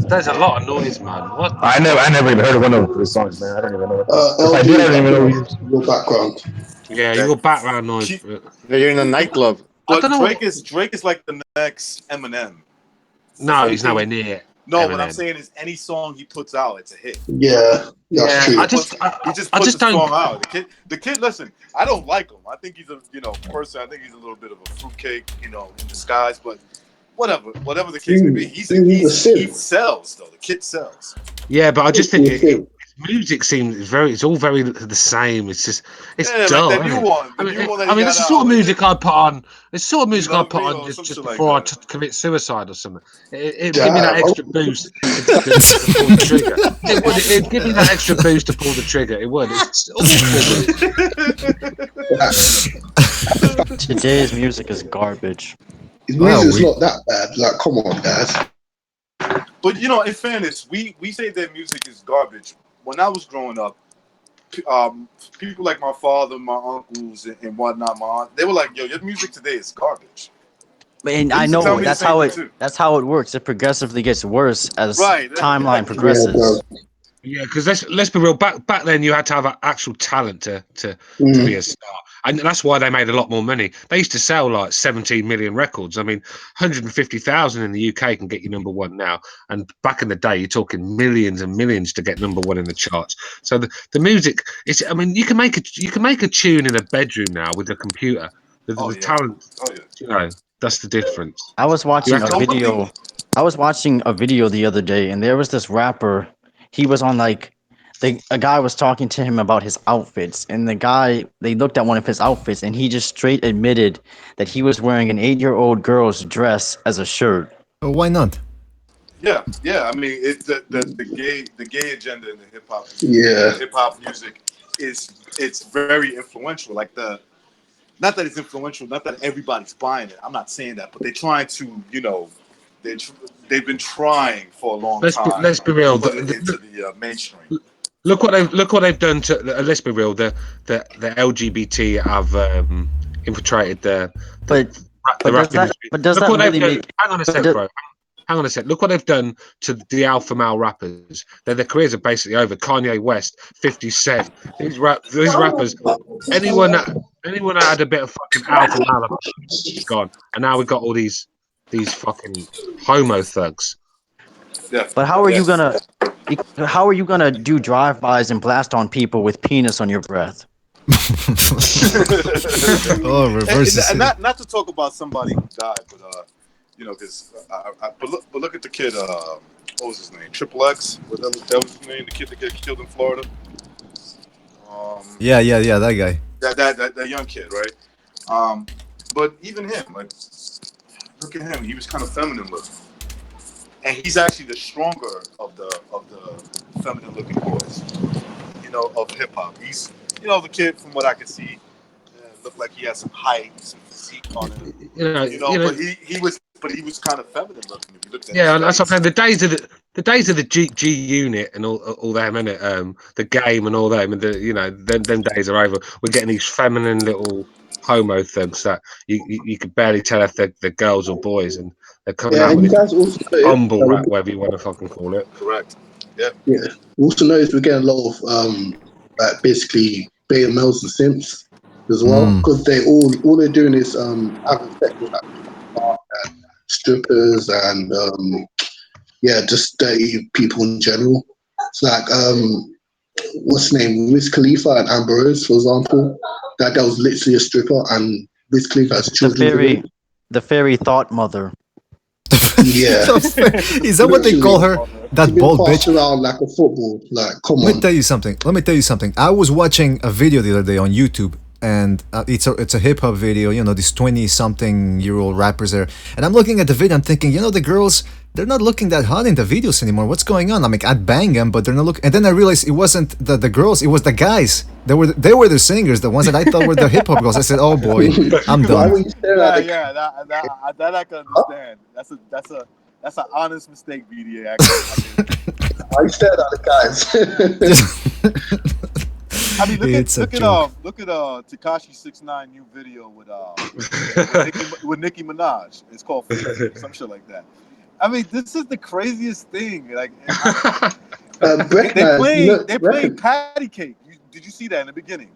There's a lot of noise, man. What? I never even heard of one of his songs, man. I don't even know. If I did, I don't even know who he is. Your background. Yeah, your background noise. You're in a nightclub. But Drake is like the next Eminem. No, he's nowhere near. No, Eminem. what I'm saying is any song he puts out, it's a hit. Yeah, that's true. He just puts the song out. The kid. Listen, I don't like him. I think he's a person. I think he's a little bit of a fruitcake, in disguise. But whatever the case may be, he sells though. The kid sells. Yeah, but I just think his music seems it's all very the same. It's just dull. Like I mean, it's the sort of music I put on. It's the sort of music I put on just before I commit suicide or something. It give me that extra boost to pull the trigger. It'd give me that extra boost to pull the trigger. It would. It's all Today's music is garbage. His music's not that bad. Like, come on, guys. But in fairness, we say that music is garbage. When I was growing up, people like my father, my uncles, and whatnot, my aunt, they were like, "Yo, your music today is garbage." And They I used to tell know me the that's same how thing, it too. that's how it works. It progressively gets worse as Right. timeline Yeah, bro. progresses. Yeah, because let's be real. Back then, you had to have actual talent to be a star, and that's why they made a lot more money. They used to sell like 17 million records. I mean, 150,000 in the UK can get you number one now, and back in the day, you're talking millions and millions to get number one in the charts. So the music is. I mean, you can make a tune in a bedroom now with a computer. Oh The yeah. talent, Oh yeah. you know, that's the difference. I was You watching have a to. So one thing. video. I was watching a video the other day, and there was this rapper. He was on like, a guy was talking to him about his outfits, and they looked at one of his outfits, and he just straight admitted that he was wearing an 8-year-old girl's dress as a shirt. Why not? Yeah, yeah. I mean, it's the gay agenda in the Yeah. hip hop music it's very influential. Like not that it's influential, not that everybody's buying it. I'm not saying that, but they're trying to, they've been trying for a long time Let's be to real. put it into the mainstream. Look what they've done to. Let's be real. The LGBT have infiltrated the But rap industry. does Look that what they've really done. make? Hang on a But sec, bro. Hang on a sec. Look what they've done to the alpha male rappers. Their careers are basically over. Kanye West, 50 Cent. These rappers. Anyone that had a bit of fucking alpha male is gone, and now we've got all these fucking homo thugs. Yeah. But how are you Yes. gonna? How are you gonna do drive-bys and blast on people with penis on your breath? Oh, reverse And it. not to talk about somebody who died, but because but look at the kid. What was his name? Triple X. That was his name. The kid that got killed in Florida. Yeah, that guy. That young kid, right? But even him, like, look at him. He was kind of feminine looking, and he's actually the stronger of the feminine looking boys. Of hip hop. He's the kid from what I could see. Looked like he had some height, some physique on him. But he was kind of feminine looking. If you looked at Yeah, his and that's what I'm face. saying. The days of the G Unit and all them, innit? The game and all them, and them days are over. We're getting these feminine little homo thugs that you could barely tell if they're girls or boys, and they're coming Yeah, out and with you this guys also humble rap, noticed, whatever you want to fucking call it. Correct. Yeah. yeah, we also noticed we get a lot of like basically beta males and simps as well because all they're doing is having sex with like strippers and just dirty people in general. It's like what's his name, Wiz Khalifa and Amber Rose, for example. That guy was literally a stripper, and Wiz Khalifa has children with him. The fairy thought mother. Yeah. Is that what they call her? That She's been bald passed bitch? around like a football. Like, come Let me on. tell you something. I was watching a video the other day on YouTube, and it's a hip hop video. These 20-something-year-old rappers there, and I'm looking at the video. I'm thinking, the girls, they're not looking that hot in the videos anymore. What's going on? I'm like, I'd bang them, but they're not looking. And then I realized it wasn't the girls; it was the guys. They were the singers, the ones that I thought were the hip hop girls. I said, oh boy, I'm Why done. were you staring at the That I can understand. That's an honest mistake, BDA. Why you staring at the guys? I mean, look It's a at joke. Tekashi 6ix9ine new video with Nicki Minaj. It's called some shit like that. I mean, this is the craziest thing. Like, they playing patty cake. Did you see that in the beginning?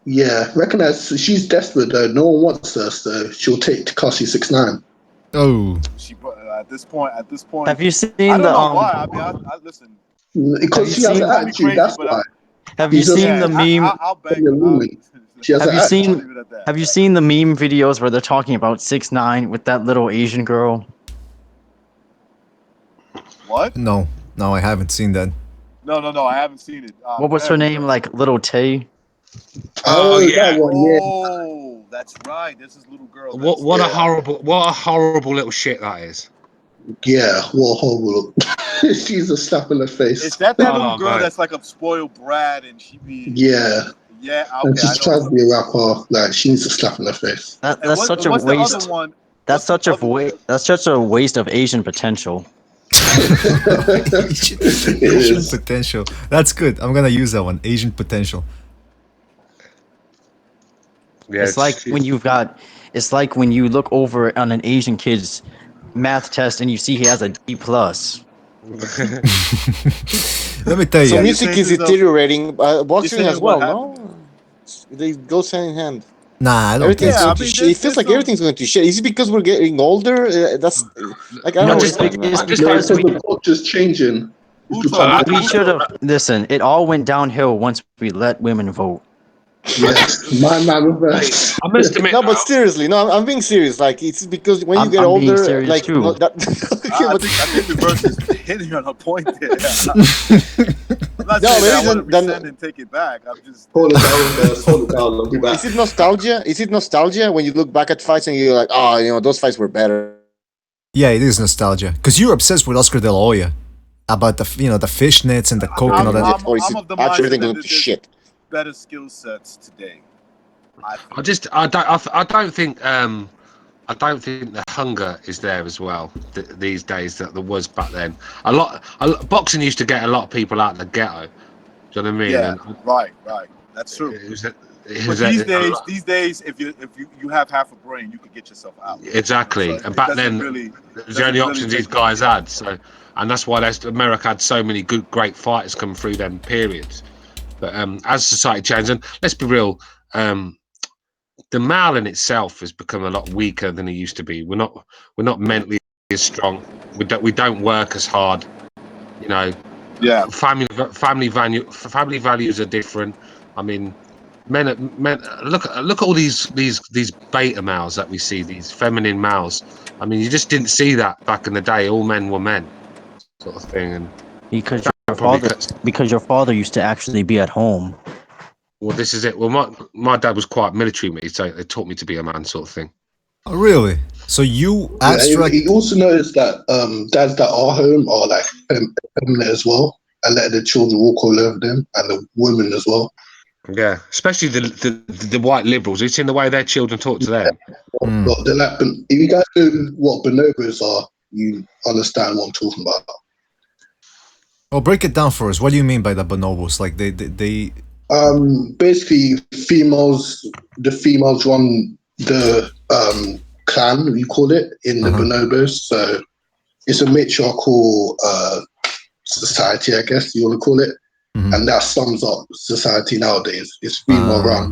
Yeah, recognize she's desperate though. No one wants her, so she'll take Tekashi 6ix9ine. Oh, She at this point. Have you seen I don't the know why. I mean, I listen. Because she has an attitude. That's why. Have you seen the meme? I'll bang her. She has Have an you attitude. seen? Have you seen the meme videos where they're talking about 6ix9ine with that little Asian girl? What? no, I haven't seen that. No, I haven't seen it. What was her name? Like Little Tay? Oh, yeah. that one, yeah. Oh, that's right. This is little girl. What a horrible little shit that is. Yeah, what a horrible. She's a slap in the face. Is that little girl that's like a spoiled brat and she be? Yeah. Yeah. And Okay. she's trying to be a rapper. Like, she needs a slap in the face. That's such a waste. That's such a waste of Asian potential. Asian potential. That's good. I'm gonna use that one. Asian potential. Yeah, It's like when it's like when you look over on an Asian kid's math test and you see he has a D plus. Let me tell So you. music is deteriorating. Boxing saying as what well, happened? no? They go hand in hand. Nah, I don't think Everything's Yeah, so. I going to mean, shit. It feels there's like some. everything's going to shit. Is it because we're getting older? That's like I don't No, it's understand, it's man. just No, because because we the culture's changing. It's Ucho, become we different. should have listen. It all went downhill once we let women vote. Yes, my man reverse. I must admit No, but though, seriously, no, I'm being serious. Like it's because when you get I'm being older, serious like no, too. that. Okay, but I think reverse is hitting on a point there. I'm not no, saying that I maybe want to then rescind and take it back. I'm just Hold it down, that's reverse. just Hold it down. I'll be back. is it nostalgia? Is it nostalgia when you look back at fights and you're like, oh, those fights were better. Yeah, it is nostalgia. Because you're obsessed with Oscar De La Hoya. About the the fishnets and the coke and all that. Or is I'm it of the actually mindset everything that going to there's shit? better skill sets today. I don't think the hunger is there as well these days that there was back then. Boxing used to get a lot of people out of the ghetto. Do you know what I mean? Yeah, And right. That's true. But these days, if you have half a brain, you could get yourself out. So exactly. And it back doesn't then, really it was the only options these take guys much. Yeah. had. So, and that's why America had so many great fighters come through them periods. But as society changed, and let's be real, the male in itself has become a lot weaker than he used to be. We're not mentally as strong. We don't work as hard. You know, Yeah. family values are different. I mean, men look at all these beta males that we see, these feminine males. I mean, you just didn't see that back in the day. All men were men, sort of thing, and Because that your probably father cuts. because your father used to actually be at home. Well, this is it. Well, my dad was quite military with me, so they taught me to be a man, sort of thing. Oh, really? So you Yeah, abstract. he also noticed that dads that are home are like feminine as well, and let the children walk all over them and the women as well. Yeah, especially the white liberals. You've seen the way their children talk to them. But they're like, if you guys know what bonobos are, you understand what I'm talking about. Oh, break it down for us. What do you mean by the bonobos? Like they Basically, the females run the clan, we call it, in the uh-huh. bonobos. So it's a matriarchal society, I guess you want to call it. Mhm. And that sums up society nowadays. It's female run.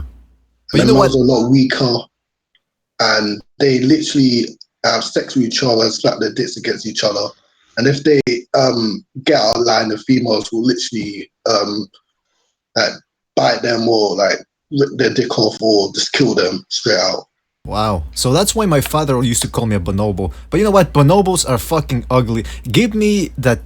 But And you the know males what? are a lot weaker, and they literally have sex with each other and slap their dicks against each other. And if they get out of line, the females will literally like bite them or like rip their dick off or just kill them straight out. Wow. So that's why my father used to call me a bonobo. But you know what? Bonobos are fucking ugly. Give me that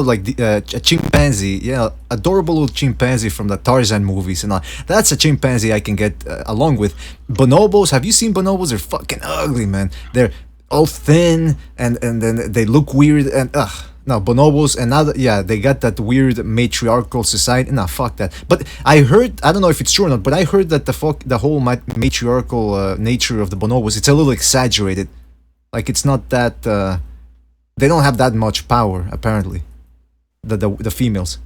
like a chimpanzee, adorable little chimpanzee from the Tarzan movies and all. That's a chimpanzee I can get along with. Bonobos, have you seen bonobos? They're fucking ugly, man. They're all thin and then they look weird and ugh. No, bonobos and now they got that weird matriarchal society. Nah, fuck that. But I heard, I don't know if it's true or not, but I heard that the whole matriarchal nature of the bonobos, it's a little exaggerated. Like it's not that they don't have that much power apparently. The females.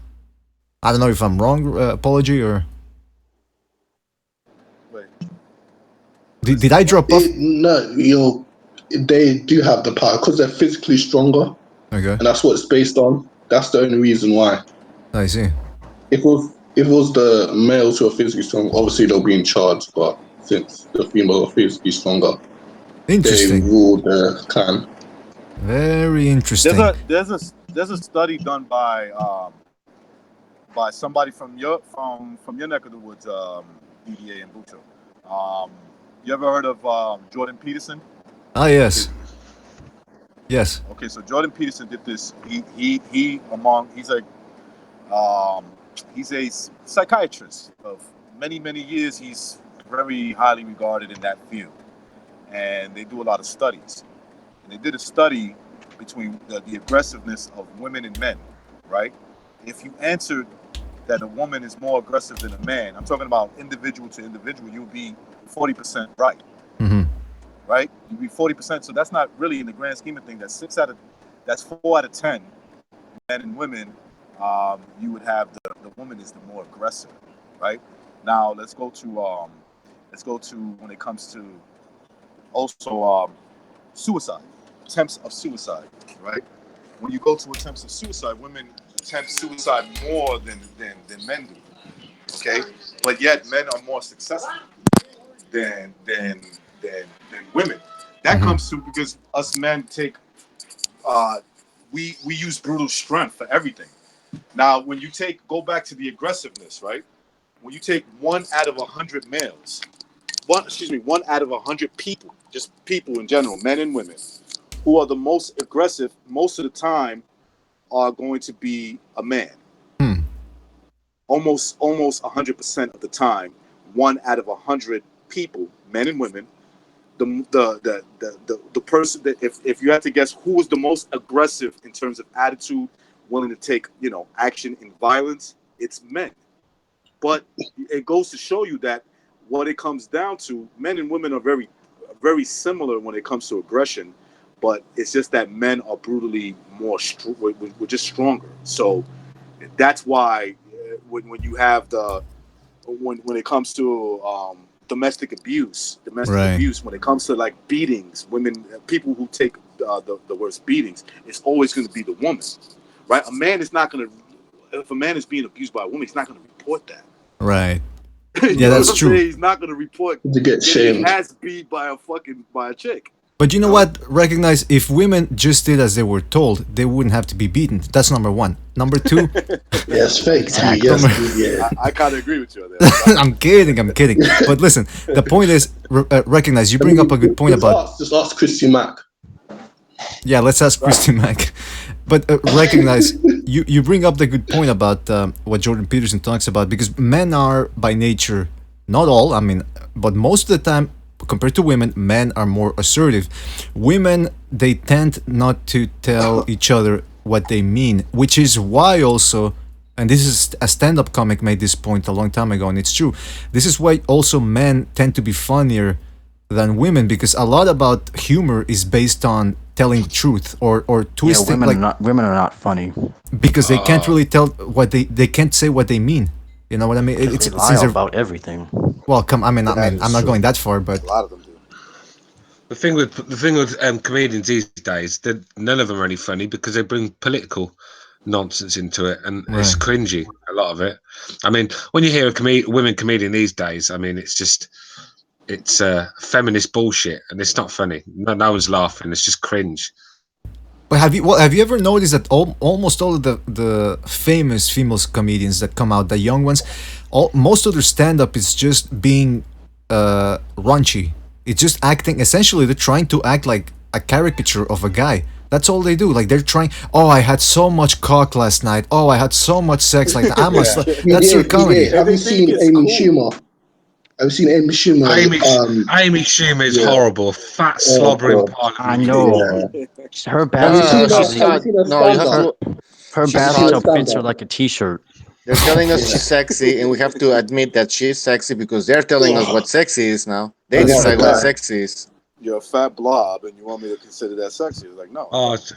I don't know if I'm wrong. Apology or Wait. did I drop off? No, they do have the power because they're physically stronger, Okay, and that's what it's based on. That's the only reason why. I see. If it was the males who are physically strong, obviously they'll be in charge. But since the females are physically stronger, they Interesting. rule the clan. Very interesting. There's a study done by somebody from your neck of the woods, BDA and Bucho. You ever heard of Jordan Peterson? Ah, yes. Yes. Okay, so Jordan Peterson did this. He's a psychiatrist of many years. He's very highly regarded in that field, and they do a lot of studies. And they did a study between the aggressiveness of women and men, right? If you answered that a woman is more aggressive than a man, I'm talking about individual to individual, you'll be 40% right. Mm-hmm. Right? You'd be 40%. So that's not really in the grand scheme of things. That's 4 out of 10 men and women. You would have the woman is the more aggressive, right? Now let's go to let's go to when it comes to also suicide, attempts of suicide, right? When you go to attempts of suicide, women attempt suicide more than men do. Okay, but yet men are more successful than women. That comes to because us men take we use brutal strength for everything. Now, when you go back to the aggressiveness, right? When you take 1 out of 100 males, 1 out of 100 people, just people in general, men and women, who are the most aggressive, most of the time are going to be a man. Almost 100% of the time, 1 out of 100 people, men and women, the person that if you had to guess who was the most aggressive in terms of attitude, willing to take action in violence, it's men. But it goes to show you that what it comes down to, men and women are very similar when it comes to aggression, but it's just that men are brutally more we're just stronger. So that's why when you have when it comes to domestic abuse, when it comes to like beatings, people who take the worst beatings, it's always going to be the woman, right? A man is not going to, if a man is being abused by a woman, he's not going to report that. Right. Yeah, that's true. He's not going to report to get getting his ass beat by a chick. But you know what? Recognize if women just did as they were told, they wouldn't have to be beaten. That's number one. Number two. Yes, fake. Exactly. Yes, I kind of agree with you on that. I'm kidding. But listen, the point is, recognize. You bring up a good point about. Just ask Christy Mack. Yeah, let's ask Christy Mack. But recognize, you bring up the good point about what Jordan Peterson talks about, because men are by nature, not all, I mean, but most of the time, compared to women, men are more assertive. Women, they tend not to tell each other what they mean, which is why also, and this is a stand-up comic made this point a long time ago, and it's true, this is why also men tend to be funnier than women, because a lot about humor is based on telling the truth or twisting. Yeah, women are not funny because they can't really tell what they can't say what they mean. You know what I mean? They lie about everything. Well, I'm not going that far, but a lot of them do. The thing with comedians these days, that none of them are really funny because they bring political nonsense into it, and it's cringy. A lot of it. I mean, when you hear a women comedian these days, I mean, it's feminist bullshit, and it's not funny. No one's laughing. It's just cringe. But have you ever noticed that almost all of the famous female comedians that come out, the young ones, most of their stand-up is just being raunchy. It's just acting. Essentially, they're trying to act like a caricature of a guy. That's all they do. Like they're trying. Oh, I had so much cock last night. Oh, I had so much sex. Like I'm that's their comedy. Have you seen Amy Schumer? I've seen Amy Schumer. Amy Schumer is horrible. Fat, slobbering parliament. I know. Her bathtub fits her like a t-shirt. They're telling us she's sexy, and we have to admit that she's sexy because they're telling us what sexy is now. They decide what sexy is. You're a fat blob, and you want me to consider that sexy? It's like, no. Oh, it's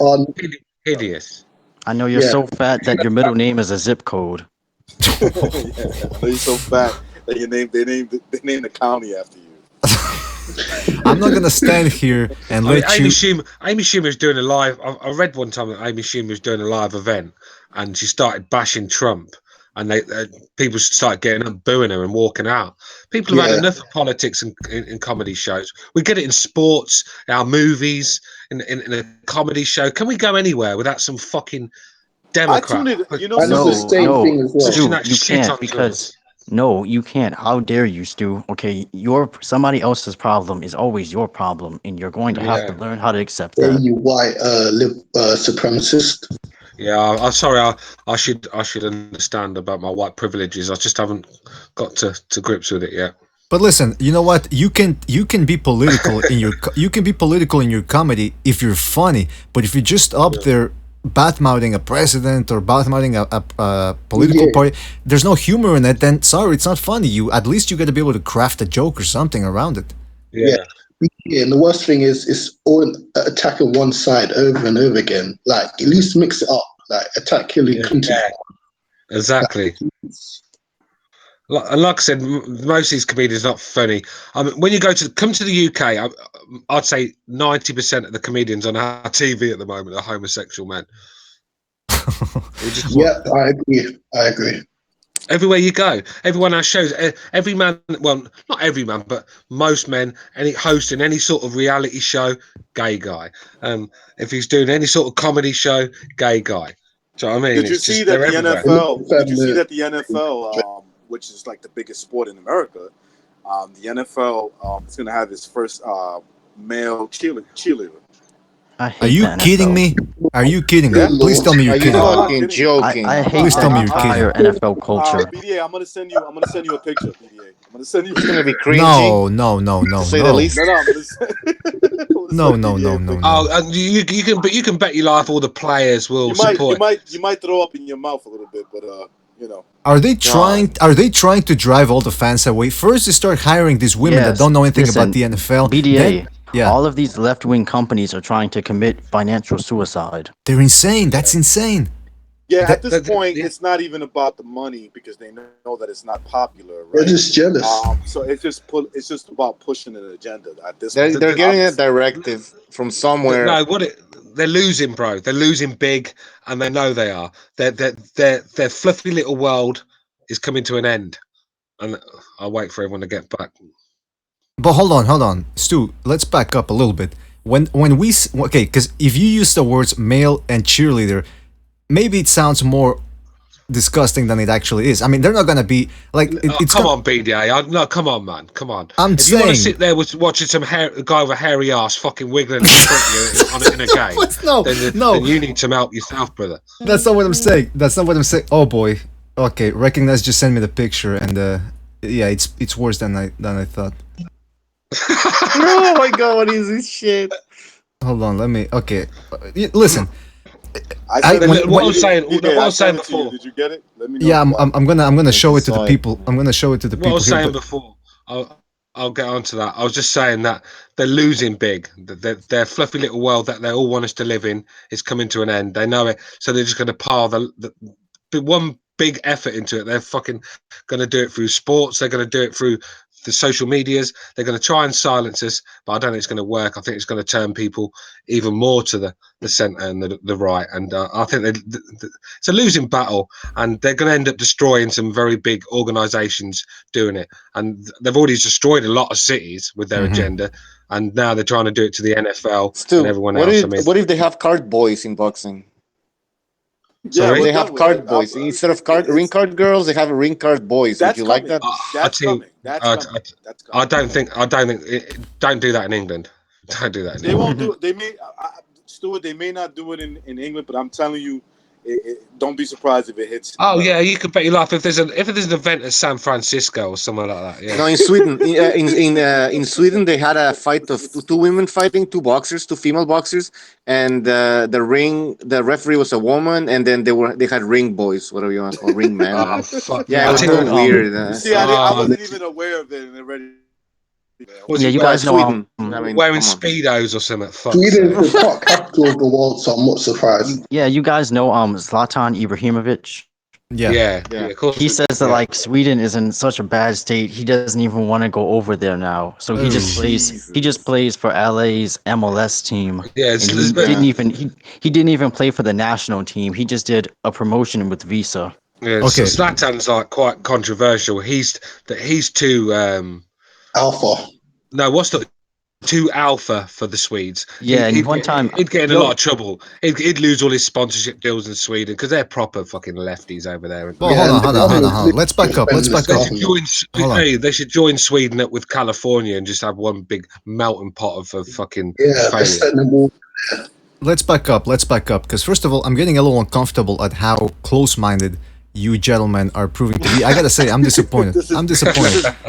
hideous. I know you're so fat that your middle name is a zip code. I know you're so fat that they named the county after you. I'm not gonna stand here and Amy Schumer is doing a live. I read one time that Amy Schumer was doing a live event, and she started bashing Trump, and people started getting up, booing her, and walking out. People have had enough of politics in comedy shows. We get it in sports, our movies, in a comedy show. Can we go anywhere without some fucking Democrat? Stu, you can't because. No, you can't. How dare you, Stu? Okay, somebody else's problem is always your problem, and you're going to have to learn how to accept that. You white supremacist. Yeah, I'm sorry. I should understand about my white privileges. I just haven't got to grips with it yet. But listen, you know what? You can be political in your comedy if you're funny. But if you're just up there badmouthing a president or badmouthing a political party, there's no humor in it, then sorry, it's not funny. At least you got to be able to craft a joke or something around it. Yeah, and the worst thing is all attacking one side over and over again. Like, at least mix it up. Like, attack Hillary Clinton. Exactly. Like I said, most of these comedians are not funny. I mean, when you come to the UK, I'd say 90% of the comedians on our TV at the moment are homosexual men. I agree. Everywhere you go, everyone our shows, every man, well, not every man, but most men, any hosting any sort of reality show, gay guy. If he's doing any sort of comedy show, gay guy. Do you know what I mean? Did you see that the NFL? Did you see that the NFL, which is like the biggest sport in America, the NFL is going to have its first male cheerleader. Are you kidding me? Are you kidding me? Please tell me you're kidding. Fucking joking. I hate Please tell me you're entire kidding. NFL culture. BDA, I'm gonna send you a picture. BDA, I'm gonna send you. It's gonna be cringy. No. To say the least. No, No. Oh, and you can bet your life all the players will support. You might throw up in your mouth a little bit, but you know. Are they trying to drive all the fans away? First, they start hiring these women that don't know anything about the NFL. BDA. Then, all of these left-wing companies are trying to commit financial suicide. They're insane. That's insane. Yeah, at this point, it's not even about the money because they know that it's not popular. Right? They're just jealous. So it's just about pushing an agenda. At this They're getting a directive from somewhere. No, they're losing, bro. They're losing big, and they know they are. Their fluffy little world is coming to an end, and I'll wait for everyone to get back. But hold on, Stu. Let's back up a little bit. When we because if you use the words male and cheerleader, maybe it sounds more disgusting than it actually is. I mean, they're not gonna be like. Come on, BDA. No, come on, man. Come on. If you want to sit there watching some guy with a hairy ass fucking wiggling in front of you in a game, then you need some help yourself, brother. That's not what I'm saying. Oh boy. Okay, Recognize just sent me the picture, and yeah, it's worse than I thought. Oh my god, what is this shit? Hold on, let me. Okay, listen. What I was saying before. Did you get it? Let me know. Yeah, I'm gonna show it to the people. I'm gonna show it to the people. What I was saying before. I'll get on to that. I was just saying that they're losing big. Their fluffy little world that they all want us to live in is coming to an end. They know it, so they're just going to pile the one big effort into it. They're fucking going to do it through sports. They're going to do it through the social medias. They're going to try and silence us, but I don't think it's going to work. I think it's going to turn people even more to the centre and the right. And I think it's a losing battle, and they're going to end up destroying some very big organisations doing it. And they've already destroyed a lot of cities with their agenda, and now they're trying to do it to the NFL and everyone else. What if they have card boys in boxing? Yeah, they have card boys instead of ring card girls. They have ring card boys. Would you like that? That's coming. I don't think. Don't do that in England. Don't do that. They won't do it. They may, Stuart. They may not do it in England, but I'm telling you, don't be surprised if it hits. Oh yeah, you can bet your life if there's an event at San Francisco or somewhere like that. Yeah. No, in Sweden, in Sweden they had a fight of two women fighting, two female boxers, and the referee was a woman, and then they had ring boys, whatever you want to call ring men. Oh, fuck. Yeah, it was so weird. See, I wasn't even aware of it already. Yeah, you guys know. Sweden. I mean, wearing speedos or something. Sweden is the top capital of the world, so I'm not surprised. Yeah, you guys know Zlatan Ibrahimovic. Yeah. Of course. He says that like Sweden is in such a bad state, he doesn't even want to go over there now. So he just plays for LA's MLS team. Yeah, he didn't even play for the national team. He just did a promotion with Visa. Yeah, okay. So Zlatan's like quite controversial. He's too Alpha. No, what's the too alpha for the Swedes? Yeah, and one time he'd get in a lot of trouble. He'd lose all his sponsorship deals in Sweden because they're proper fucking lefties over there. Well, hold on. Let's back up. They should join Sweden up with California and just have one big melting pot of fucking failure. Let's back up because first of all, I'm getting a little uncomfortable at how close-minded you gentlemen are proving to be. I gotta say, I'm disappointed.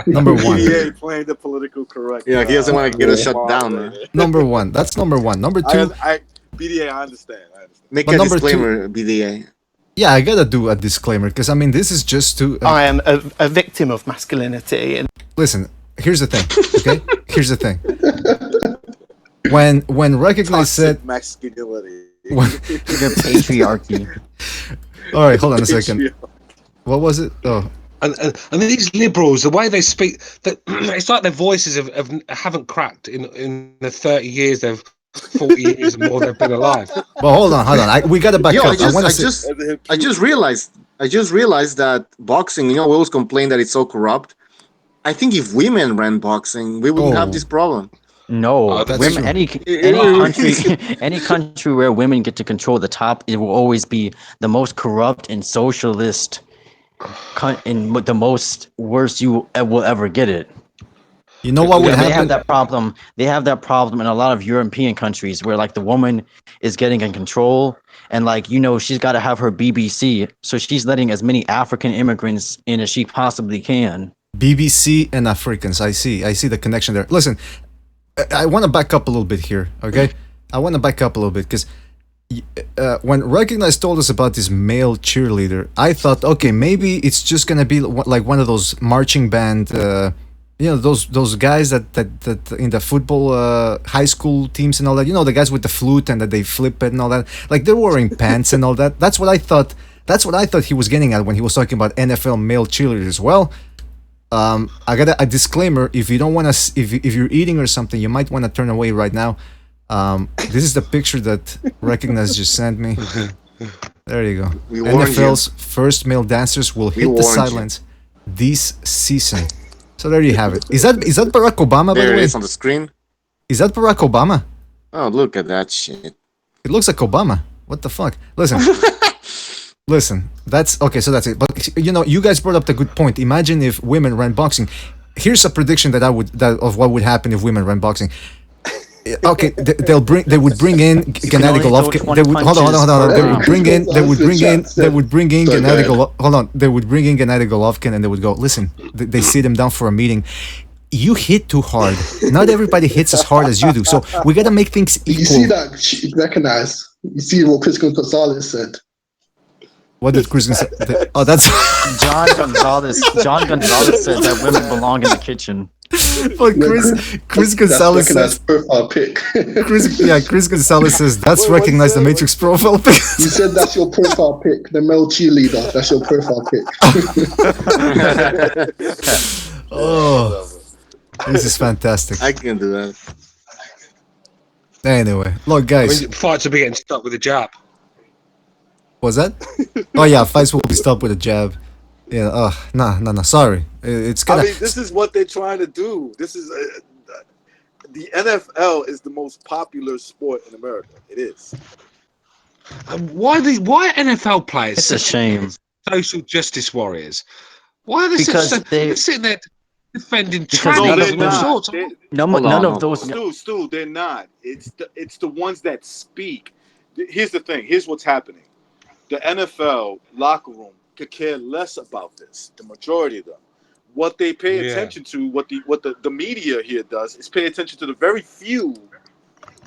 Number one. BDA playing the political correct. Yeah, he doesn't want to get us shut down. Man. Number one. That's number one. Number two. BDA, I understand. Make a disclaimer, BDA. Yeah, I gotta do a disclaimer because I mean, this is just to. I am a victim of masculinity. And listen, here's the thing. Okay, here's the thing. When Recognize said masculinity, the patriarchy. All right, hold on a second. What was it? Oh, And these liberals, the way they speak, that it's like their voices haven't cracked in the 30 years, they've 40 years and more they've been alive. Well, hold on. We gotta back Yo, up. I just realized that boxing. You know, we always complain that it's so corrupt. I think if women ran boxing, we wouldn't have this problem. No, that's women. true. Any country where women get to control the top, it will always be the most corrupt and socialist, and the most worst you will ever get it. You know what would happen? They have that problem. They have that problem in a lot of European countries where like the woman is getting in control, and like she's got to have her BBC, so she's letting as many African immigrants in as she possibly can. BBC and Africans. I see the connection there. Listen, I want to back up a little bit here, okay? I want to back up a little bit because when Recognize told us about this male cheerleader, I thought, okay, maybe it's just gonna be like one of those marching band, those guys that in the football high school teams and all that. The guys with the flute and that they flip it and all that. Like they're wearing pants and all that. That's what I thought. That's what I thought he was getting at when he was talking about NFL male cheerleaders. Well. I got a disclaimer. If you don't want to, if you're eating or something, you might want to turn away right now. This is the picture that Recognize just sent me. There you go. NFL's first male dancers will hit the sidelines this season. So there you have it. Is that Barack Obama? There it is on the screen. Is that Barack Obama? Oh, look at that shit. It looks like Obama. What the fuck? Listen, that's okay. So that's it. But you guys brought up the good point. Imagine if women ran boxing. Here's a prediction of what would happen if women ran boxing. Okay, they would bring in Gennady Golovkin. They would bring in Gennady Golovkin, and they would go, listen. They sit him down for a meeting. You hit too hard. Not everybody hits as hard as you do. So we gotta make things equal. You see that? Recognize. You see what Christian Gonzalez said. What did Chris Gonzalez? Oh, that's John Gonzalez. John Gonzalez said that women belong in the kitchen. But Chris Gonzalez says profile pic. Chris Gonzalez says that's recognized the Matrix profile pic. You said that's your profile pic, the male cheerleader. That's your profile pic. Oh, this is fantastic. I can do that. Anyway, look, guys. Fights will be getting stuck with a jab. Was that? Oh yeah, fights will be stopped with a jab. Yeah. No. Sorry. It's gonna. I mean, this is what they're trying to do. This is the NFL is the most popular sport in America. It is. Why NFL players? It's a shame. Social justice warriors. Why are they they're sitting there defending trannies and all sorts? None of those. Stu, they're not. It's the ones that speak. Here's the thing. Here's what's happening. The NFL locker room could care less about this. The majority of them, what they pay attention to, what the media here does, is pay attention to the very few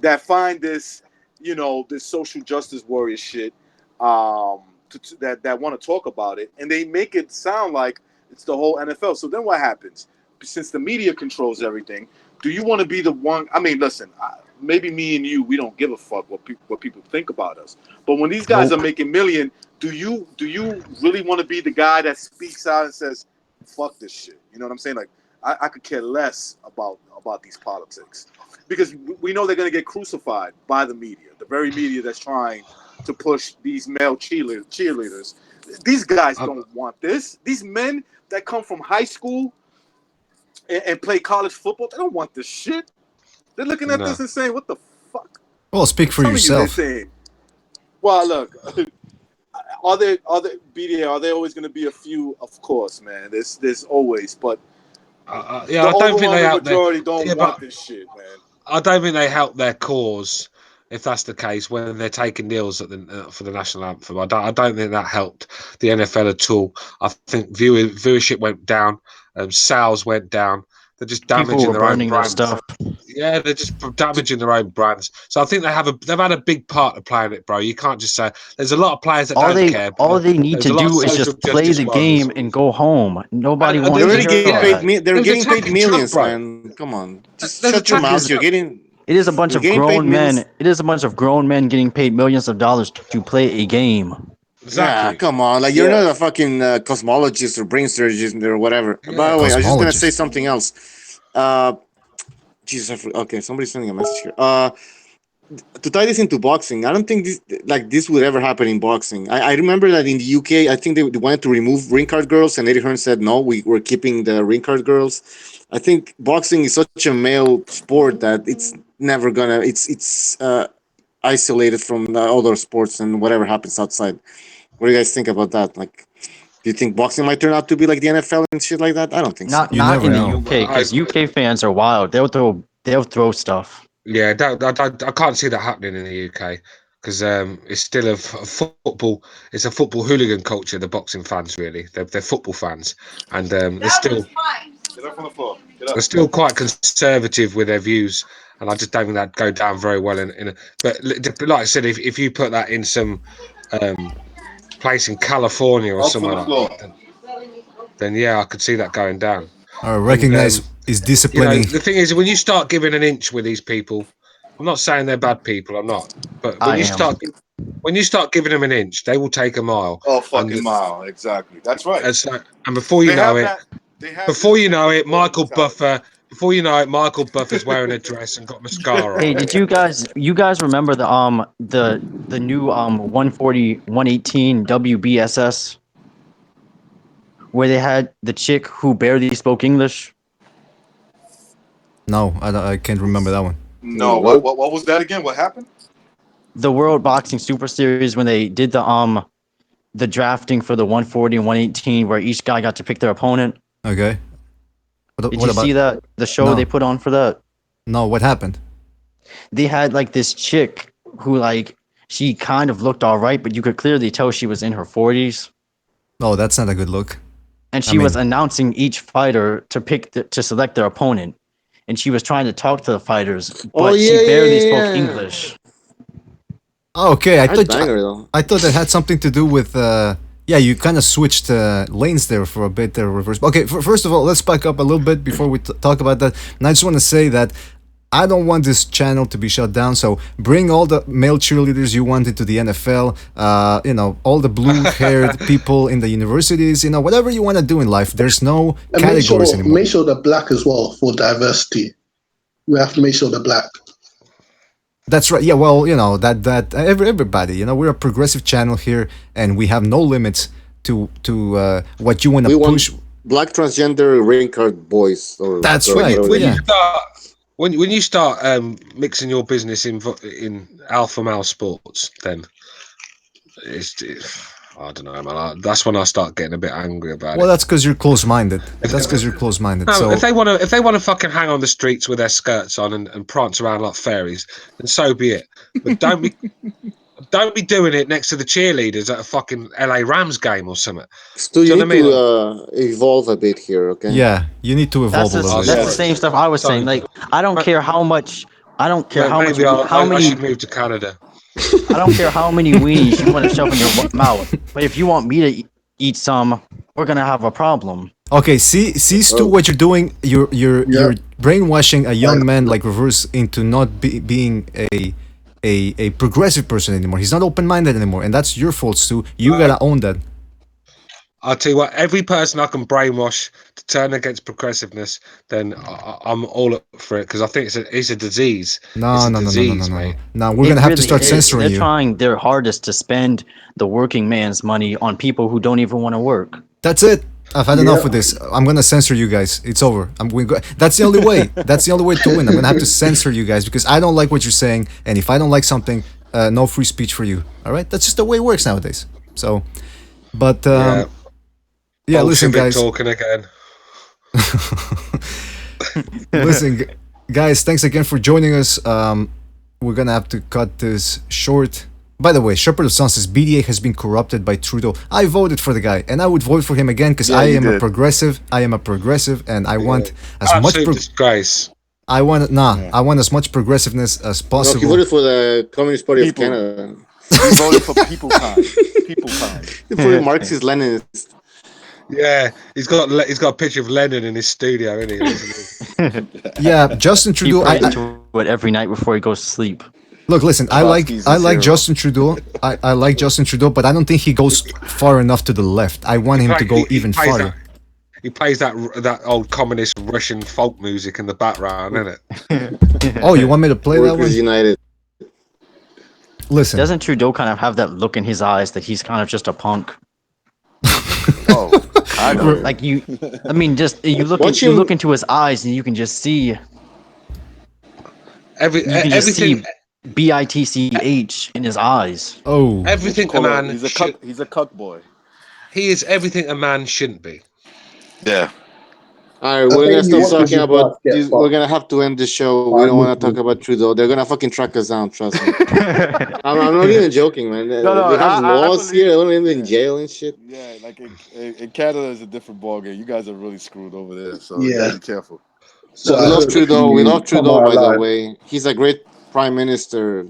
that find this, this social justice warrior shit, that want to talk about it, and they make it sound like it's the whole NFL. So then what happens? Since the media controls everything, do you want to be the one? I mean, listen. Maybe me and you, we don't give a fuck what people think about us. But when these guys are making million, do you really want to be the guy that speaks out and says, "Fuck this shit"? You know what I'm saying? Like, I could care less about these politics because we know they're gonna get crucified by the media, the very media that's trying to push these male cheerleaders. These guys don't want this. These men that come from high school and play college football, they don't want this shit. They're looking at this and saying, "What the fuck?" Well, speak for yourself. Well, look, are there BDA? Are there always going to be a few? Of course, man. There's always, but I don't think they help. Majority don't want this shit, man. I don't think they help their cause if that's the case when they're taking kneels for the national anthem. I don't think that helped the NFL at all. I think viewership went down, sales went down. They're just damaging their own brands. Stuff. Yeah, they're just damaging their own brands. So I think they've had a big part to play in it, bro. You can't just say there's a lot of players that don't care. All they need to do is just play the game and go home. Nobody wants to hear that. They're getting paid millions, man. Come on, just shut your mouth. You're getting. It is a bunch of grown men. It is a bunch of grown men getting paid millions of dollars to play a game. Exactly. Yeah, come on. Like, you're not a fucking cosmologist or brain surgeon or whatever. By the way, I was just gonna say something else. Jesus, okay, somebody's sending a message here. To tie this into boxing, I don't think this would ever happen in boxing. I remember that in the UK, I think they wanted to remove ring card girls, and Eddie Hearn said no, we're keeping the ring card girls. I think boxing is such a male sport that it's never gonna. It's isolated from the other sports and whatever happens outside. What do you guys think about that? Like, do you think boxing might turn out to be like the NFL and shit like that? I don't think so. Not in the UK, because UK fans are wild. They'll throw stuff. Yeah, I can't see that happening in the UK because it's still a football. It's a football hooligan culture. The boxing fans, really, they're football fans, and they're still Get up on the floor. they're still quite conservative with their views, and I just don't think that go down very well. But like I said, if you put that in some place in California or somewhere like that, then yeah, I could see that going down. Recognize is disciplining. The thing is, when you start giving an inch with these people, I'm not saying they're bad people. I'm not. But when you start giving them an inch, they will take a mile. Oh, fucking mile! Exactly. That's right. And before you know it, Michael Buffer's wearing a dress and got mascara Hey, on. did you guys remember the new 140 118 WBSS where they had the chick who barely spoke English? No, I can't remember that one. No, what was that again? What happened? The World Boxing Super Series, when they did the drafting for the 140 and 118, where each guy got to pick their opponent. Okay. Did you see that? The show they put on for that? No, what happened? They had like this chick who she kind of looked all right, but you could clearly tell she was in her 40s. Oh, that's not a good look. And she was announcing each fighter to select their opponent, and she was trying to talk to the fighters, but she barely spoke English. Oh, okay, I thought that had something to do with you kind of switched lanes there for a bit there, reverse. Okay, first of all, let's back up a little bit before we talk about that. And I just want to say that I don't want this channel to be shut down, so bring all the male cheerleaders you want into the NFL, all the blue-haired people in the universities, whatever you want to do in life. There's no categories anymore. Make sure they're black as well for diversity. We have to make sure they're black. That's right. Yeah, well, that everybody, we're a progressive channel here, and we have no limits to what you want to push. Black transgender ring card boys. That's right. When you start mixing your business in alpha male sports, then I don't know, man. That's when I start getting a bit angry about it. Well, that's because you're close-minded. No, so, if they want to fucking hang on the streets with their skirts on and prance around like fairies, then so be it. But don't be doing it next to the cheerleaders at a fucking LA Rams game or something. So you need to evolve a bit here, okay? Yeah, you need to evolve a little bit. That's the same stuff I was saying. Like, I don't care how much. I don't care how much. I should move to Canada. I don't care how many weenies you want to shove in your mouth, but if you want me to eat some, we're gonna have a problem. Okay, see, Stu, what you're doing. You're brainwashing a young man like Reverse into not being a progressive person anymore. He's not open-minded anymore, and that's your fault, Stu. You gotta own that. I'll tell you what, every person I can brainwash to turn against progressiveness, then I'm all up for it, because I think it's a disease. No, we're going to have to start censoring you. They're trying their hardest to spend the working man's money on people who don't even want to work. That's it. I've had enough of this. I'm going to censor you guys. It's over. That's the only way. That's the only way to win. I'm going to have to censor you guys, because I don't like what you're saying, and if I don't like something, no free speech for you. All right? That's just the way it works nowadays. So, but... Yeah, listen, guys. Talking again. Listen, guys, thanks again for joining us. We're gonna have to cut this short. By the way, Shepherd of Sun says BDA has been corrupted by Trudeau. I voted for the guy, and I would vote for him again because I am a progressive. And I want as much disgrace. I want as much progressiveness as possible. No, he voted for the Communist Party of Canada. He voted for people time. People time. He voted Marxist Leninist. Yeah, he's got a picture of Lenin in his studio, isn't he? Yeah, Justin Trudeau. He prays to it every night before he goes to sleep. Look, listen. I like Justin Trudeau. I like Justin Trudeau, but I don't think he goes far enough to the left. I want him to go even farther. He plays that old communist Russian folk music in the background, isn't it? Oh, you want me to play that one? Workers United. Listen. Doesn't Trudeau kind of have that look in his eyes that he's kind of just a punk? I know. Like I mean, just you look into his eyes and you can just see everything. BITCH in his eyes. Oh, everything a man. He's a cuck boy. He is everything a man shouldn't be. Yeah. All right, we're gonna stop talking about. We're gonna have to end the show. We don't want to talk about Trudeau. They're gonna fucking track us down. Trust me. I'm not even joking, man. They have laws here. They're gonna end in jail and shit. Yeah, like in Canada is a different ballgame. You guys are really screwed over there, so you gotta be careful. So we love Trudeau. We love Trudeau, by the way. He's a great prime minister.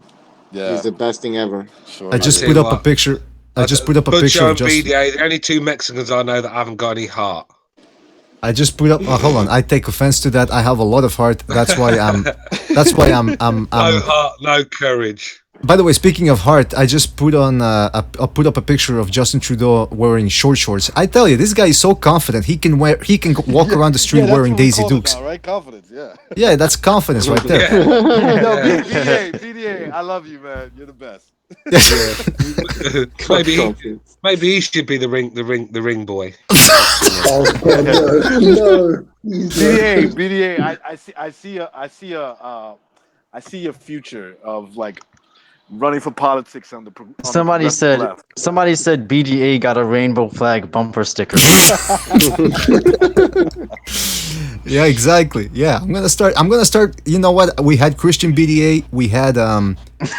Yeah, he's the best thing ever. I just put up a picture. I just put up a picture of just. BDA, the only two Mexicans I know that haven't got any heart. I just put up. Hold on, I take offense to that. I have a lot of heart. That's why I'm. No heart, no courage. By the way, speaking of heart, I just put on. I put up a picture of Justin Trudeau wearing short shorts. I tell you, this guy is so confident. He can walk around the street wearing Daisy Dukes. Now, right? Confidence, yeah. Yeah, that's confidence right there. No, BDA, I love you, man. You're the best. maybe he should be the ring boy. Oh God, no. BDA. I see a future of like running for politics on the. Somebody said BDA got a rainbow flag bumper sticker. Yeah, exactly. Yeah, I'm gonna start. You know what? We had Christian BDA. We had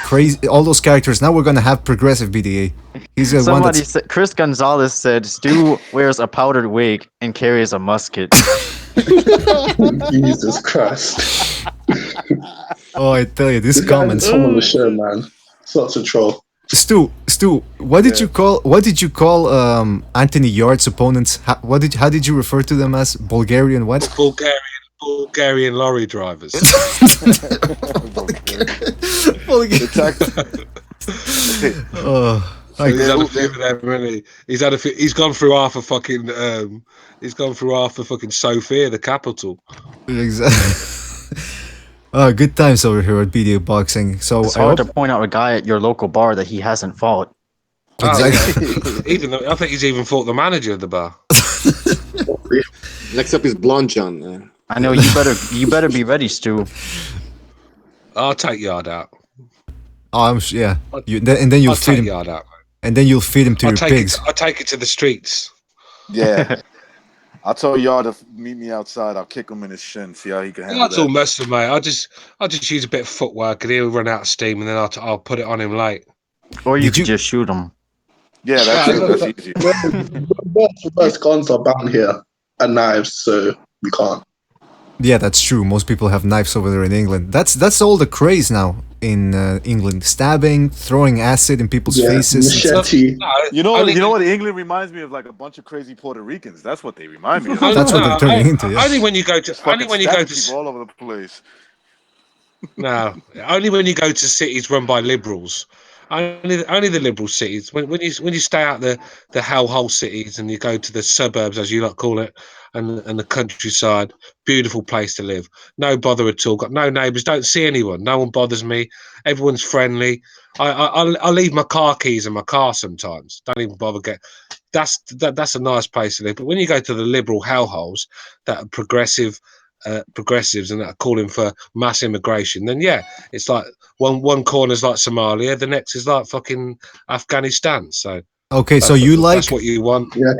crazy all those characters. Now we're gonna have progressive BDA. He's the one that's... said. Chris Gonzalez said Stu wears a powdered wig and carries a musket. Jesus Christ! Oh, I tell you, these comments. Come on the show, man. Such a troll. Stu, what did you call Anthony Yard's opponents? How did you refer to them as? Bulgarian what? Bulgarian lorry drivers. He's gone through half of fucking Sofia, the capital. Exactly. Good times over here at BDA Boxing. So it's hard to point out a guy at your local bar that he hasn't fought. Exactly. I think he's even fought the manager of the bar. Next up is Blonde John. I know you better be ready, Stu. I'll take Yard out. Oh, yeah. And then you'll feed him. Yard out. And then you'll feed him to your pigs. I'll take it to the streets. Yeah. I'll tell y'all to meet me outside. I'll kick him in his shin. See how he can handle That's all muscle, mate. I'll just use a bit of footwork, and he'll run out of steam, and then I'll put it on him late. Or you could just shoot him. Yeah, that's easy. The best guns are banned here and knives, so we can't. Yeah, that's true. Most people have knives over there in England. That's all the craze now in England. Stabbing, throwing acid in people's faces. Machete. You know what? England reminds me of like a bunch of crazy Puerto Ricans. That's what they remind me of. That's what they're turning into. Yeah. Only when you go to all over the place. No, only when you go to cities run by liberals. Only the liberal cities. When you stay out the hellhole cities and you go to the suburbs, as you like call it, and the countryside, beautiful place to live. No bother at all. Got no neighbours. Don't see anyone. No one bothers me. Everyone's friendly. I leave my car keys in my car sometimes. Don't even bother That's a nice place to live. But when you go to the liberal hellholes that are progressives and that are calling for mass immigration, then yeah, it's like one corner's like Somalia, the next is like fucking Afghanistan. So okay, so you like that's what you want. Yeah,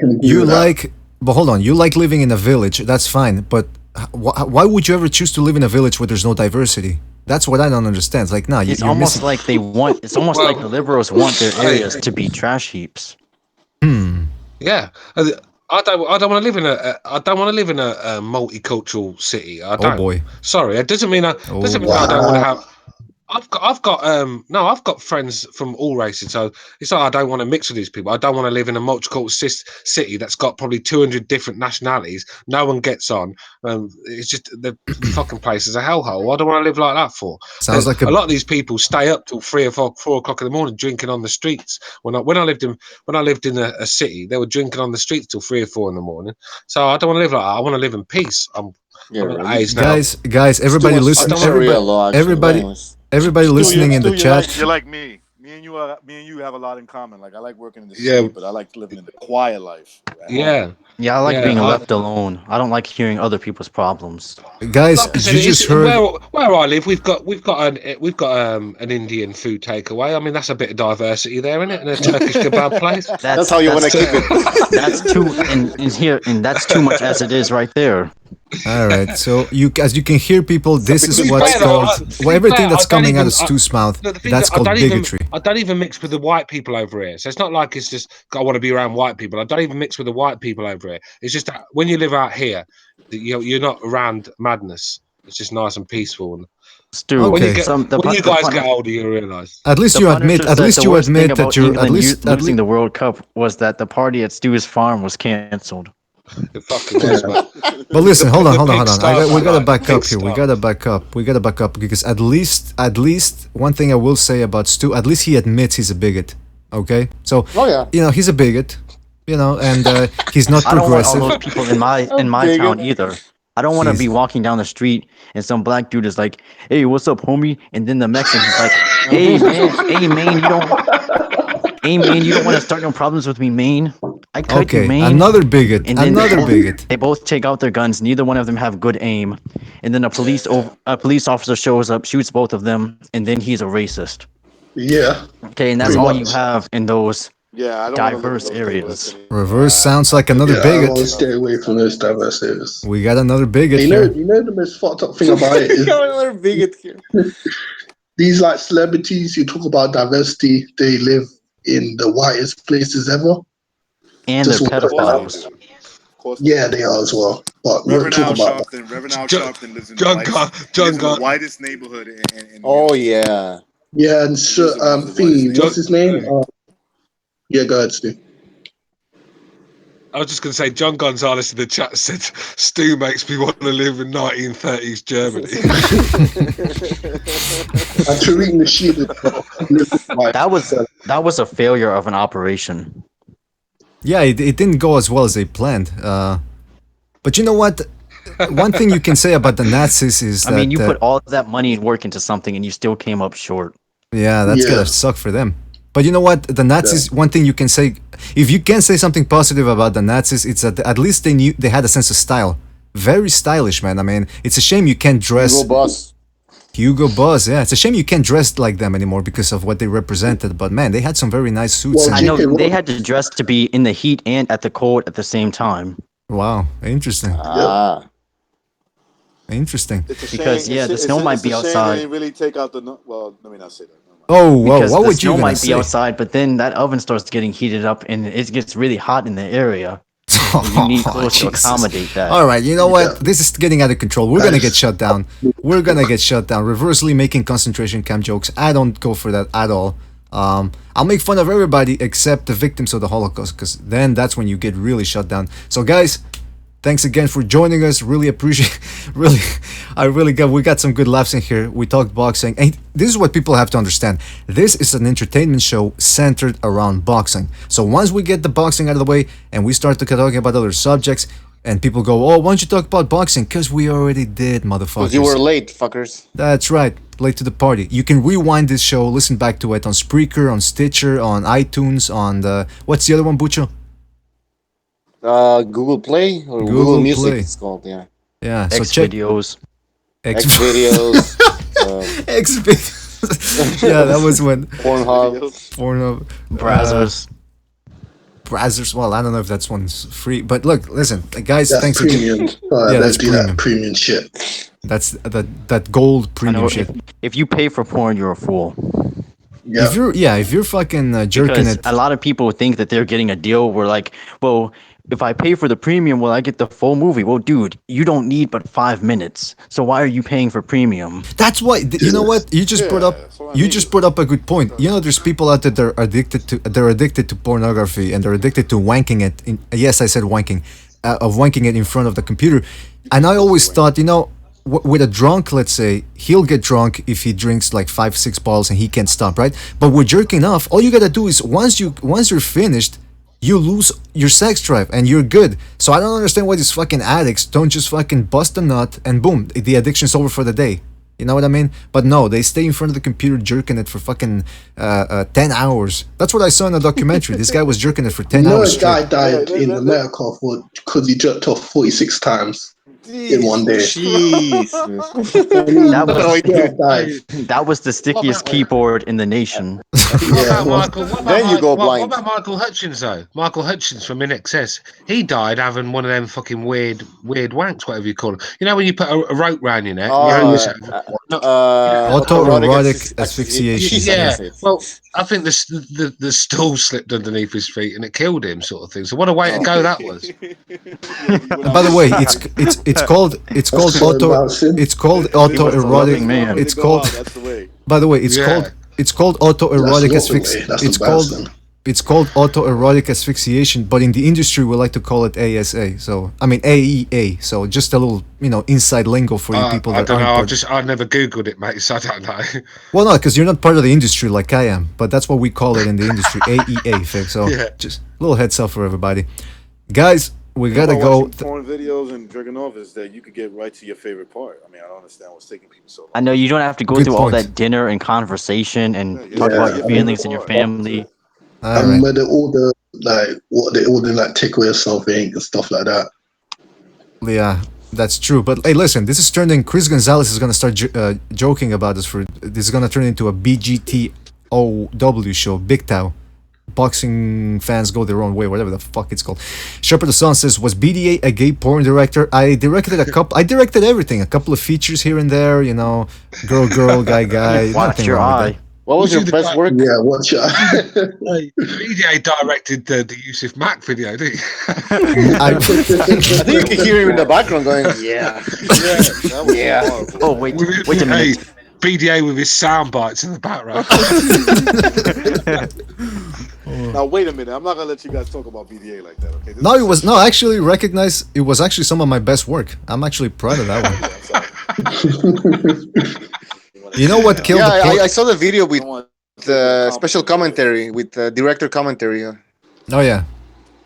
but hold on, you like living in a village. That's fine, but why would you ever choose to live in a village where there's no diversity? That's what I don't understand. It's like, nah, it's almost like they want. It's almost like the liberals want their areas to be trash heaps. Yeah. I don't want to live in a. I don't want to live in a multicultural city. I don't. Oh boy. Sorry, it doesn't mean I. I don't want to have. I've got friends from all races, so it's like I don't want to mix with these people. I don't want to live in a multicultural city that's got probably 200 different nationalities. No one gets on. It's just the fucking place is a hellhole. What do I want to live like that for? Sounds like a lot of these people stay up till 3 or 4 o'clock in the morning drinking on the streets. When I lived in a city, they were drinking on the streets till 3 or 4 in the morning. So I don't want to live like that. I want to live in peace. I'm at the age now. Guys, everybody listen. Everybody listening in the chat. You're like me. Me and you have a lot in common. Like I like working in the Yeah. city, but I like living in the quiet life. Yeah. Yeah, I like being left alone. I don't like hearing other people's problems. Guys, Like I said, you just heard. where I live. We've got an Indian food takeaway. I mean, that's a bit of diversity there, isn't it? And a Turkish kebab place. That's how you want to keep it. That's too and that's too much as it is right there. All right, so as you can hear, people, this is what's called. Everything that's coming out of Stu's mouth, that's called bigotry. I don't even mix with the white people over here. So it's not like it's just I want to be around white people. I don't even mix with the white people over here. It's just that when you live out here, you're not around madness. It's just nice and peaceful. And Stu, when you guys get older, you realise. At least you admit that you're at least losing the World Cup was that the party at Stu's farm was cancelled. It fucking was, man. But listen, hold on. We gotta back up here. We gotta back up because at least one thing I will say about Stu, at least he admits he's a bigot. Okay, so he's a bigot. And he's not progressive. I don't want all those people in my town either. I don't want to be walking down the street and some black dude is like, "Hey, what's up, homie?" And then the Mexican's like, "Hey man, you don't want to start no problems with me, man. I cut you, man." Another bigot. And then bigot. They both take out their guns. Neither one of them have good aim. And then a police officer shows up, shoots both of them, and then he's a racist. Yeah. Okay, and that's all you have in those diverse those areas. Reverse sounds like another bigot. I want to stay away from those diverse areas. We got another bigot You here. know the most fucked up thing about it is another bigot here. These like celebrities who talk about diversity, they live in the whitest places ever. And they're pedophiles. Yeah, they are as well. But Reverend Al talk about Sharpton lives in the whitest neighborhood in Oh yeah. Yeah, and so Fee, what's his name? Yeah, go ahead, Stu. I was just going to say, John Gonzalez in the chat said, "Stu makes me want to live in 1930s Germany." And Tariq Nasheed. That was a failure of an operation. Yeah, it didn't go as well as they planned. But you know what? One thing you can say about the Nazis is that... I mean, you put all that money and work into something and you still came up short. Yeah, that's gonna suck for them. But you know what? The Nazis, one thing you can say... If you can say something positive about the Nazis, it's that at least they had a sense of style. Very stylish, man. I mean, it's a shame you can't dress... Hugo Boss, yeah. It's a shame you can't dress like them anymore because of what they represented. But man, they had some very nice suits. I know they had to dress to be in the heat and at the cold at the same time. Wow, interesting. Interesting. Because the snow might be outside. They really take out the well. Let me not say that. Oh, well, what would you say? The snow might say? be outside, but then that oven starts getting heated up and it gets really hot in the area. You need clothes to accommodate that. All right, you know what? This is getting out of control. We're gonna get shut down. We're gonna get shut down. Reversely making concentration camp jokes. I don't go for that at all. I'll make fun of everybody except the victims of the Holocaust, because then that's when you get really shut down. So guys, thanks again for joining us. Really appreciate. We got some good laughs in here. We talked boxing, and this is what people have to understand. This is an entertainment show centered around boxing. So once we get the boxing out of the way and we start talking about other subjects, and people go, "Oh, why don't you talk about boxing?" Because we already did, motherfuckers. Because you were late, fuckers. That's right. Late to the party. You can rewind this show, listen back to it on Spreaker, on Stitcher, on iTunes, on the... What's the other one, Bucho? Google Play or Google Music, Play. it's called, yeah. Yeah, so X-Videos. X-Videos. X-Videos. Yeah, that was when... Pornhub. Brazzers. Brazzers. Well, I don't know if that's one's free, but look, listen, guys, That's thanks premium. Yeah, that's premium. That premium shit. That's that gold premium shit. If you pay for porn, you're a fool. Yeah. If you're fucking jerking because it. a lot of people think that they're getting a deal where like, well, if I pay for the premium, will I get the full movie? Well, dude, you don't need but 5 minutes. So why are you paying for premium? That's why. You know what? You just brought up. that's what I You mean. just brought up a good point. You know, there's people out there that are addicted to. They're addicted to pornography and they're addicted to wanking it. Yes, I said wanking, of wanking it in front of the computer. And I always thought, you know, with a drunk, let's say, he'll get drunk if he drinks like 5-6 bottles and he can't stop, right? But with jerking off, all you gotta do is once you're finished, you lose your sex drive and you're good. So I don't understand why these fucking addicts don't just fucking bust a nut and boom, the addiction's over for the day. You know what I mean? But no, they stay in front of the computer jerking it for fucking 10 hours. That's what I saw in a documentary. This guy was jerking it for 10 hours a guy straight. died in America because he jerked off 46 times in one day. That was the stickiest keyboard in the nation. What about Michael Hutchins though? Michael Hutchins from InXS. He died having one of them fucking weird wanks, whatever you call them. You know when you put a rope round your neck. Autoerotic asphyxiation. Yeah. Well, I think the stool slipped underneath his feet and it killed him, sort of thing. So what a way to go that was. By the way, it's called autoerotic. It's called. By the way, it's called autoerotic asphyxiation. It's called autoerotic asphyxiation, but in the industry we like to call it ASA. So I mean AEA. So just a little, inside lingo for you people. I don't know. I've never googled it, mate. So I don't know. Well, no, because you're not part of the industry like I am, but that's what we call it in the industry, AEA. So just a little heads up for everybody, guys. We gotta go. Porn videos and jerking off is that you could get right to your favorite part. I mean, I don't understand what's taking people so long. I know you don't have to go through all that dinner and conversation and talk about your feelings and your family. And where they order takeaway or something and stuff like that. Yeah, that's true. But hey, listen, this is turning. Chris Gonzalez is gonna start joking about this. This is gonna turn into a BGTOW show, Big Tau. Boxing fans go their own way, whatever the fuck it's called. Shepherd the Sun says, was BDA a gay porn director? I directed everything, a couple of features here and there, girl, guy. Watch your eye. What was your best work? Yeah, watch your eye. BDA directed the Yusuf Mack video, didn't he? I think you can hear him in the background going, yeah. Oh, wait a minute. BDA with his sound bites in the background. Now wait a minute. I'm not gonna let you guys talk about BDA like that. Okay. Actually recognize it was actually some of my best work. I'm actually proud of that one. You know what killed? I saw the video with the special commentary with the director commentary. Oh yeah.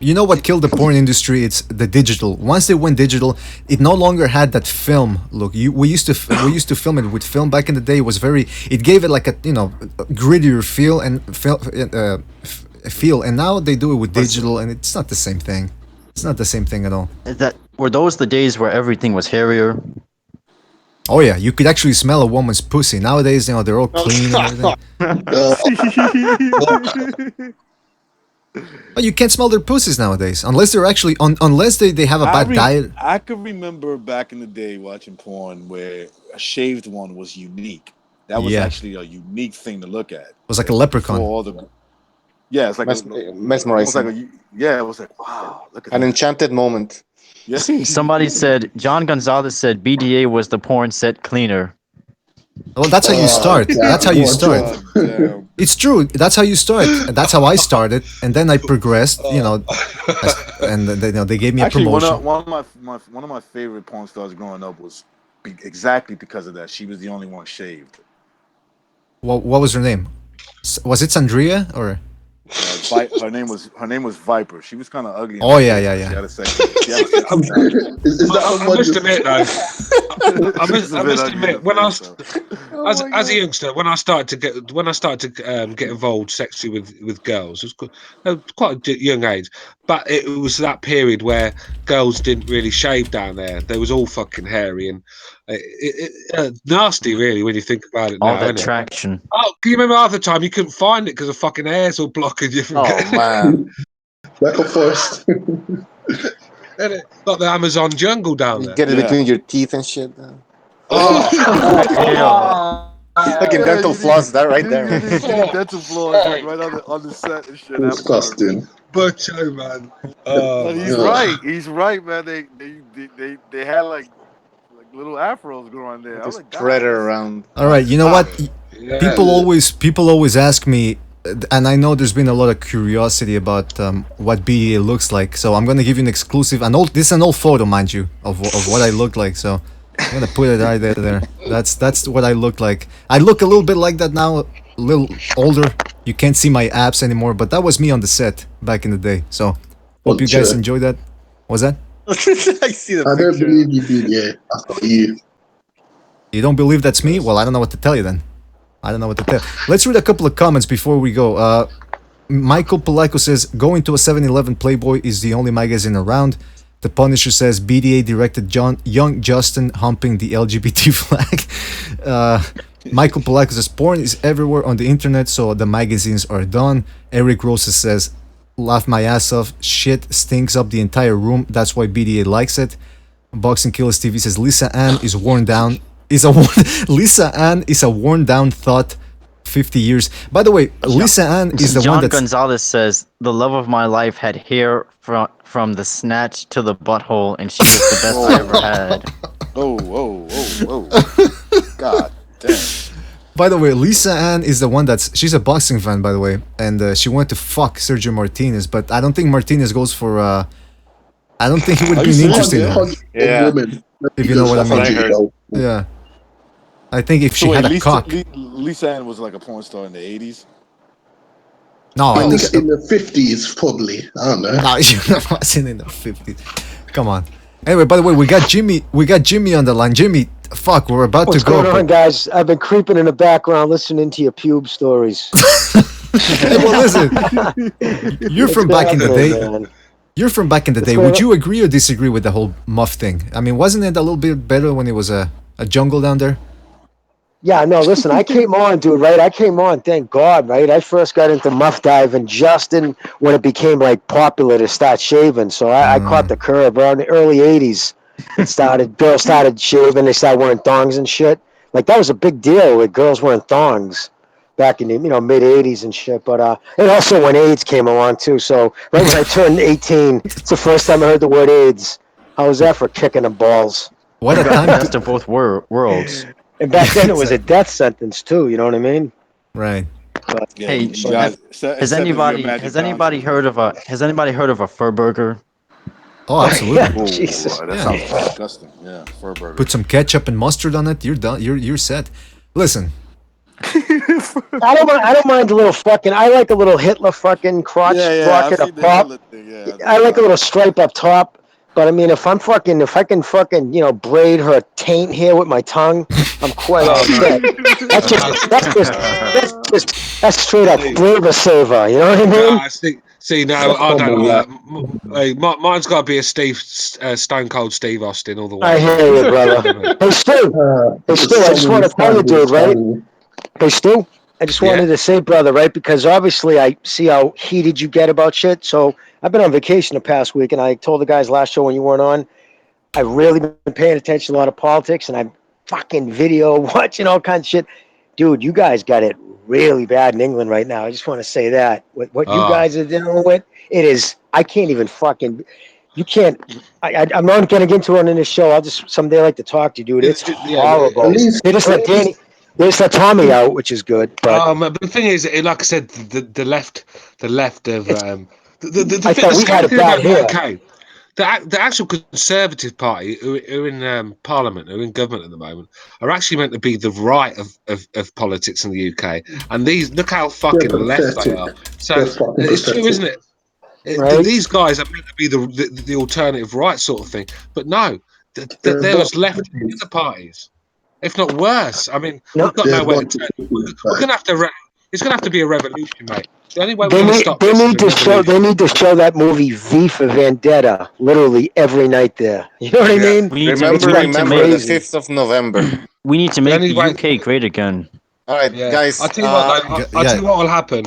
You know what killed the porn industry? It's the digital. Once they went digital, it no longer had that film look. We used to film it with film back in the day. It gave it like a grittier feel and now they do it with digital and it's not the same thing. It's not the same thing at all. Were those the days where everything was hairier? Oh yeah, you could actually smell a woman's pussy. Nowadays, they're all clean and everything. But you can't smell their pussies nowadays, unless they're actually unless they have a bad diet. I could remember back in the day watching porn where a shaved one was unique. That was actually a unique thing to look at. It was like a leprechaun. It's like mesmerizing. It was like, wow, look at an enchanted moment. Yes. Somebody said, John Gonzalez said BDA was the porn set cleaner. Well, that's how you start. That's how you start. It's true. That's how you start. That's how I started, and then I progressed. And they gave me a promotion. One of my favorite porn stars growing up was exactly because of that. She was the only one shaved. What was her name? Was it Sandria or? Her name was Viper. She was kind of ugly. Oh yeah. She had a sex. I must admit though. I must admit, when as a youngster, when I started to get involved sexually with girls, it was quite a young age. But it was that period where girls didn't really shave down there. They was all fucking hairy and nasty, really, when you think about it. All that traction. Oh, can you remember half the time you couldn't find it because the fucking hairs all blocking you? Oh man, Michael Forrest. Like the Amazon jungle down there. Get it between your teeth and shit. Fucking dental floss, that right there, man. You need dental floors like right on the set and shit afterwards. Disgusting. Butcho, man. Oh, But he's man. right. He's right, man. They had like little afros growing there. I was This like, predator God, around. All right, you know what? Yeah. People always ask me, and I know there's been a lot of curiosity about what BDA looks like. So I'm gonna give you an exclusive. This is an old photo, mind you, of what I look like. So I'm gonna put it right there. That's what I look like. I look a little bit like that now, a little older. You can't see my abs anymore, but that was me on the set back in the day. So hope you guys enjoy that. What's that? I see the I picture. don't believe you, BDA. I thought you. You don't believe that's me? Well, I don't know what to tell you then. I don't know what to tell. Let's read a couple of comments before we go. Michael Palaco says, going to a 7-Eleven Playboy is the only magazine around. The Punisher says, BDA directed young Justin humping the LGBT flag. Michael Palaco says, porn is everywhere on the internet, so the magazines are done. Eric Roses says, laugh my ass off. Shit stinks up the entire room. That's why BDA likes it. Boxing Killers TV says, Lisa Ann is worn down. Lisa Ann is a worn down thought. 50 years. By the way, Lisa Ann is the John one that's... Gonzalez says, the love of my life had hair from the snatch to the butthole, and she was the best I ever had. whoa. God damn. By the way, Lisa Ann is the one that's... She's a boxing fan, by the way. And she wanted to fuck Sergio Martinez. But I don't think Martinez goes for... I don't think he would be interested in her. Yeah. If you know what I mean. Yeah. I think if she had a cock... Lisa Ann was like a porn star in the 80s? No, I think... in the 50s, probably. I don't know. No, you wasn't in the 50s. Come on. Anyway, by the way, we got Jimmy on the line. Jimmy, fuck, we're about What's to go. going on, guys? I've been creeping in the background listening to your pube stories. Hey, well, listen. You're from back in the day. Man. You're from back in the day. Would you agree or disagree with the whole muff thing? I mean, wasn't it a little bit better when it was a jungle down there? Yeah, no, listen, I came on, dude, right? I came on, thank God, right? I first got into muff diving just when it became, like, popular to start shaving. So I caught the curve around the early 80s. Girls started shaving, they started wearing thongs and shit. Like, that was a big deal with girls wearing thongs back in the, mid 80s and shit. But and also when AIDS came along, too. So right when I turned 18, it's the first time I heard the word AIDS. How was that for kicking the balls? What a time. Best of both worlds. And back then it was a death sentence too. You know what I mean? Right. But, hey, has anybody heard of a fur burger? Oh, absolutely. Yeah, Jesus. That sounds disgusting. Yeah, fur burger. Put some ketchup and mustard on it. You're done. You're set. Listen. I don't mind a little fucking. I like a little Hitler fucking crotch rocket up top. I like a little stripe up top. But I mean, if I can fucking, braid her taint here with my tongue, I'm quite all set. That's straight up flavor saver. You know what I mean? See, no, I don't. Hey, mine's got to be a Stone Cold Steve Austin all the way. I hear you, brother. Hey, Stu. I just want to tell you, dude, right? Hey, Stu. I just wanted to say, brother, right? Because obviously I see how heated you get about shit. So I've been on vacation the past week, and I told the guys last show when you weren't on, I've really been paying attention to a lot of politics, and I'm fucking video watching all kinds of shit. Dude, you guys got it really bad in England right now. I just want to say that. What you guys are dealing with, it is, I can't even fucking, you can't, I'm not going to get into it in this show. I'll just someday like to talk to you, dude. It's horrible. They just let Danny... They just let Tommy out, which is good. But the thing is, like I said, the left of I thought we had it bad here. Okay, the actual Conservative Party, who are in Parliament, who are in government at the moment, are actually meant to be the right of politics in the UK. And these, look how fucking left they are. So it's true, isn't it? Right? These guys are meant to be the alternative right sort of thing. But no, they're as left as the parties. If not worse. I mean, we've got nowhere to turn. We're gonna have to. It's gonna have to be a revolution, mate. The only way they need to show that movie V for Vendetta literally every night there. You know what I mean? Remember the 5th of November. We need to make the UK great again. All right, guys. I'll tell you what will happen.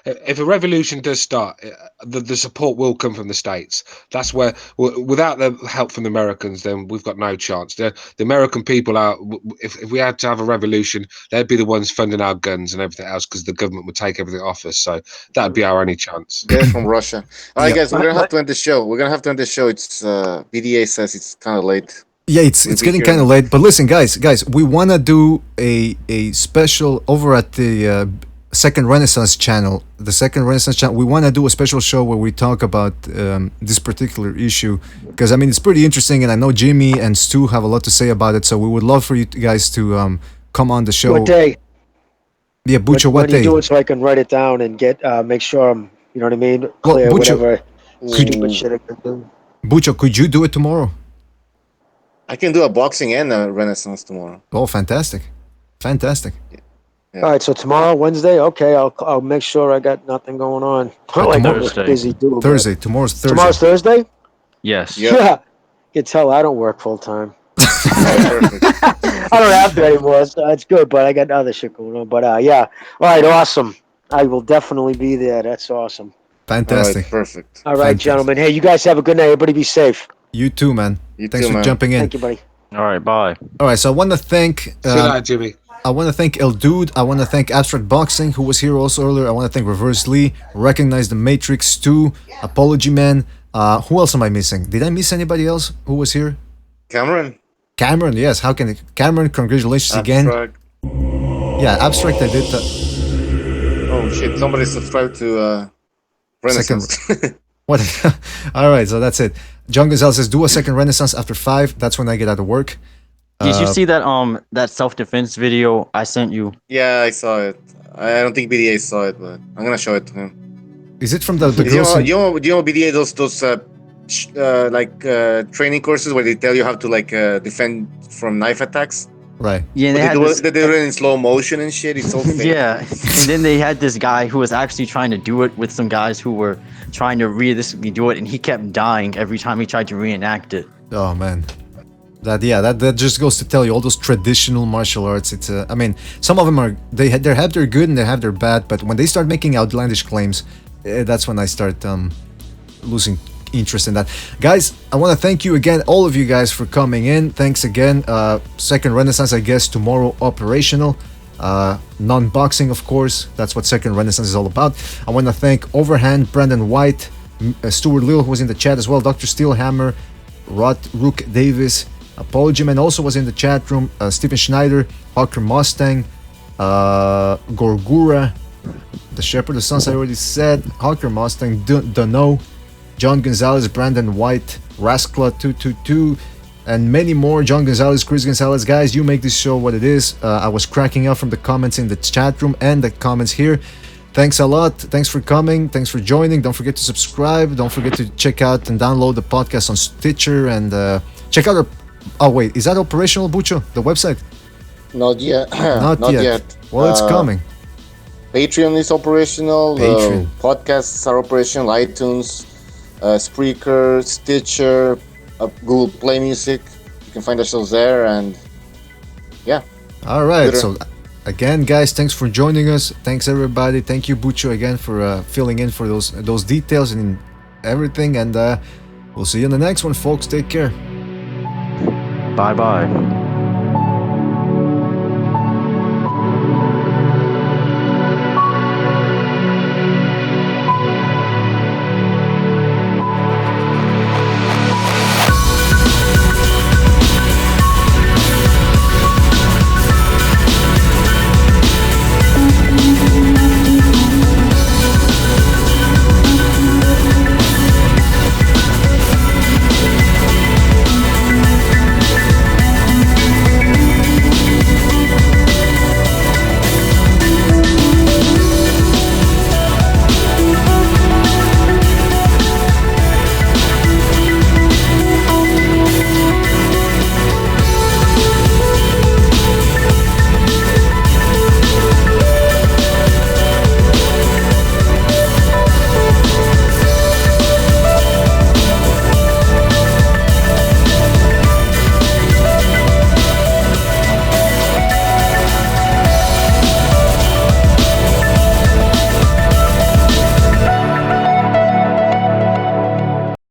if a revolution does start, the support will come from the States. That's where, without the help from the Americans, then we've got no chance. The American people are, if we had to have a revolution, they'd be the ones funding our guns and everything else because the government would take everything off us. So that'd be our only chance. Get it from Russia. All right, Yeah. guys, we're gonna have to end the show. It's BDA says it's kind of late. Yeah, it's getting kind of late. But listen, guys, we wanna do a special over at the Second Renaissance channel. The Second Renaissance channel. We wanna do a special show where we talk about this particular issue because I mean it's pretty interesting, and I know Jimmy and Stu have a lot to say about it. So we would love for you guys to come on the show. What day? Yeah, Bucho, what when day? you do it so I can write it down and get make sure I'm, you know what I mean, clear Bucho, whatever could stupid shit I can do. Bucho, could you do it tomorrow? I can do a boxing and a Renaissance tomorrow. Oh, fantastic. Yeah. All right, so tomorrow, Wednesday, okay, I'll make sure I got nothing going on. Not like I'm Thursday. busy doing Thursday. Tomorrow's Thursday. Tomorrow's Thursday? Yes. Yep. Yeah. You can tell I don't work full time. I don't have to anymore, so it's good, but I got other shit going on. But yeah. All right, awesome. I will definitely be there. That's awesome. Fantastic. All right, perfect. All right, Fantastic. gentlemen. Hey, you guys have a good night. Everybody be safe. You too, man. Thanks for jumping in. Thank you, buddy. All right, bye. All right, so I want to thank See you later, Jimmy. I want to thank ElDude. I want to thank Abstract Boxing, who was here also earlier. I want to thank Reverse Lee, Recognize the Matrix 2, Apology Man. Who else am I missing? Did I miss anybody else who was here? Cameron, Yes. How can Cameron? Congratulations Abstract. again. Yeah, Abstract. I did. Oh shit! Somebody subscribed to Renaissance. What? All right, so that's it. John Gonzalez says, "Do a second Renaissance after 5. That's when I get out of work." Did you see that that self-defense video I sent you? Yeah, I saw it. I don't think BDA saw it, but I'm gonna show it to him. Is it from the Do you girls? know BDA those training courses where they tell you how to defend from knife attacks? Right. Yeah, They do it in slow motion and shit. It's so fake. Yeah, and then they had this guy who was actually trying to do it with some guys who were trying to realistically do it, and he kept dying every time he tried to reenact it. Oh man, that just goes to tell you all those traditional martial arts. It's I mean, some of them are they have their good and they have their bad, but when they start making outlandish claims, that's when I start losing interest in that. Guys, I want to thank you again, all of you guys, for coming in. Thanks again. Second Renaissance, I guess, tomorrow operational. Non-boxing, of course. That's what Second Renaissance is all about. I want to thank Overhand, Brandon White, Stuart Lill, who was in the chat as well, Dr. Steelhammer, Rook Davis, Apology Man also was in the chat room, Stephen Schneider, Hawker Mustang, Gorgura, the Shepherd of Suns, I already said, Hawker Mustang, Dano, John Gonzalez, Brandon White, Raskla222, and many more. John Gonzalez, Chris Gonzalez. Guys, you make this show what it is. I was cracking up from the comments in the chat room and the comments here. Thanks a lot. Thanks for coming. Thanks for joining. Don't forget to subscribe. Don't forget to check out and download the podcast on Stitcher and check out our... Oh, wait. Is that operational, Bucho? The website? Not yet. Not yet. Well, it's coming. Patreon is operational. Patreon. Podcasts are operational. iTunes, Spreaker, Stitcher, Google Play Music. You can find ourselves there, and yeah. All right. Twitter. So again, guys, thanks for joining us. Thanks everybody. Thank you, Bucho, again for filling in for those details and everything. And we'll see you in the next one, folks. Take care. Bye bye.